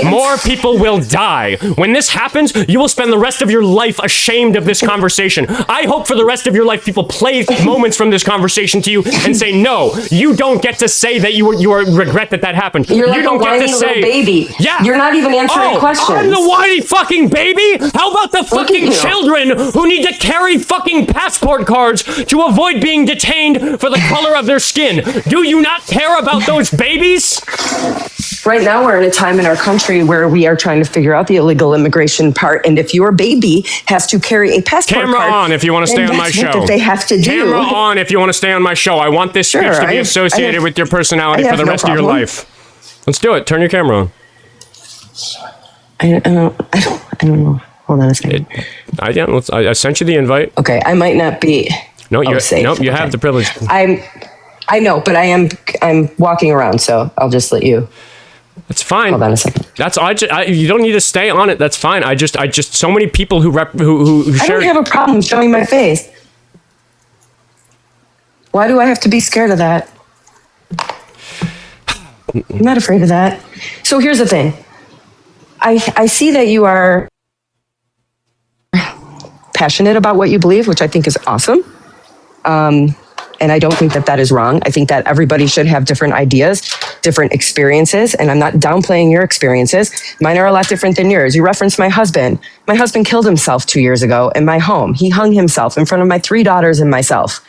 More people will die. When this happens, you will spend the rest of your life ashamed of this conversation. I hope for the rest of your life people play moments from this conversation to you and say, no, you don't get to say that you regret that happened. You're like you don't a whiny little baby. Yeah. You're not even answering questions. I'm the whiny fucking baby? How about the fucking children who need to carry fucking passport cards to avoid being detained for the color of their skin? Do you not care about those babies? Right now, we're in a time in our country where we are trying to figure out the illegal immigration part. And if your baby has to carry a passport card... Camera on if you want to stay on my show. That's what they have to do. Camera on if you want to stay on my show. I want this speech to be associated with your personality for the rest of your life. Let's do it. Turn your camera on. I don't know. Hold on a second. I sent you the invite. Okay, I might not be... You safe. have the privilege. I know, but I'm walking around, so I'll just let you... That's fine. Hold on a second. You don't need to stay on it. That's fine. I just so many people who I don't have a problem showing my face. Why do I have to be scared of that? I'm not afraid of that. So here's the thing. I see that you are passionate about what you believe, which I think is awesome. And I don't think that is wrong. I think that everybody should have different ideas, different experiences, and I'm not downplaying your experiences. Mine are a lot different than yours. You referenced my husband. My husband killed himself 2 years ago in my home. He hung himself in front of my 3 daughters and myself.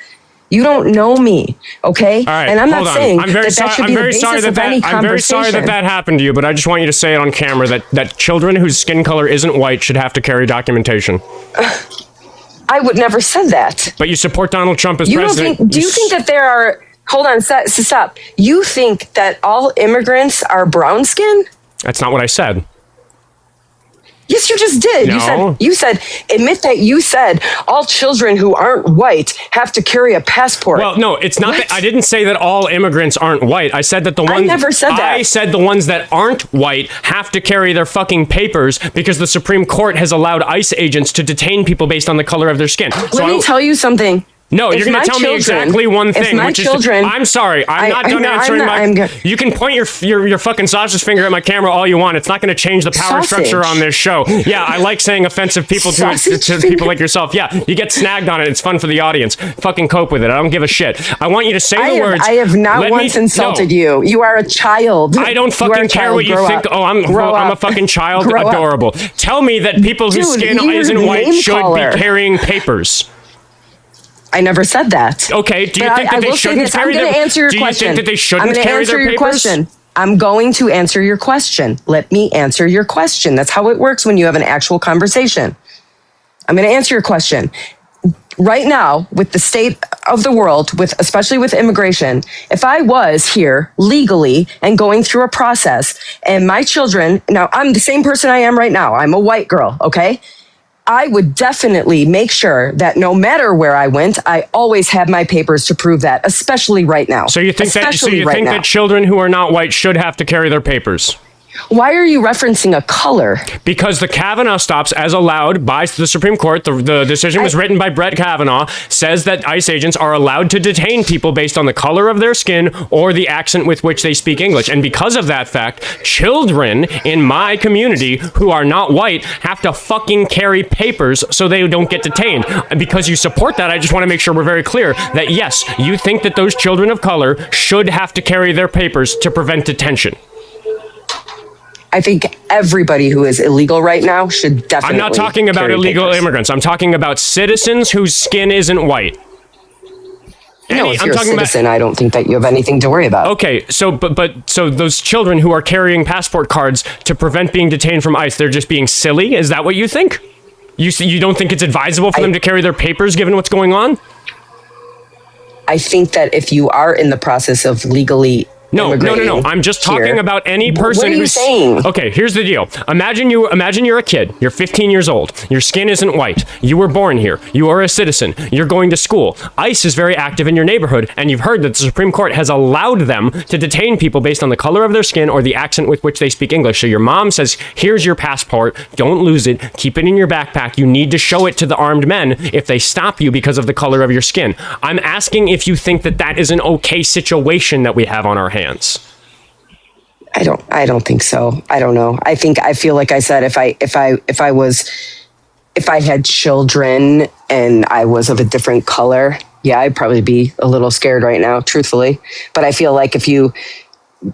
You don't know me, okay? All right, and I'm not saying that should be the basis of any conversation. I'm very sorry that happened to you, but I just want you to say it on camera that children whose skin color isn't white should have to carry documentation. I would never said that. But you support Donald Trump as president. Do you think that there are... Hold on, stop. You think that all immigrants are brown skin? That's not what I said. Yes, you just did. No. You said, admit that you said all children who aren't white have to carry a passport. Well, no, it's not that I didn't say that all immigrants aren't white. I said that I never said that. I said the ones that aren't white have to carry their fucking papers because the Supreme Court has allowed ICE agents to detain people based on the color of their skin. Let me tell you something. No, you're going to tell me exactly one thing, which is, I'm sorry, I'm not done answering you can point your fucking sausage finger at my camera all you want. It's not going to change the power structure on this show. Yeah, I like saying offensive people to people like yourself. Yeah, you get snagged on it. It's fun for the audience. Fucking cope with it. I don't give a shit. I want you to say the words. I have not once insulted you. You are a child. I don't fucking care what you think. Oh, I'm a fucking child. Adorable. Tell me that people whose skin isn't white should be carrying papers. I never said that. Okay, do you think that they shouldn't carry their papers? Do you think that they shouldn't carry their papers? I'm going to answer your question. Let me answer your question. That's how it works when you have an actual conversation. I'm going to answer your question. Right now, with the state of the world, especially with immigration, if I was here legally and going through a process and my children, now I'm the same person I am right now. I'm a white girl, okay? I would definitely make sure that no matter where I went, I always have my papers to prove that, especially right now. So you think that children who are not white should have to carry their papers? Why are you referencing a color? Because the Kavanaugh stops, as allowed by the Supreme Court, the decision was written by Brett Kavanaugh, says that ICE agents are allowed to detain people based on the color of their skin or the accent with which they speak English. And because of that fact, children in my community who are not white have to fucking carry papers so they don't get detained. And because you support that, I just want to make sure we're very clear that yes, you think that those children of color should have to carry their papers to prevent detention. I think everybody who is illegal right now should definitely. I'm not talking about illegal immigrants. I'm talking about citizens whose skin isn't white. No, if you're a citizen, I don't think that you have anything to worry about. Okay, so so those children who are carrying passport cards to prevent being detained from ICE, they're just being silly? Is that what you think? You don't think it's advisable for them to carry their papers given what's going on? I think that if you are in the process of legally No. I'm just talking about any person who's saying. Okay, here's the deal. Imagine you're a kid. You're 15 years old. Your skin isn't white. You were born here. You are a citizen. You're going to school. ICE is very active in your neighborhood, and you've heard that the Supreme Court has allowed them to detain people based on the color of their skin or the accent with which they speak English. So your mom says, here's your passport. Don't lose it. Keep it in your backpack. You need to show it to the armed men if they stop you because of the color of your skin. I'm asking if you think that that is an okay situation that we have on our hands. I don't think so. I don't know. I feel like I said, if I had children and I was of a different color, yeah, I'd probably be a little scared right now, truthfully. But I feel like if you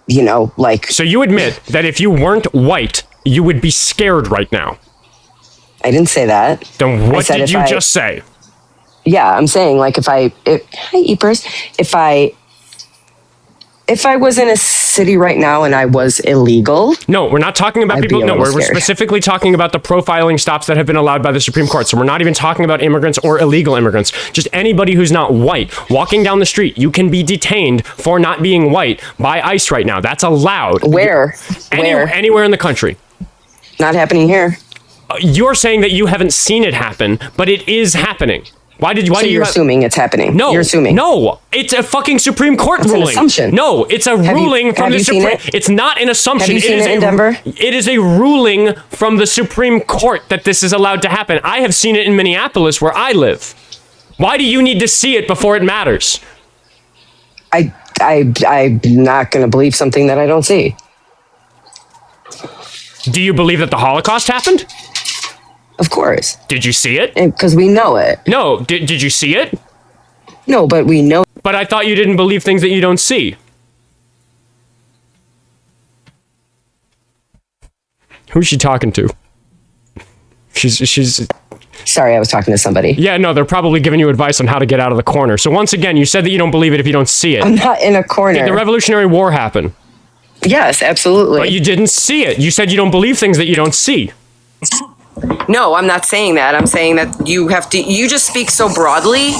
So you admit that if you weren't white, you would be scared right now? I didn't say that. Then what did you just say? Yeah, I'm saying like hi Eepers, if I was in a city right now and I was illegal. No, we're not talking about people. No, we're specifically talking about the profiling stops that have been allowed by the Supreme Court. So we're not even talking about immigrants or illegal immigrants. Just anybody who's not white. Walking down the street, you can be detained for not being white by ICE right now. That's allowed. Where? Anywhere in the country. Not happening here. You're saying that you haven't seen it happen, but it is happening. Why do you assuming it's happening? No, you're assuming. No, it's a fucking Supreme Court ruling. An assumption. No, it's a ruling from the Supreme. It's not an assumption. Have you seen it in Denver? It is a ruling from the Supreme Court that this is allowed to happen. I have seen it in Minneapolis, where I live. Why do you need to see it before it matters? I'm not going to believe something that I don't see. Do you believe that the Holocaust happened? Of course. Did you see it? Because we know it. No. Did you see it? No, but we know. But I thought you didn't believe things that you don't see. Who's she talking to? She's... Sorry, I was talking to somebody. Yeah, no, they're probably giving you advice on how to get out of the corner. So once again, you said that you don't believe it if you don't see it. I'm not in a corner. Did the Revolutionary War happen? Yes, absolutely. But you didn't see it. You said you don't believe things that you don't see. No, I'm not saying that. I'm saying that you just speak so broadly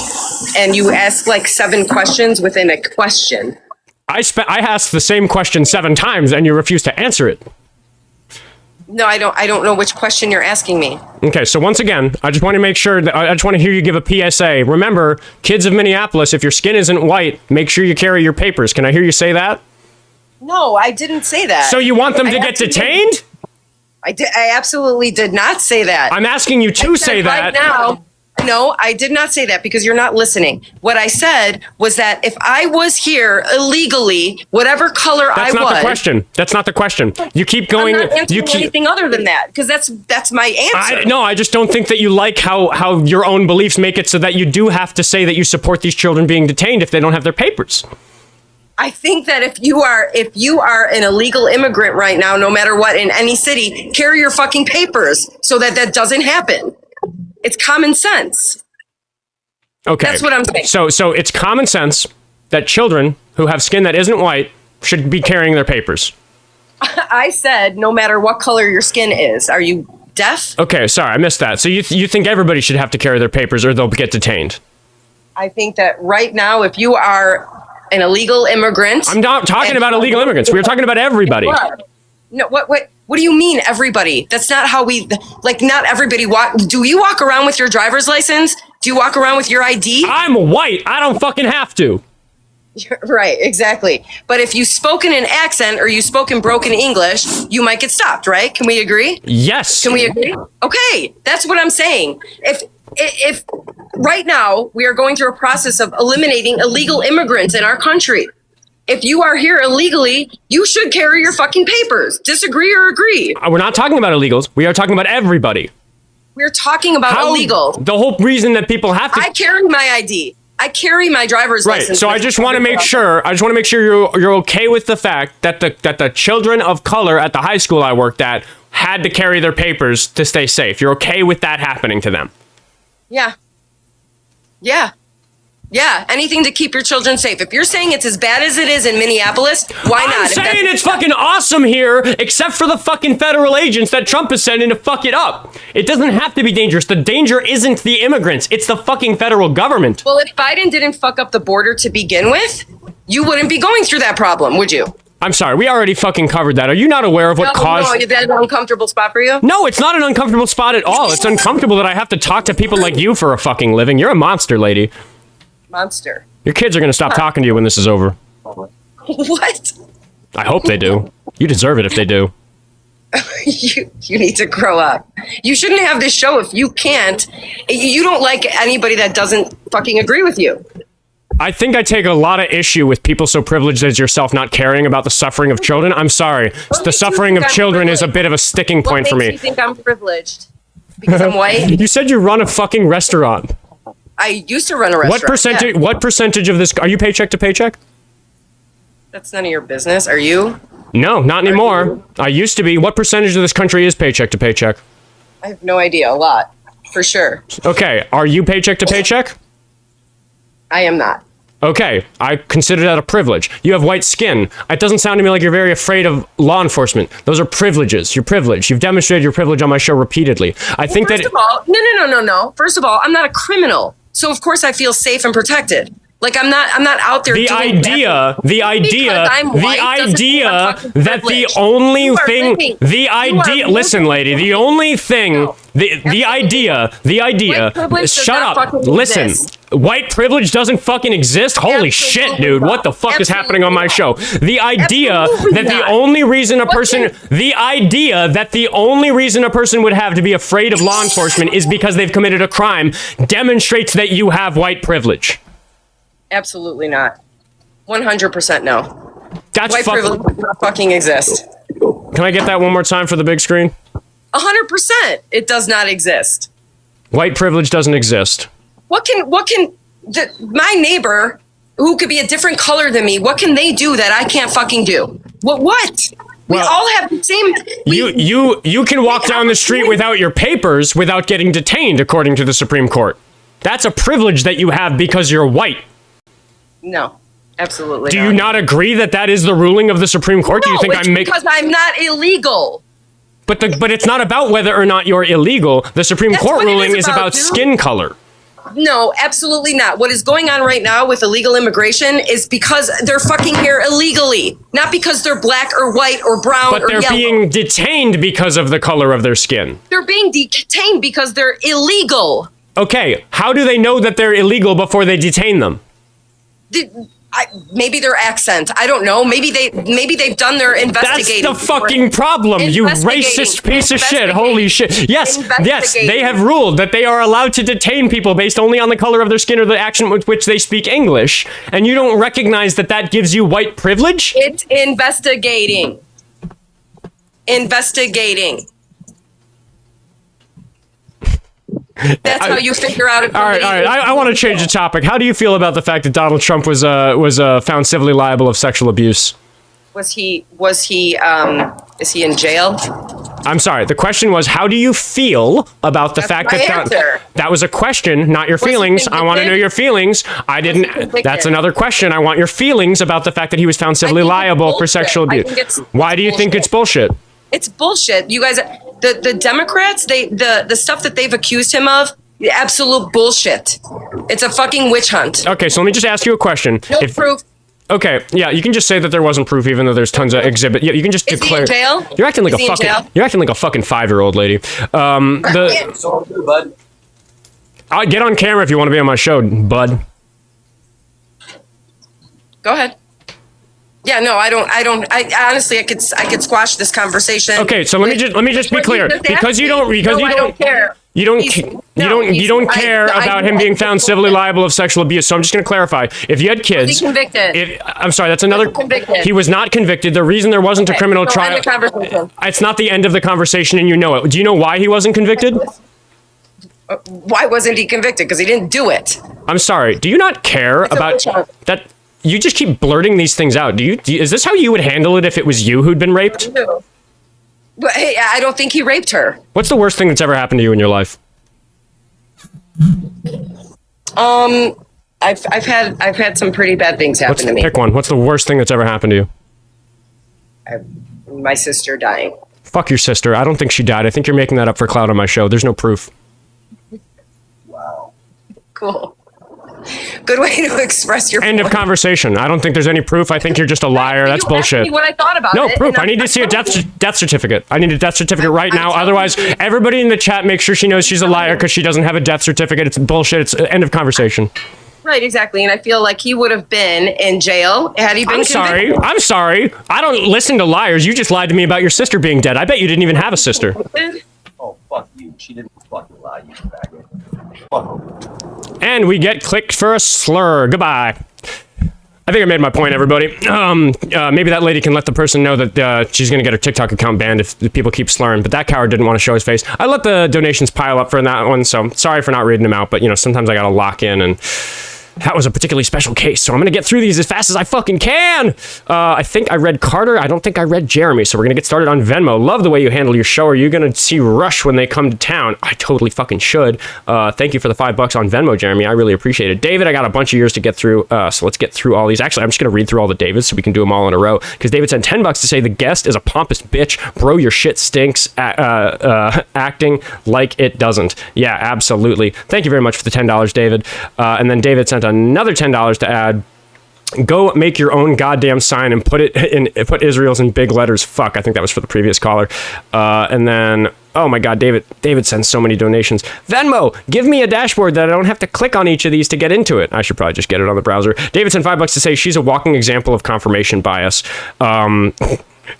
and you ask like 7 questions within a question. I asked the same question 7 times and you refuse to answer it. No, I don't know which question you're asking me. Okay, so once again, I just want to make sure that I just want to hear you give a PSA. Remember, kids of Minneapolis, if your skin isn't white, make sure you carry your papers. Can I hear you say that? No, I didn't say that. So you want them to get detained? I absolutely did not say that. I'm asking you to say that. Right now, No, I did not say that because you're not listening. What I said was that if I was here illegally, whatever color That's not the question. That's not the question. You keep going. I'm not answering anything other than that because that's my answer. No, I just don't think that you like how your own beliefs make it so that you do have to say that you support these children being detained if they don't have their papers. I think that if you are an illegal immigrant right now, no matter what, in any city, carry your fucking papers so that doesn't happen. It's common sense. Okay. That's what I'm saying. So it's common sense that children who have skin that isn't white should be carrying their papers. I said no matter what color your skin is. Are you deaf? Okay, sorry, I missed that. So you think everybody should have to carry their papers or they'll get detained? I think that right now, if you are an illegal immigrant... I'm not talking about illegal immigrants. We were talking about everybody. No, what do you mean everybody? That's not how we, like, not everybody walk. Do you walk around with your driver's license? Do you walk around with your ID? I'm white. I don't fucking have to. Right, exactly. But if you spoke in an accent or you spoke in broken English, you might get stopped, right? Can we agree? Yes. Can we agree? Okay, that's what I'm saying. If right now we are going through a process of eliminating illegal immigrants in our country. If you are here illegally, you should carry your fucking papers. Disagree or agree? We're not talking about illegals. We are talking about everybody. We're talking about illegal. The whole reason that people have to... I carry my ID. I carry my driver's license. Right. So I just want to make sure. You're okay with the fact that the children of color at the high school I worked at had to carry their papers to stay safe. You're okay with that happening to them? Yeah. Yeah. Yeah, anything to keep your children safe. If you're saying it's as bad as it is in Minneapolis, why not? I'm saying it's fucking awesome here, except for the fucking federal agents that Trump is sending to fuck it up. It doesn't have to be dangerous. The danger isn't the immigrants. It's the fucking federal government. Well, if Biden didn't fuck up the border to begin with, you wouldn't be going through that problem, would you? I'm sorry, we already fucking covered that. Are you not aware of what caused... No, is that an uncomfortable spot for you? No, it's not an uncomfortable spot at all. It's uncomfortable that I have to talk to people like you for a fucking living. You're a monster, lady. Monster. Your kids are going to stop talking to you when this is over. What? I hope they do. You deserve it if they do. You need to grow up. You shouldn't have this show if you can't. You don't like anybody that doesn't fucking agree with you. I think I take a lot of issue with people so privileged as yourself not caring about the suffering of children. I'm sorry. The suffering of children is a bit of a sticking point for me. What makes you think I'm privileged? Because I'm white? You said you run a fucking restaurant. I used to run a restaurant. What percentage of this... Are you paycheck to paycheck? That's none of your business. Are you? No, not anymore. I used to be. What percentage of this country is paycheck to paycheck? I have no idea. A lot. For sure. Okay. Are you paycheck to paycheck? I am not. Okay. I consider that a privilege. You have white skin. It doesn't sound to me like you're very afraid of law enforcement. Those are privileges. You're privileged. You've demonstrated your privilege on my show repeatedly. I think that... First of all, no. First of all, I'm not a criminal. So of course I feel safe and protected. Like I'm not out there. The idea that the idea, shut up, listen, white privilege doesn't fucking exist? Holy shit, dude, what the fuck is happening on my show? The idea that the only reason a person would have to be afraid of law enforcement is because they've committed a crime demonstrates that you have white privilege. Absolutely not. 100% no. That's white privilege does not fucking exist. Can I get that one more time for the big screen? 100%. It does not exist. White privilege doesn't exist. My neighbor, who could be a different color than me, what can they do that I can't fucking do? What? We all have the same... You can walk down the street without your papers without getting detained, according to the Supreme Court. That's a privilege that you have because you're white. No, absolutely not. Do you not agree that that is the ruling of the Supreme Court? No, do you think because I'm not illegal. But it's not about whether or not you're illegal. The Supreme Court ruling is about skin color. No, absolutely not. What is going on right now with illegal immigration is because they're fucking here illegally, not because they're black or white or brown or yellow. But they're being detained because of the color of their skin. They're being detained because they're illegal. Okay, how do they know that they're illegal before they detain them? maybe their accent. I don't know. Maybe they've done their investigating. That's the fucking problem, you racist piece of shit. Holy shit. Yes, they have ruled that they are allowed to detain people based only on the color of their skin or the accent with which they speak English. And you don't recognize that gives you white privilege? It's investigating. Investigating. That's how you figure out if. All right. I want to change the topic. How do you feel about the fact that Donald Trump was found civilly liable of sexual abuse? Is he in jail? I'm sorry. The question was, how do you feel about the fact that was a question, not your feelings. I want to know your feelings. I didn't. That's another question. I want your feelings about the fact that he was found civilly liable for sexual abuse. Why do you think it's bullshit? It's bullshit. You guys, the Democrats, the stuff that they've accused him of, absolute bullshit. It's a fucking witch hunt. Okay, so let me just ask you a question. No proof. Okay, yeah, you can just say that there wasn't proof, even though there's tons of exhibit. Yeah, you can just declare. Is he in jail? You're acting like you're acting like a fucking 5-year-old lady. Get on camera if you want to be on my show, bud. Go ahead. Yeah, no, I honestly, I could squash this conversation. Okay, so let me just be clear, because you don't care. You don't care about him being found civilly liable of sexual abuse. So I'm just going to clarify. If you had kids, was he convicted? I'm sorry, that's another. He was not convicted. The reason there wasn't a criminal trial. End the conversation. It's not the end of the conversation, and you know it. Do you know why he wasn't convicted? Why wasn't he convicted? Because he didn't do it. I'm sorry. Do you not care about that? You just keep blurting these things out. Is this how you would handle it if it was you who'd been raped? But hey, I don't think he raped her. What's the worst thing that's ever happened to you in your life? I've had some pretty bad things happen to me. Pick one. What's the worst thing that's ever happened to you? My sister dying. Fuck your sister. I don't think she died. I think you're making that up for clout on my show. There's no proof. Wow. Cool. Good way to express your End of conversation. I don't think there's any proof. I think you're just a liar. That's bullshit. Me what I thought about no proof. I need to see a death certificate. I need a death certificate right now. Otherwise, everybody in the chat make sure she knows she's a liar because she doesn't have a death certificate. It's bullshit. It's end of conversation. Right, exactly. And I feel like he would have been in jail had he been convicted. I'm sorry. I don't listen to liars. You just lied to me about your sister being dead. I bet you didn't even have a sister. Oh, fuck you. She didn't fucking lie, you faggot. Fuck. And we get clicked for a slur. Goodbye. I think I made my point, everybody. Maybe that lady can let the person know that she's going to get her TikTok account banned if people keep slurring. But that coward didn't want to show his face. I let the donations pile up for that one, so sorry for not reading them out. But, sometimes I got to lock in, and that was a particularly special case. So I'm going to get through these as fast as I fucking can. I think I read Carter. I don't think I read Jeremy. So we're going to get started on Venmo. Love the way you handle your show. Are you going to see Rush when they come to town? I totally fucking should. Thank you for the $5 on Venmo, Jeremy. I really appreciate it. David, I got a bunch of yours to get through. So let's get through all these. Actually, I'm just going to read through all the Davids so we can do them all in a row. Because David sent $10 to say the guest is a pompous bitch. Bro, your shit stinks. Acting like it doesn't. Yeah, absolutely. Thank you very much for the $10, David. And then David sent another $10 to add. Go make your own goddamn sign and put put Israel's in big letters. Fuck, I think that was for the previous caller. And then, oh my God, David sends so many donations. Venmo, give me a dashboard that I don't have to click on each of these to get into it. I should probably just get it on the browser. David sent $5 to say she's a walking example of confirmation bias.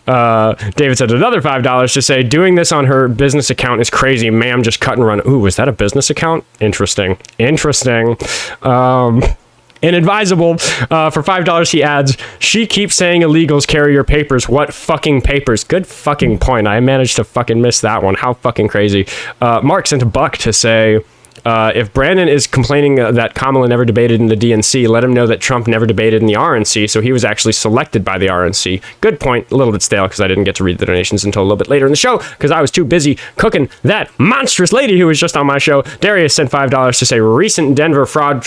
David said another $5 to say doing this on her business account is crazy. Ma'am, just cut and run. Ooh, was that a business account? Interesting. Inadvisable. For $5 he adds, she keeps saying illegals carry your papers. What fucking papers? Good fucking point. I managed to fucking miss that one. How fucking crazy. Mark sent $1 to say, if Brandon is complaining that Kamala never debated in the DNC, let him know that Trump never debated in the RNC, so he was actually selected by the RNC. Good point. A little bit stale because I didn't get to read the donations until a little bit later in the show because I was too busy cooking that monstrous lady who was just on my show. Darius sent $5 to say recent Denver fraud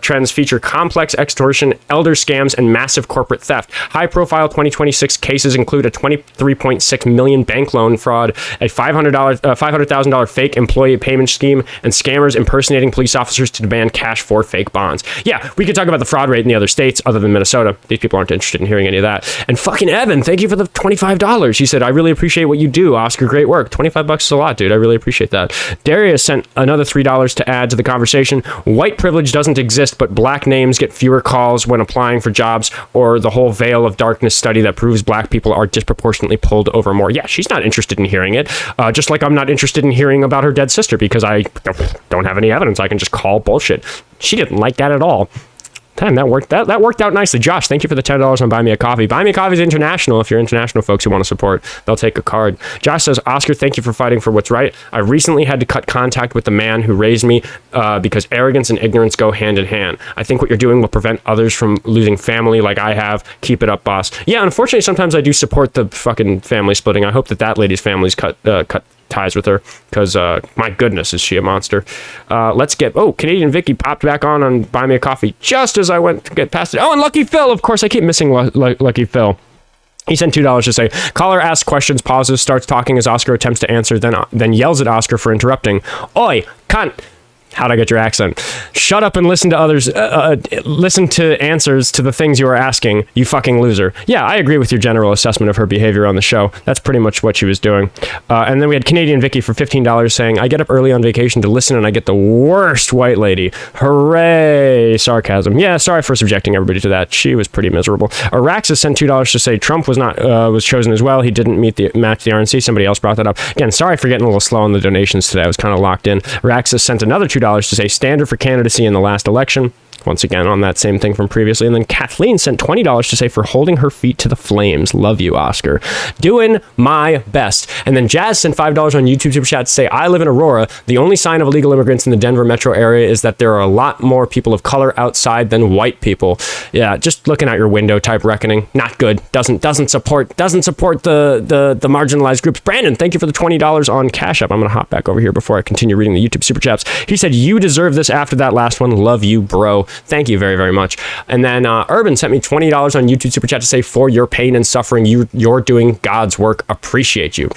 trends feature complex extortion, elder scams, and massive corporate theft. High-profile 2026 cases include a $23.6 million bank loan fraud, a $500,000 fake employee payment scheme, and scammers scammers impersonating police officers to demand cash for fake bonds. Yeah, we could talk about the fraud rate in the other states other than Minnesota. These people aren't interested in hearing any of that. And fucking Evan, thank you for the $25. He said, I really appreciate what you do, Oscar. Great work. $25 is a lot, dude. I really appreciate that. Darius sent another $3 to add to the conversation. White privilege doesn't exist, but black names get fewer calls when applying for jobs, or the whole veil of darkness study that proves black people are disproportionately pulled over more. Yeah, she's not interested in hearing it. Just like I'm not interested in hearing about her dead sister because I don't have any evidence. I can just call bullshit. She didn't like that at all. Damn, that worked out nicely. Josh, thank you for the $10 on Buy Me a Coffee. Buy Me a Coffee is international. If you're international folks who want to support, they'll take a card. Josh says, Oscar, thank you for fighting for what's right. I recently had to cut contact with the man who raised me because arrogance and ignorance go hand in hand. I think what you're doing will prevent others from losing family like I have. Keep it up, boss. Yeah, unfortunately, sometimes I do support the fucking family splitting. I hope that lady's family's cut ties with her, because my goodness, is she a monster. Let's get Canadian Vicky popped back on Buy Me a Coffee just as I went to get past it. Oh, and Lucky Phil, of course, I keep missing Lucky Phil. He sent $2 to say, caller asks questions, pauses, starts talking as Oscar attempts to answer, then yells at Oscar for interrupting. Oi, cunt. How'd I get your accent? Shut up and listen to others. Listen to answers to the things you are asking, you fucking loser. Yeah, I agree with your general assessment of her behavior on the show. That's pretty much what she was doing. And then we had Canadian Vicky for $15 saying, I get up early on vacation to listen and I get the worst white lady. Hooray! Sarcasm. Yeah, sorry for subjecting everybody to that. She was pretty miserable. Araxis sent $2 to say Trump was chosen as well. He didn't match the RNC. Somebody else brought that up. Again, sorry for getting a little slow on the donations today. I was kind of locked in. Araxis sent another $2 to say standard for candidacy in the last election. Once again, on that same thing from previously. And then Kathleen sent $20 to say for holding her feet to the flames. Love you, Oscar. Doing my best. And then Jazz sent $5 on YouTube Super Chat to say, I live in Aurora. The only sign of illegal immigrants in the Denver metro area is that there are a lot more people of color outside than white people. Yeah, just looking at your window type reckoning. Not good. Doesn't support the marginalized groups. Brandon, thank you for the $20 on Cash App. I'm going to hop back over here before I continue reading the YouTube Super Chats. He said, you deserve this after that last one. Love you, bro. Thank you very, very much. And then Urban sent me $20 on YouTube Super Chat to say, for your pain and suffering, you're doing God's work. Appreciate you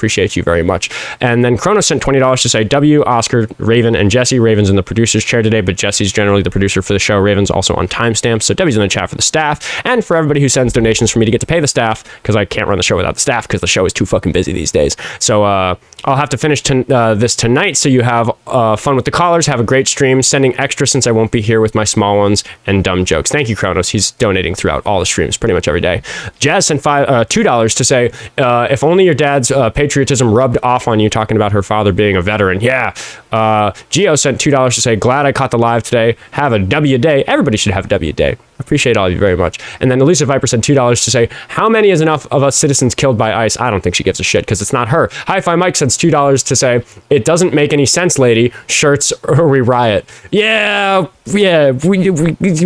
very much. And then Kronos sent $20 to say, W, Oscar, Raven, and Jesse. Raven's in the producer's chair today, but Jesse's generally the producer for the show. Raven's also on timestamps, so W's in the chat for the staff and for everybody who sends donations for me to get to pay the staff, because I can't run the show without the staff because the show is too fucking busy these days. So I'll have to finish this tonight, so you have fun with the callers. Have a great stream. Sending extra since I won't be here with my small ones and dumb jokes. Thank you, Kronos. He's donating throughout all the streams pretty much every day. Jazz sent $2 to say, if only your dad's patriotism rubbed off on you, talking about her father being a veteran. Yeah. Gio sent $2 to say, glad I caught the live today. Have a W day. Everybody should have a W day. Appreciate all of you very much. And then Elusive Viper sent $2 to say, how many is enough of us citizens killed by ICE? I don't think she gives a shit because it's not her. Hi-Fi Mike sends $2 to say, it doesn't make any sense, lady. Shirts or we riot. Yeah. We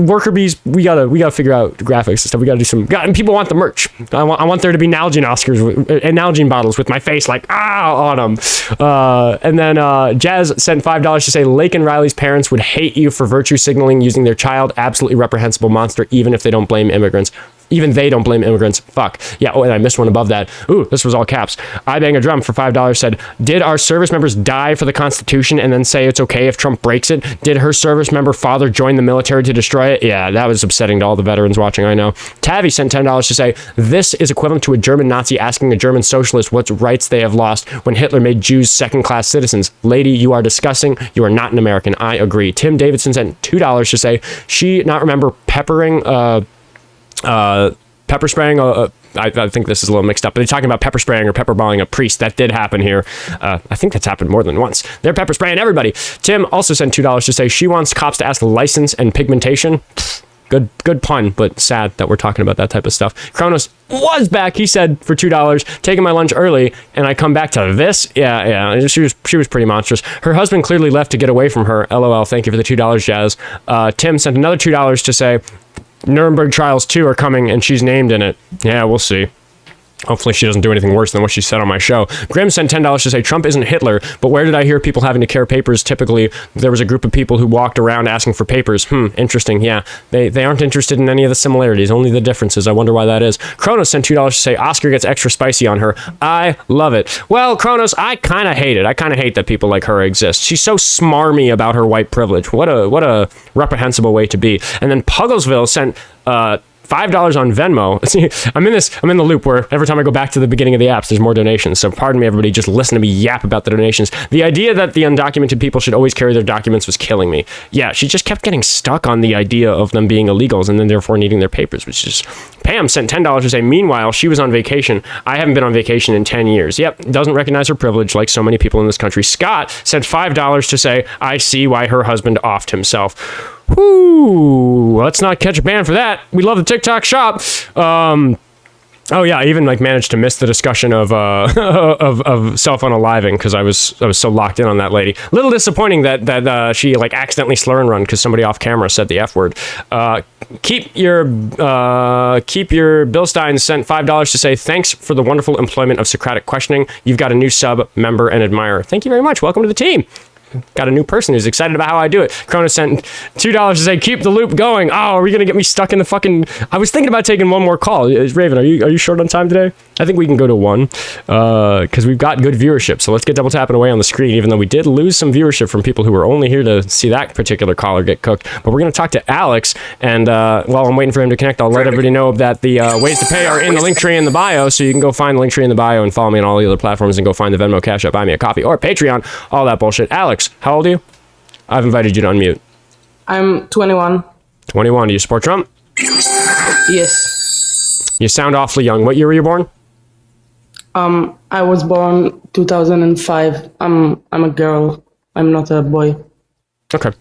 worker bees. We gotta figure out graphics and stuff. We gotta do some. And people want the merch. I want there to be Nalgene Oscars, Nalgene bottles with my face like on them. And then Jazz sent $5 to say, Lake and Riley's parents would hate you for virtue signaling using their child. Absolutely reprehensible monster. Even if they don't blame immigrants. Even they don't blame immigrants. Fuck. Yeah, and I missed one above that. Ooh, this was all caps. I Bang a Drum for $5 said, did our service members die for the Constitution and then say it's okay if Trump breaks it? Did her service member father join the military to destroy it? Yeah, that was upsetting to all the veterans watching, I know. Tavi sent $10 to say, this is equivalent to a German Nazi asking a German socialist what rights they have lost when Hitler made Jews second-class citizens. Lady, you are disgusting. You are not an American. I agree. Tim Davidson sent $2 to say, she not remember pepper spraying. I think this is a little mixed up, but they're talking about pepper spraying or pepper balling a priest. That did happen here. I think that's happened more than once. They're pepper spraying everybody. Tim also sent $2 to say she wants cops to ask license and pigmentation. Good pun, but sad that we're talking about that type of stuff. Kronos was back. He said for $2, taking my lunch early, and I come back to this. Yeah. She was pretty monstrous. Her husband clearly left to get away from her. LOL. Thank you for the $2, Jazz. Tim sent another $2 to say, Nuremberg Trials 2 are coming and she's named in it. Yeah, we'll see. Hopefully she doesn't do anything worse than what she said on my show. Grim sent $10 to say Trump isn't Hitler, but where did I hear people having to carry papers? Typically, there was a group of people who walked around asking for papers. Interesting. Yeah, they aren't interested in any of the similarities, only the differences. I wonder why that is. Kronos sent $2 to say Oskar gets extra spicy on her. I love it. Well, Kronos, I kind of hate it. I kind of hate that people like her exist. She's so smarmy about her white privilege. What a reprehensible way to be. And then Pugglesville sent $5 on Venmo. See, I'm in the loop where every time I go back to the beginning of the apps, there's more donations. So pardon me, everybody, just listen to me yap about the donations. The idea that the undocumented people should always carry their documents was killing me. Yeah, she just kept getting stuck on the idea of them being illegals and then therefore needing their papers, which is... Pam sent $10 to say, meanwhile, she was on vacation. I haven't been on vacation in 10 years. Yep, doesn't recognize her privilege like so many people in this country. Scott sent $5 to say, I see why her husband offed himself. Whoo, let's not catch a ban for that. We love the TikTok shop. Oh yeah, I even managed to miss the discussion of self unaliving because I was so locked in on that lady. Little disappointing that she accidentally slur and run because somebody off camera said the F word. Keep your Bill Stein sent $5 to say thanks for the wonderful employment of Socratic questioning. You've got a new sub, member, and admirer. Thank you very much. Welcome to the team. Got a new person who's excited about how I do it. Cronus sent $2 to say, keep the loop going. Oh, are we going to get me stuck in the fucking... I was thinking about taking one more call. Raven, are you short on time today? I think we can go to one because we've got good viewership. So let's get double tapping away on the screen, even though we did lose some viewership from people who were only here to see that particular caller get cooked. But we're going to talk to Alex. And while I'm waiting for him to connect, I'll let everybody know that the ways to pay are in the link tree in the bio. So you can go find the link tree in the bio and follow me on all the other platforms and go find the Venmo, Cash App, Buy Me a Coffee, or Patreon, all that bullshit. Alex, how old are you? I've invited you to unmute. I'm 21. 21. Do you support Trump? Yes. You sound awfully young. What year were you born? I was born 2005. I'm a girl. I'm not a boy. Okay.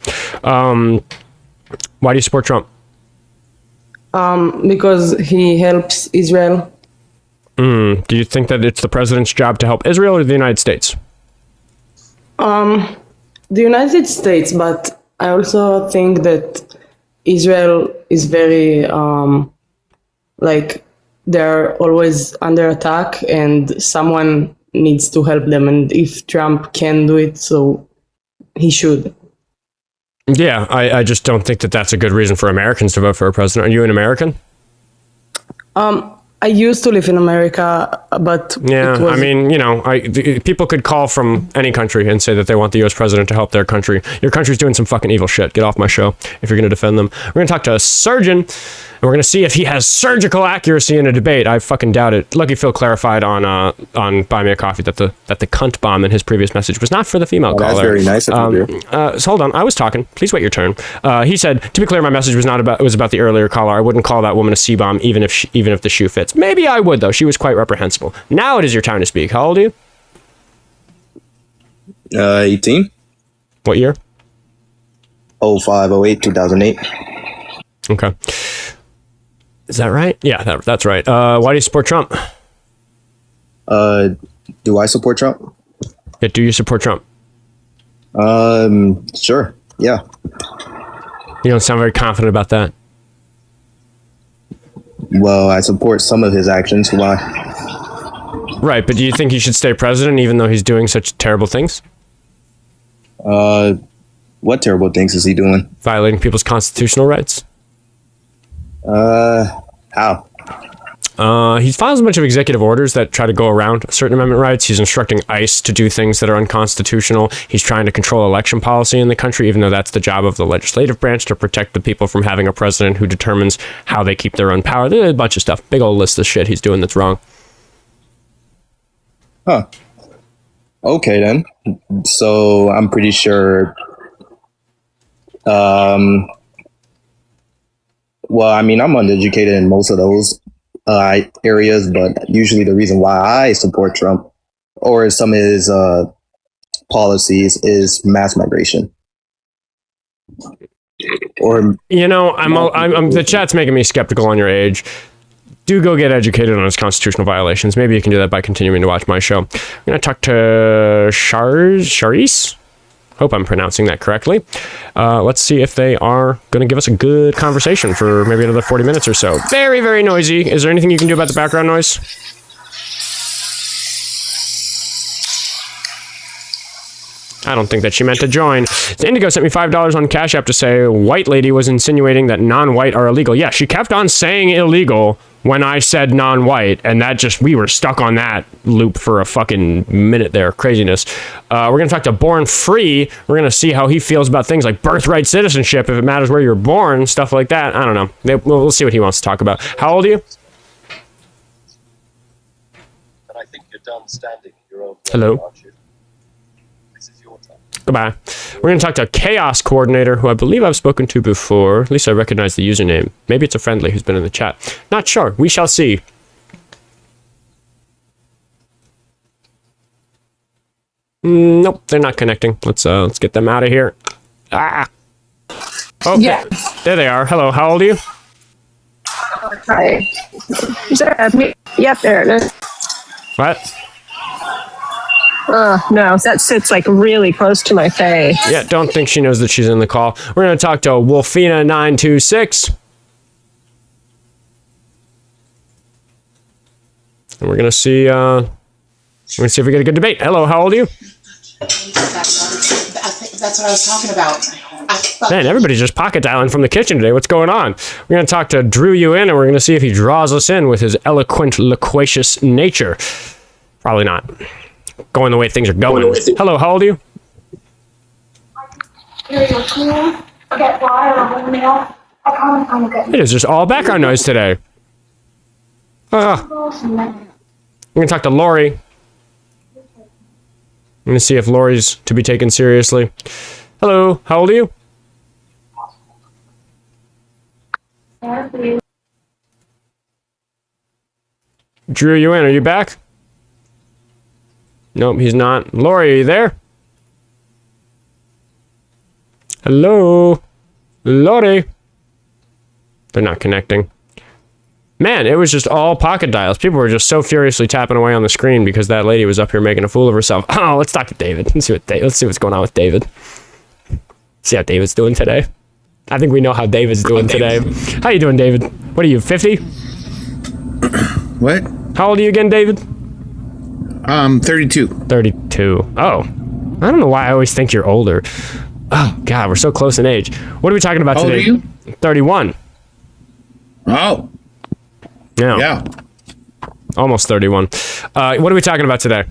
Why do you support Trump? Because he helps Israel. Do you think that it's the president's job to help Israel or the United States? The United States, but I also think that Israel is very they're always under attack and someone needs to help them, and if Trump can do it, so he should. Yeah, I just don't think that that's a good reason for Americans to vote for a president. Are you an American? I used to live in America, but yeah, I mean, people could call from any country and say that they want the U.S. president to help their country. Your country's doing some fucking evil shit. Get off my show if you're going to defend them. We're going to talk to a surgeon, and we're going to see if he has surgical accuracy in a debate. I fucking doubt it. Lucky Phil clarified on Buy Me a Coffee that the cunt bomb in his previous message was not for the female caller. That's very nice of you. So hold on, I was talking. Please wait your turn. He said, to be clear, my message was about the earlier caller. I wouldn't call that woman a C-bomb, even if the shoe fits. Maybe I would, though. She was quite reprehensible. Now it is your time to speak. How old are you? 18. What year? 05, 08, 2008. Okay. Is that right? Yeah, that's right. Why do you support Trump? Do I support Trump? Yeah, do you support Trump? Sure. Yeah. You don't sound very confident about that. Well, I support some of his actions. Why? Right, but do you think he should stay president even though he's doing such terrible things? What terrible things is he doing? Violating people's constitutional rights. How? He files a bunch of executive orders that try to go around certain amendment rights. He's instructing ICE to do things that are unconstitutional. He's trying to control election policy in the country, even though that's the job of the legislative branch, to protect the people from having a president who determines how they keep their own power. There's a bunch of stuff. Big old list of shit he's doing that's wrong. Huh. Okay, then. So I'm pretty sure... Well, I mean, I'm uneducated in most of those areas, but usually the reason why I support Trump or some of his policies is mass migration. Or I'm the chat's making me skeptical on your age. Do go get educated on his constitutional violations. Maybe you can do that by continuing to watch my show. I'm going to talk to Charis. Hope I'm pronouncing that correctly. Let's see if they are going to give us a good conversation for maybe another 40 minutes or so. Very, very noisy. Is there anything you can do about the background noise? I don't think that she meant to join. Indigo sent me $5 on Cash App to say white lady was insinuating that non-white are illegal. Yeah, she kept on saying illegal when I said non-white, and that just, we were stuck on that loop for a fucking minute there. Craziness. We're going to talk to Born Free. We're going to see how he feels about things like birthright citizenship, if it matters where you're born, stuff like that. I don't know. We'll see what he wants to talk about. How old are you? And I think you're done standing in your own way, Hello. aren't you? This is your time. Goodbye. We're going to talk to Chaos Coordinator, who I believe I've spoken to before. At least I recognize the username. Maybe it's a friendly who's been in the chat. Not sure. We shall see. Nope, they're not connecting. Let's get them out of here. Ah. Oh, yeah. There they are. Hello. How old are you? Hi. Is that me? Yep, there it is. What? No, that sits like really close to my face. Yeah, don't think she knows that she's in the call. We're going to talk to Wolfina926. And we're going to see, if we get a good debate. Hello, how old are you? That's what I was talking about. Man, everybody's just pocket dialing from the kitchen today. What's going on? We're going to talk to Drew Yuan, and we're going to see if he draws us in with his eloquent, loquacious nature. Probably not. Going the way things are going. Hello, how old are you? It is just all background noise today. We're going to talk to Lori. I'm going to see if Lori's to be taken seriously. Hello, how old are you? Drew Yuan, are you back? Nope, he's not. Lori, are you there? Hello? Lori? They're not connecting. Man, it was just all pocket dials. People were just so furiously tapping away on the screen because that lady was up here making a fool of herself. Oh, let's talk to David. Let's see what's going on with David. See how David's doing today. I think we know how David's doing today. How you doing, David? What are you, 50? What? How old are you again, David? 32. 32. Oh. I don't know why I always think you're older. Oh, God, we're so close in age. What are we talking about today? How old are you? 31. Oh. Yeah. Almost 31. What are we talking about today?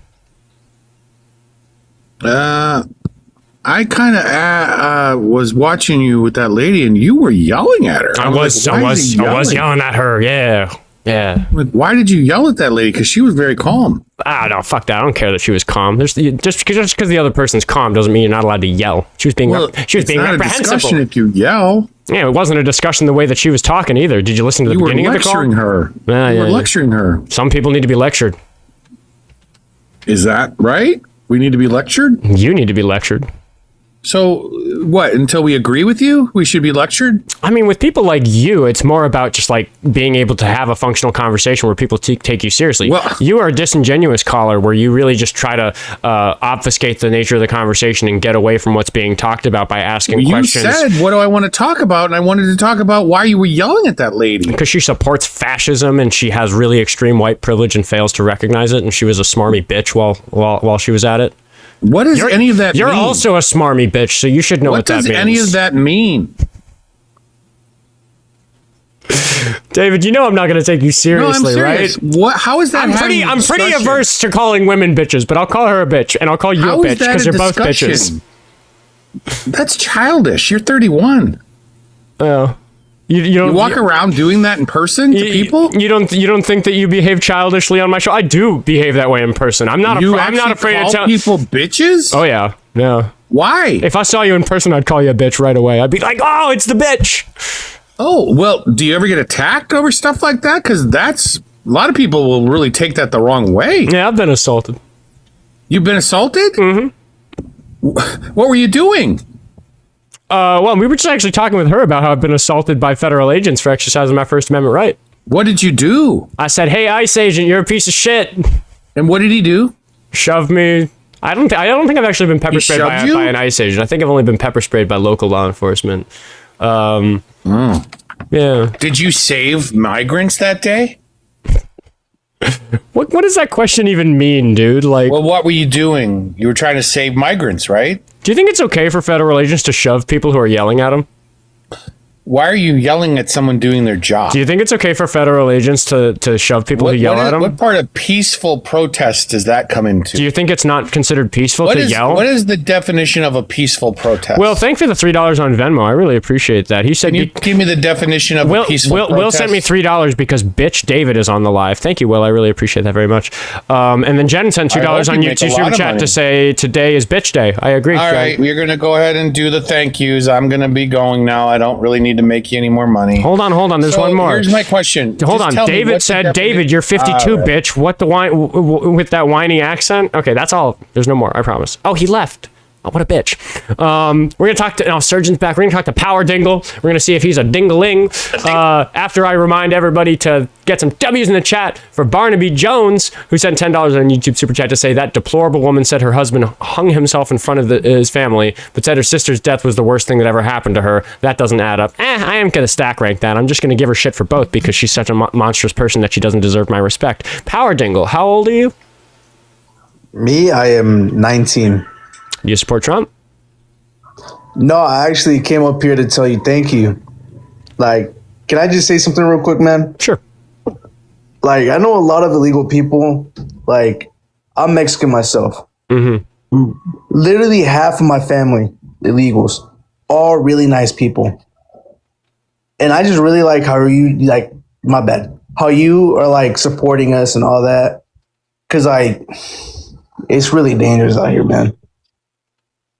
I kind of was watching you with that lady, and you were yelling at her. I was yelling at her. Yeah. Like, why did you yell at that lady? Because she was very calm. Ah, no, fuck that. I don't care that she was calm. Just because the other person's calm doesn't mean you're not allowed to yell. She was being reprehensible. A discussion if you yell. Yeah, it wasn't a discussion the way that she was talking either. Did you listen to the beginning of the call? You were lecturing her. Some people need to be lectured. Is that right? We need to be lectured? You need to be lectured. So, what, until we agree with you, we should be lectured? I mean, with people like you, it's more about just like being able to have a functional conversation where people take you seriously. Well, you are a disingenuous caller where you really just try to obfuscate the nature of the conversation and get away from what's being talked about by asking questions. You said, what do I want to talk about? And I wanted to talk about why you were yelling at that lady. Because she supports fascism and she has really extreme white privilege and fails to recognize it. And she was a smarmy bitch while she was at it. What does any of that mean? You're also a smarmy bitch, so you should know what that means. What does any of that mean? David, you know I'm not going to take you seriously, right? What? How is that? I'm pretty averse to calling women bitches, but I'll call her a bitch, and I'll call you a bitch because you're both bitches. That's childish. You're 31. Oh. You walk around doing that in person to people? You don't think that you behave childishly on my show? I do behave that way in person. I'm not afraid to tell people bitches. Oh yeah. Why? If I saw you in person, I'd call you a bitch right away. I'd be like, "Oh, it's the bitch." Oh well, do you ever get attacked over stuff like that? Because a lot of people will really take that the wrong way. Yeah, I've been assaulted. You've been assaulted? Mm-hmm. What were you doing? Well, we were just actually talking with her about how I've been assaulted by federal agents for exercising my First Amendment right. What did you do? I said, "Hey, ICE agent, you're a piece of shit." And what did he do? Shoved me. I don't think I've actually been pepper sprayed by an ICE agent. I think I've only been pepper sprayed by local law enforcement. Yeah. Did you save migrants that day? What does that question even mean, dude? Like, well, what were you doing? You were trying to save migrants, right? Do you think it's okay for federal agents to shove people who are yelling at them? Why are you yelling at someone doing their job? Do you think it's okay for federal agents to shove people who yell at them? What part of peaceful protest does that come into? Do you think it's not considered peaceful to yell? What is the definition of a peaceful protest? Will, thank you for the $3 on Venmo. I really appreciate that. He said, "Can you give me the definition of a peaceful protest?" Will sent me $3 because bitch David is on the live. Thank you, Will. I really appreciate that very much. And then Jen sent $2 on YouTube Super Chat to say today is bitch day. I agree. All right, we're gonna go ahead and do the thank yous. I'm gonna be going now. I don't really need to make you any more money. Hold on. There's one more. Here's my question. Hold on. David said, David, you're 52, bitch. What the wine with that whiny accent? Okay, that's all. There's no more. I promise. Oh, he left. Oh, what a bitch. We're going to talk to Surgeon's back. We're going to talk to Powerdingle. We're going to see if he's a dingling. After I remind everybody to get some W's in the chat for Barnaby Jones, who sent $10 on YouTube Super Chat to say that deplorable woman said her husband hung himself in front of his family, but said her sister's death was the worst thing that ever happened to her. That doesn't add up. I am going to stack rank that. I'm just going to give her shit for both because she's such a monstrous person that she doesn't deserve my respect. Powerdingle, how old are you? Me, I am 19. Do you support Trump? No, I actually came up here to tell you thank you. Like, can I just say something real quick, man? Sure. Like, I know a lot of illegal people. Like, I'm Mexican myself. Mm-hmm. Literally half of my family, illegals, all really nice people. And I just really like how you, like, my bad, how you are, like, supporting us and all that. Because, it's really dangerous out here, man.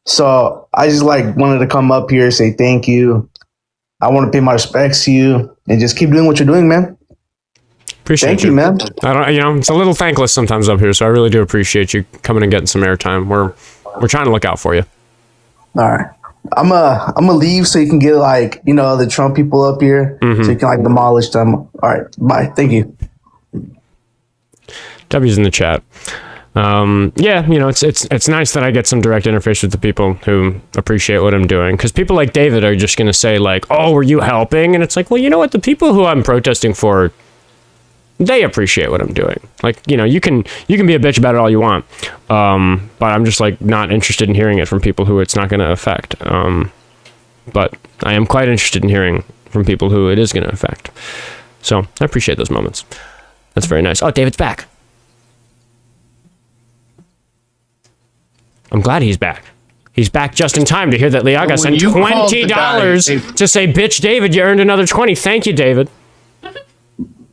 So I just wanted to come up here and say thank you. I want to pay my respects to you and just keep doing what you're doing, man. Appreciate Thank you, man. I don't, it's a little thankless sometimes up here, so I really do appreciate you coming and getting some airtime. We're trying to look out for you. All right. I'm gonna leave so you can get the Trump people up here so you can demolish them. All right. Bye. Thank you. W's in the chat. It's nice that I get some direct interface with the people who appreciate what I'm doing, because people like David are just going to say oh, were you helping? And it's like, well, you know what? The people who I'm protesting for, they appreciate what I'm doing. You can be a bitch about it all you want. But I'm just not interested in hearing it from people who it's not going to affect. But I am quite interested in hearing from people who it is going to affect. So I appreciate those moments. That's very nice. Oh, David's back. I'm glad he's back. He's back just in time to hear that Liaga sent $20 to say, bitch, David, you earned another 20. Thank you, David.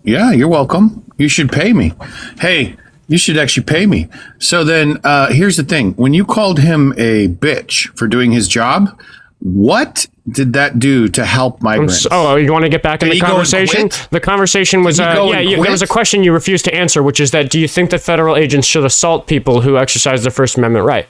Yeah, you're welcome. You should pay me. Hey, you should actually pay me. So then here's the thing. When you called him a bitch for doing his job, what did that do to help migrants? You want to get back in the conversation? The conversation was, there was a question you refused to answer, which is that, do you think that federal agents should assault people who exercise their First Amendment right?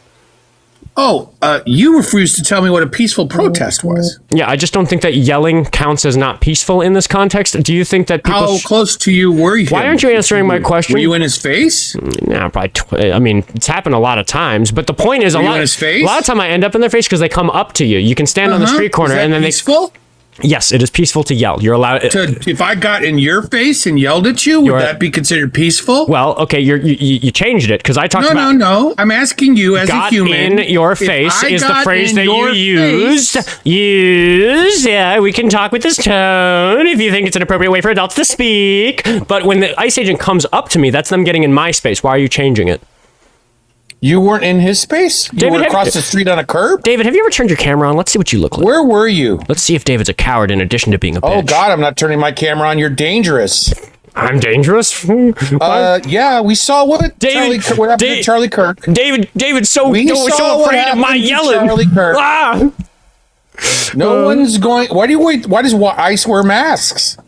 You refused to tell me what a peaceful protest was. Yeah, I just don't think that yelling counts as not peaceful in this context. Do you think that people... How close to you were you? Why aren't you answering my question? Were you in his face? Nah, probably. It's happened a lot of times, but the point is, in his face? A lot of time I end up in their face because they come up to you. You can stand on the street corner and then peaceful? Yes, it is peaceful to yell. You're allowed if I got in your face and yelled at you, would that be considered peaceful? Well, okay, you changed it because I talked about... No. I'm asking you as a human. In your face is the phrase that you used. Use. Yeah, we can talk with this tone if you think it's an appropriate way for adults to speak. But when the ICE agent comes up to me, that's them getting in my space. Why are you changing it? You weren't in his space? You were across the street on a curb? David, have you ever turned your camera on? Let's see what you look like. Where were you? Let's see if David's a coward in addition to being a bitch. Oh, God, I'm not turning my camera on. You're dangerous. I'm dangerous? Yeah, we saw what happened to Charlie Kirk. David's so afraid of my yelling. Charlie Kirk. No one's going... Why does ICE wear masks?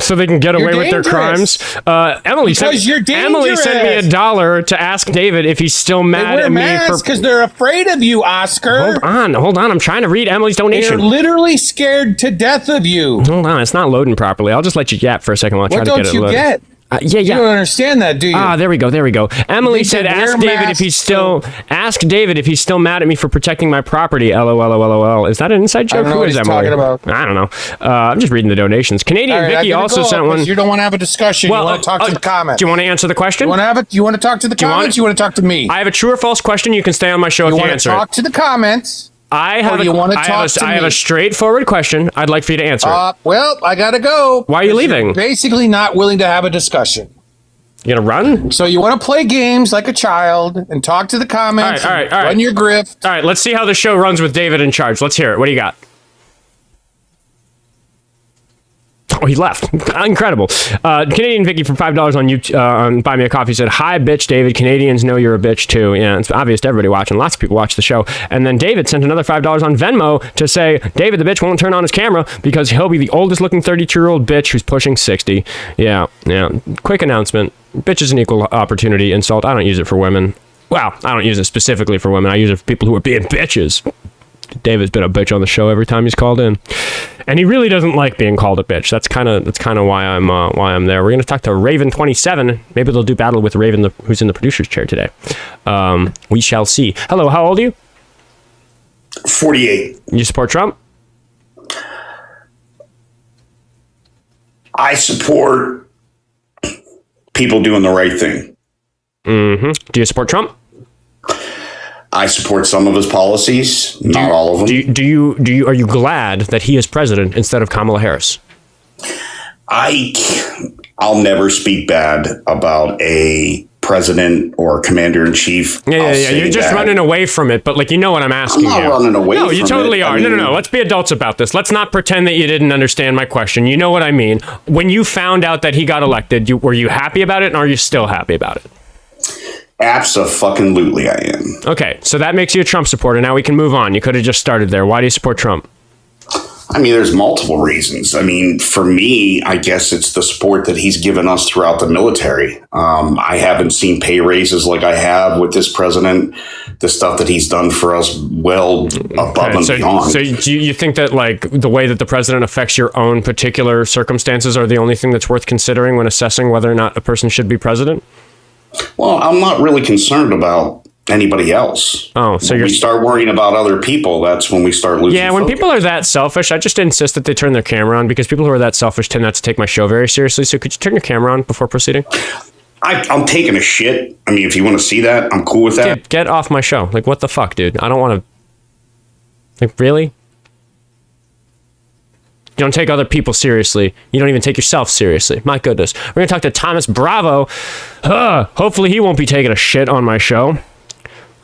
So they can get away with their crimes. Emily sent me $1 to ask David if he's still mad at me because they're afraid of you, Oscar. Hold on. I'm trying to read Emily's donation. They're literally scared to death of you. Hold on, it's not loading properly. I'll just let you yap for a second while I try to get it loaded. What don't you get? Yeah. You don't understand that, do you? There we go. Emily said, wear ask David if he's still mad at me for protecting my property. LOL. Is that an inside joke? I don't know Who what is he's Emily? talking about. I don't know. I'm just reading the donations. Canadian Vicky also sent one. You don't want to have a discussion. Well, you want to talk to the comments. Do you want to answer the question? You want to talk to the comments? You want to talk to me? I have a true or false question. You can stay on my show if you answer it. You want to talk to the comments? I have a straightforward question I'd like for you to answer. Well, I gotta go. Why are you leaving? You're basically not willing to have a discussion. You gonna run? So you want to play games like a child and talk to the comments. All right. Run your grift. All right, let's see how the show runs with David in charge. Let's hear it. What do you got? Oh, he left. Incredible. Canadian Vicky for $5 on YouTube on Buy Me a Coffee said, "Hi, bitch, David. Canadians know you're a bitch too." Yeah, it's obvious to everybody watching. Lots of people watch the show. And then David sent another $5 on Venmo to say, "David, the bitch won't turn on his camera because he'll be the oldest looking 32-year-old bitch who's pushing 60." Yeah. Quick announcement. Bitch is an equal opportunity insult. I don't use it for women. Well, I don't use it specifically for women. I use it for people who are being bitches. David's been a bitch on the show every time he's called in, and he really doesn't like being called a bitch. That's kind of why I'm there. We're gonna talk to Raven 27. Maybe they'll do battle with Raven, who's in the producer's chair today. We shall see. Hello, how old are you? 48. You support Trump? I support people doing the right thing. Mm-hmm. Do you support Trump? I support some of his policies, not all of them. Are you glad that he is president instead of Kamala Harris? I'll never speak bad about a president or commander in chief. Yeah. You're just running away from it, but like, you know what I'm asking you. I'm not running away from it. No, you totally are. No. Let's be adults about this. Let's not pretend that you didn't understand my question. You know what I mean. When you found out that he got elected, were you happy about it, and are you still happy about it? Abso-fucking-lutely I am. Okay, so that makes you a Trump supporter. Now we can move on. You could have just started there. Why do you support Trump? I mean, there's multiple reasons. I mean, for me, I guess it's the support that he's given us throughout the military. I haven't seen pay raises like I have with this president. The stuff that he's done for us well above and beyond. So do you think that like the way that the president affects your own particular circumstances are the only thing that's worth considering when assessing whether or not a person should be president? Well, I'm not really concerned about anybody else. Oh, so when we start worrying about other people, that's when we start losing when focus. people are that selfish, I just insist that they turn their camera on, because people who are that selfish tend not to take my show very seriously. So could you turn your camera on before proceeding? I'm taking a shit. I mean, if you want to see that, I'm cool with that. Get off my show. Like, what the fuck, dude? I don't want to... Like, really? You don't take other people seriously. You don't even take yourself seriously. My goodness. We're going to talk to Thomas Bravo. Hopefully he won't be taking a shit on my show.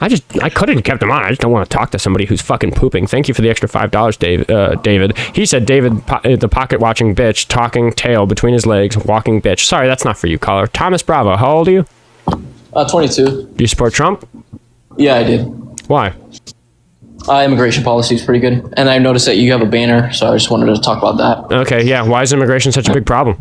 I could have kept him on. I just don't want to talk to somebody who's fucking pooping. Thank you for the extra $5, David. He said, David, the pocket-watching bitch, talking tail between his legs, walking bitch. Sorry, that's not for you, caller. Thomas Bravo, how old are you? 22. Do you support Trump? Yeah, I did. Why? Immigration policy is pretty good. And I noticed that you have a banner, so I just wanted to talk about that. Okay, yeah. Why is immigration such a big problem?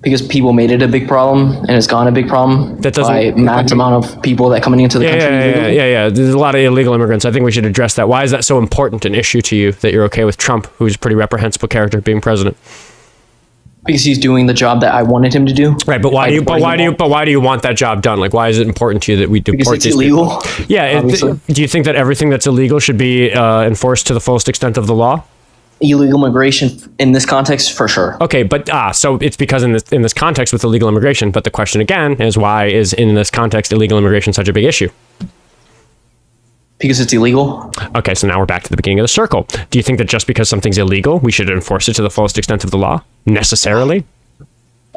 Because people made it a big problem, and it's gone a big problem. That doesn't... By max amount of people that coming into the country. Yeah. There's a lot of illegal immigrants. I think we should address that. Why is that so important an issue to you that you're okay with Trump, who's a pretty reprehensible character, being president? Because he's doing the job that I wanted him to do. Right, but why do you want that job done? Like, why is it important to you that we deport these illegal. People? Yeah, do you think that everything that's illegal should be enforced to the fullest extent of the law? Illegal immigration in this context, for sure. Okay, but so it's because in this context with illegal immigration. But the question again is, why is in this context illegal immigration such a big issue? Because it's illegal. Okay, so now we're back to the beginning of the circle. Do you think that just because something's illegal, we should enforce it to the fullest extent of the law necessarily?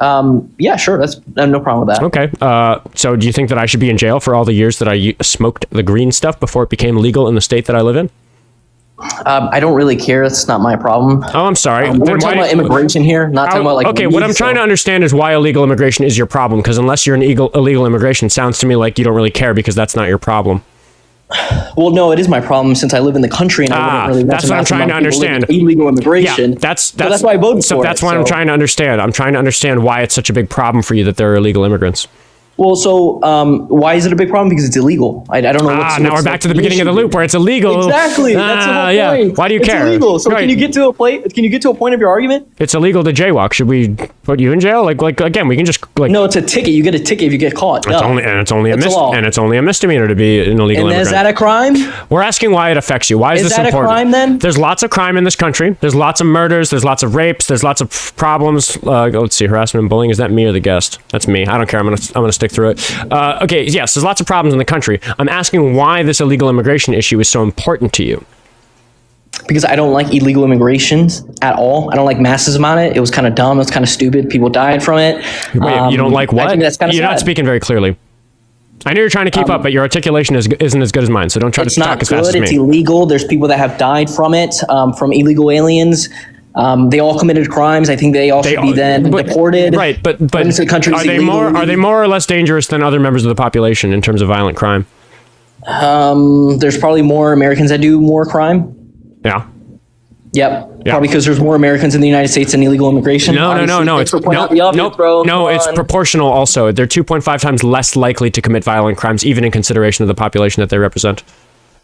Yeah, sure. That's no problem with that. Okay. So do you think that I should be in jail for all the years that I smoked the green stuff before it became legal in the state that I live in? I don't really care. That's not my problem. Oh, I'm sorry. We're talking about immigration here, not talking about like... Okay, what I'm trying to understand is why illegal immigration is your problem, because unless you're an illegal immigration, sounds to me like you don't really care because that's not your problem. Well, no, it is my problem since I live in the country and I wouldn't really want that's what I'm trying to understand. Illegal immigration. Yeah, that's why I voted for it. That's what I'm trying to understand. I'm trying to understand why it's such a big problem for you that there are illegal immigrants. Well, so why is it a big problem? Because it's illegal. I don't know. Now we're back to the beginning of the loop where it's illegal. Exactly. That's the whole point. Yeah. Why do you care? It's illegal. So Right. can you get to a point of your argument? It's illegal to jaywalk. Should we put you in jail? Like again, we can just like. No, it's a ticket. You get a ticket if you get caught. It's only a misdemeanor to be an illegal And immigrant. is that a crime? We're asking why it affects you. Why is this that important? a crime then? There's lots of crime in this country. There's lots of murders. There's lots of rapes. There's lots of problems. Let's see, harassment and bullying. Is that me or the guest? That's me. I don't care. I'm gonna stick through it. Okay. Yes, there's lots of problems in the country. I'm asking why this illegal immigration issue is so important to you. Because I don't like illegal immigrations at all. I don't like massism on it. It was kind of dumb. It was kind of stupid. People died from it. Wait, you don't like what? I think that's kind of You're not speaking very clearly. I know you're trying to keep up, but your articulation isn't as good as mine. So don't try to talk as fast as me. It's illegal. There's people that have died from it, from illegal aliens. They all committed crimes. I think they all should be then deported. Right, but into the country are they more or less dangerous than other members of the population in terms of violent crime? There's probably more Americans that do more crime. Yeah. Yep. Probably because there's more Americans in the United States than illegal immigration. No. It's it's proportional. Also, they're 2.5 times less likely to commit violent crimes, even in consideration of the population that they represent.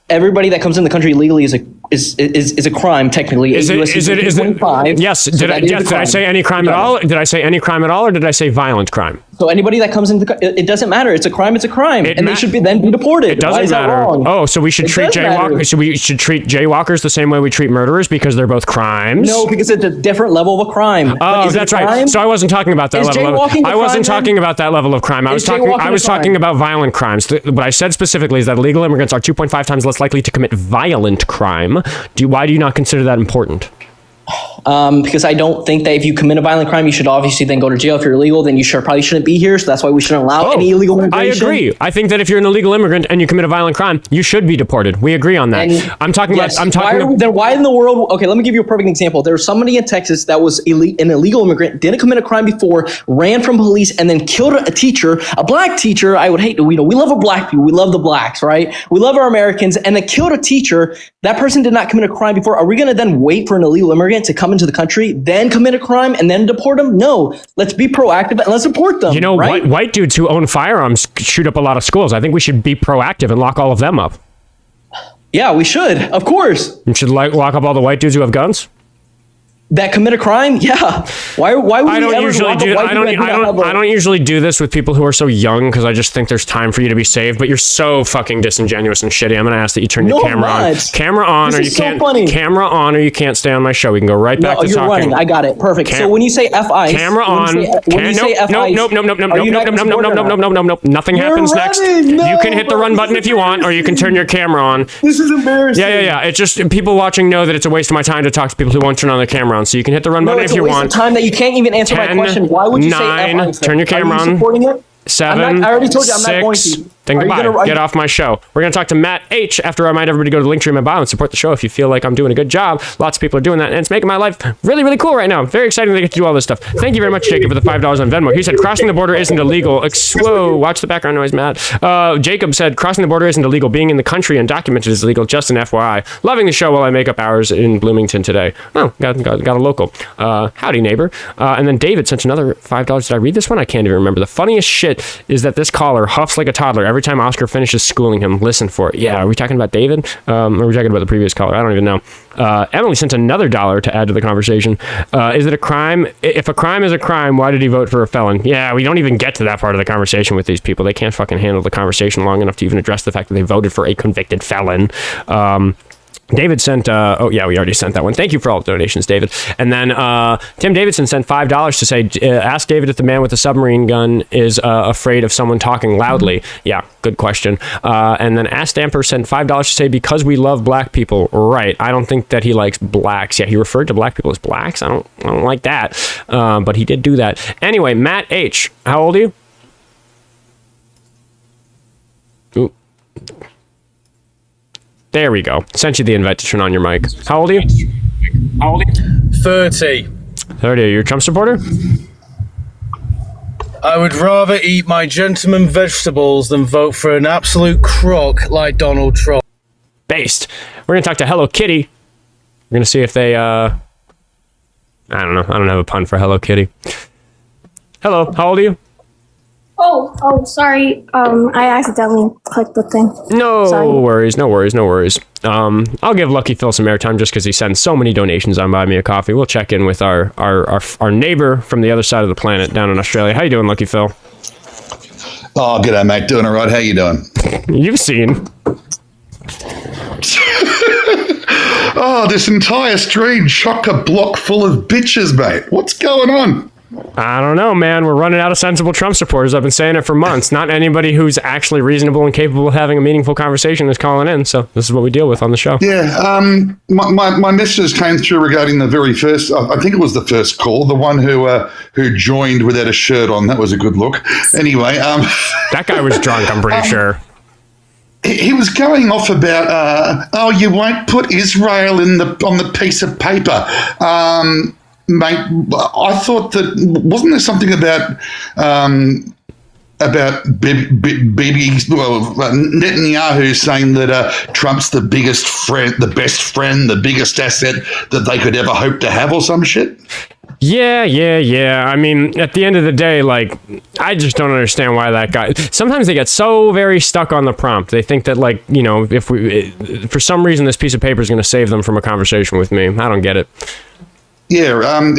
Everybody that comes in the country illegally is a crime technically. Is it 25? Yes. Did I say any crime at all? Did I say any crime at all, or did I say violent crime? So anybody that comes into it doesn't matter. It's a crime. It's a crime, and they should be deported. It doesn't Why is that matter. wrong? Oh, so we should treat jaywalkers the same way we treat murderers because they're both crimes? No, because it's a different level of a crime. Oh, that's right. So I wasn't talking about that level. I wasn't talking about that level of crime. I was talking about violent crimes. What I said specifically is that illegal immigrants are 2.5 times less likely to commit violent crime. Why do you not consider that important? Because I don't think that if you commit a violent crime, you should obviously then go to jail. If you're illegal, then you probably shouldn't be here. So that's why we shouldn't allow any illegal immigration. I agree. I think that if you're an illegal immigrant and you commit a violent crime, you should be deported. We agree on that. Why in the world? Okay, let me give you a perfect example. There was somebody in Texas that was an illegal immigrant, didn't commit a crime before, ran from police, and then killed a teacher, a black teacher. I would hate to. We love our black people. We love the blacks, right? We love our Americans, and then killed a teacher. That person did not commit a crime before. Are we going to then wait for an illegal immigrant to come into the country, then commit a crime, and then deport them? No. Let's be proactive and let's support them. You know, right? white dudes who own firearms shoot up a lot of schools. I think we should be proactive and lock all of them up. Yeah, we should. Of course. You should lock up all the white dudes who have guns? That commit a crime? Yeah. Why would I don't usually do this with people who are so young because I just think there's time for you to be saved, but you're so fucking disingenuous and shitty. I'm going to ask that you turn your camera on. Camera on or you can't. Camera on or you can't stay on my show. We can go right back to you're talking. Running. I got it. Perfect. So when you say F-ICE. Camera on. Nope. Nothing happens next. You can hit the run button if you want or you can turn your camera on. This is embarrassing. Yeah. It's just people watching know that it's a waste of my time to talk to people who won't turn on their camera on. So you can hit the run button if you want. It's a waste of time that you can't even answer my question. Why would you say F-ICE? Turn your camera on. Supporting it? 7, I already told you I'm not going 6, to. Then goodbye. Get off my show. We're going to talk to Matt H. after I remind everybody to go to the link tree in my bio and support the show if you feel like I'm doing a good job. Lots of people are doing that, and it's making my life really, really cool right now. Very exciting to get to do all this stuff. Thank you very much, Jacob, for the $5 on Venmo. He said, crossing the border isn't illegal. Whoa, watch the background noise, Matt. Jacob said, crossing the border isn't illegal. Being in the country undocumented is illegal. Just an FYI. Loving the show while I make up hours in Bloomington today. Oh, got a local. Howdy, neighbor. And then David sent another $5. Did I read this one? I can't even remember. The funniest shit is that this caller huffs like a toddler every time Oskar finishes schooling him. Listen for it. Yeah, are we talking about David? Or are we talking about the previous caller? I don't even know. Emily sent another $1 to add to the conversation. Is it a crime? If a crime is a crime, why did he vote for a felon? Yeah, we don't even get to that part of the conversation with these people. They can't fucking handle the conversation long enough to even address the fact that they voted for a convicted felon. David sent, we already sent that one. Thank you for all the donations, David. And then Tim Davidson sent $5 to say, ask David if the man with the submarine gun is afraid of someone talking loudly. Yeah, good question. And then Ask Stamper sent $5 to say, because we love black people. Right. I don't think that he likes blacks. Yeah, he referred to black people as blacks. I don't like that. But he did do that. Anyway, Matt H., how old are you? Ooh. There we go. Sent you the invite to turn on your mic. How old are you? 30. 30. Are you a Trump supporter? I would rather eat my gentleman vegetables than vote for an absolute crook like Donald Trump. Based. We're going to talk to Hello Kitty. We're going to see if they, I don't know. I don't have a pun for Hello Kitty. Hello. How old are you? Sorry. I accidentally clicked the thing. No worries. I'll give Lucky Phil some airtime just because he sends so many donations on Buy Me a Coffee. We'll check in with our neighbor from the other side of the planet down in Australia. How you doing, Lucky Phil? Oh, g'day, mate. Doing all right. How you doing? You've seen. Oh, this entire stream chock-a-block full of bitches, mate. What's going on? I don't know, man. We're running out of sensible Trump supporters. I've been saying it for months. Not anybody who's actually reasonable and capable of having a meaningful conversation is calling in. So this is what we deal with on the show. Yeah, my messages came through regarding the very first. I think it was the first call, the one who joined without a shirt on. That was a good look. Anyway, that guy was drunk. I'm pretty sure. He was going off about, you won't put Israel on the piece of paper. Mate, I thought that wasn't there something about Netanyahu saying that Trump's the biggest friend, the best friend, the biggest asset that they could ever hope to have, or some shit. Yeah. I mean, at the end of the day, like, I just don't understand why that guy. Sometimes they get so very stuck on the prompt. They think that, like, you know, if for some reason this piece of paper is going to save them from a conversation with me. I don't get it. Yeah,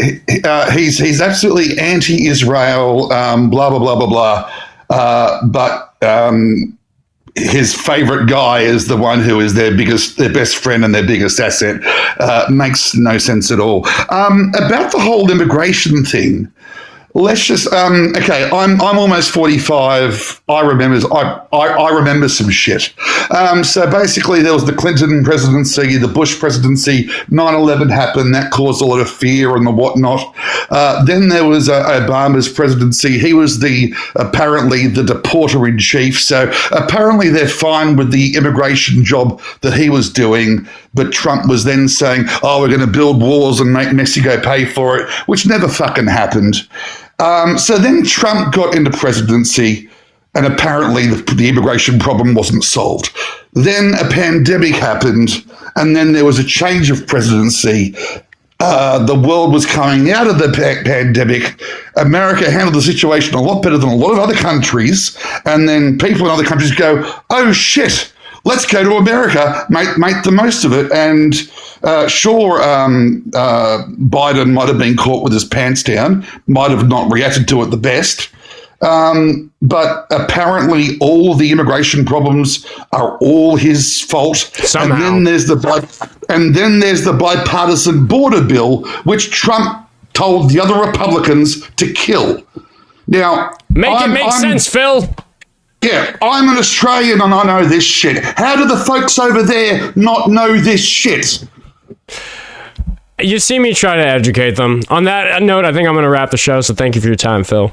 he's absolutely anti-Israel, blah, blah, blah, blah, blah. But his favorite guy is the one who is their best friend and their biggest asset. Makes no sense at all. About the whole immigration thing, let's just okay. I'm almost 45. I remember some shit. So basically, there was the Clinton presidency, the Bush presidency. 9/11 happened. That caused a lot of fear and the whatnot. Then there was Obama's presidency. He was apparently the deporter in chief. So apparently they're fine with the immigration job that he was doing. But Trump was then saying, "Oh, we're going to build walls and make Mexico pay for it," which never fucking happened. So then Trump got into presidency, and apparently the immigration problem wasn't solved. Then a pandemic happened, and then there was a change of presidency. The world was coming out of the pandemic. America handled the situation a lot better than a lot of other countries. And then people in other countries go, "Oh shit, let's go to America, make the most of it." And Biden might have been caught with his pants down, might have not reacted to it the best. But apparently all the immigration problems are all his fault. Somehow. And then there's the bipartisan border bill, which Trump told the other Republicans to kill. Now, make it make sense, Phil. Yeah, I'm an Australian and I know this shit. How do the folks over there not know this shit? You see me try to educate them. On that note, I think I'm going to wrap the show, so thank you for your time, Phil.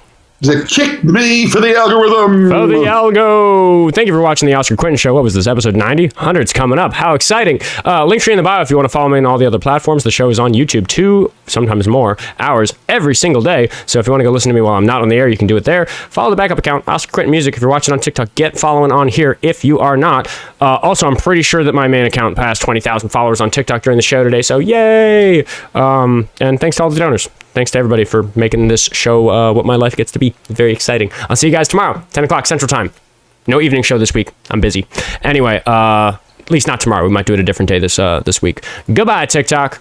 Kick me for the algorithm. For the algo. Thank you for watching the Oskar Quentin Show. What was this, episode 90? 100's coming up. How exciting. Linktree in the bio if you want to follow me on all the other platforms. The show is on YouTube 2, sometimes more, hours every single day. So if you want to go listen to me while I'm not on the air, you can do it there. Follow the backup account, Oskar Quentin Music. If you're watching on TikTok, get following on here if you are not. Also, I'm pretty sure that my main account passed 20,000 followers on TikTok during the show today. So yay. And thanks to all the donors. Thanks to everybody for making this show what my life gets to be. Very exciting. I'll see you guys tomorrow, 10 o'clock Central Time. No evening show this week. I'm busy. Anyway, at least not tomorrow. We might do it a different day this week. Goodbye, TikTok.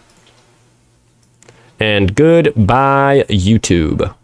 And goodbye, YouTube.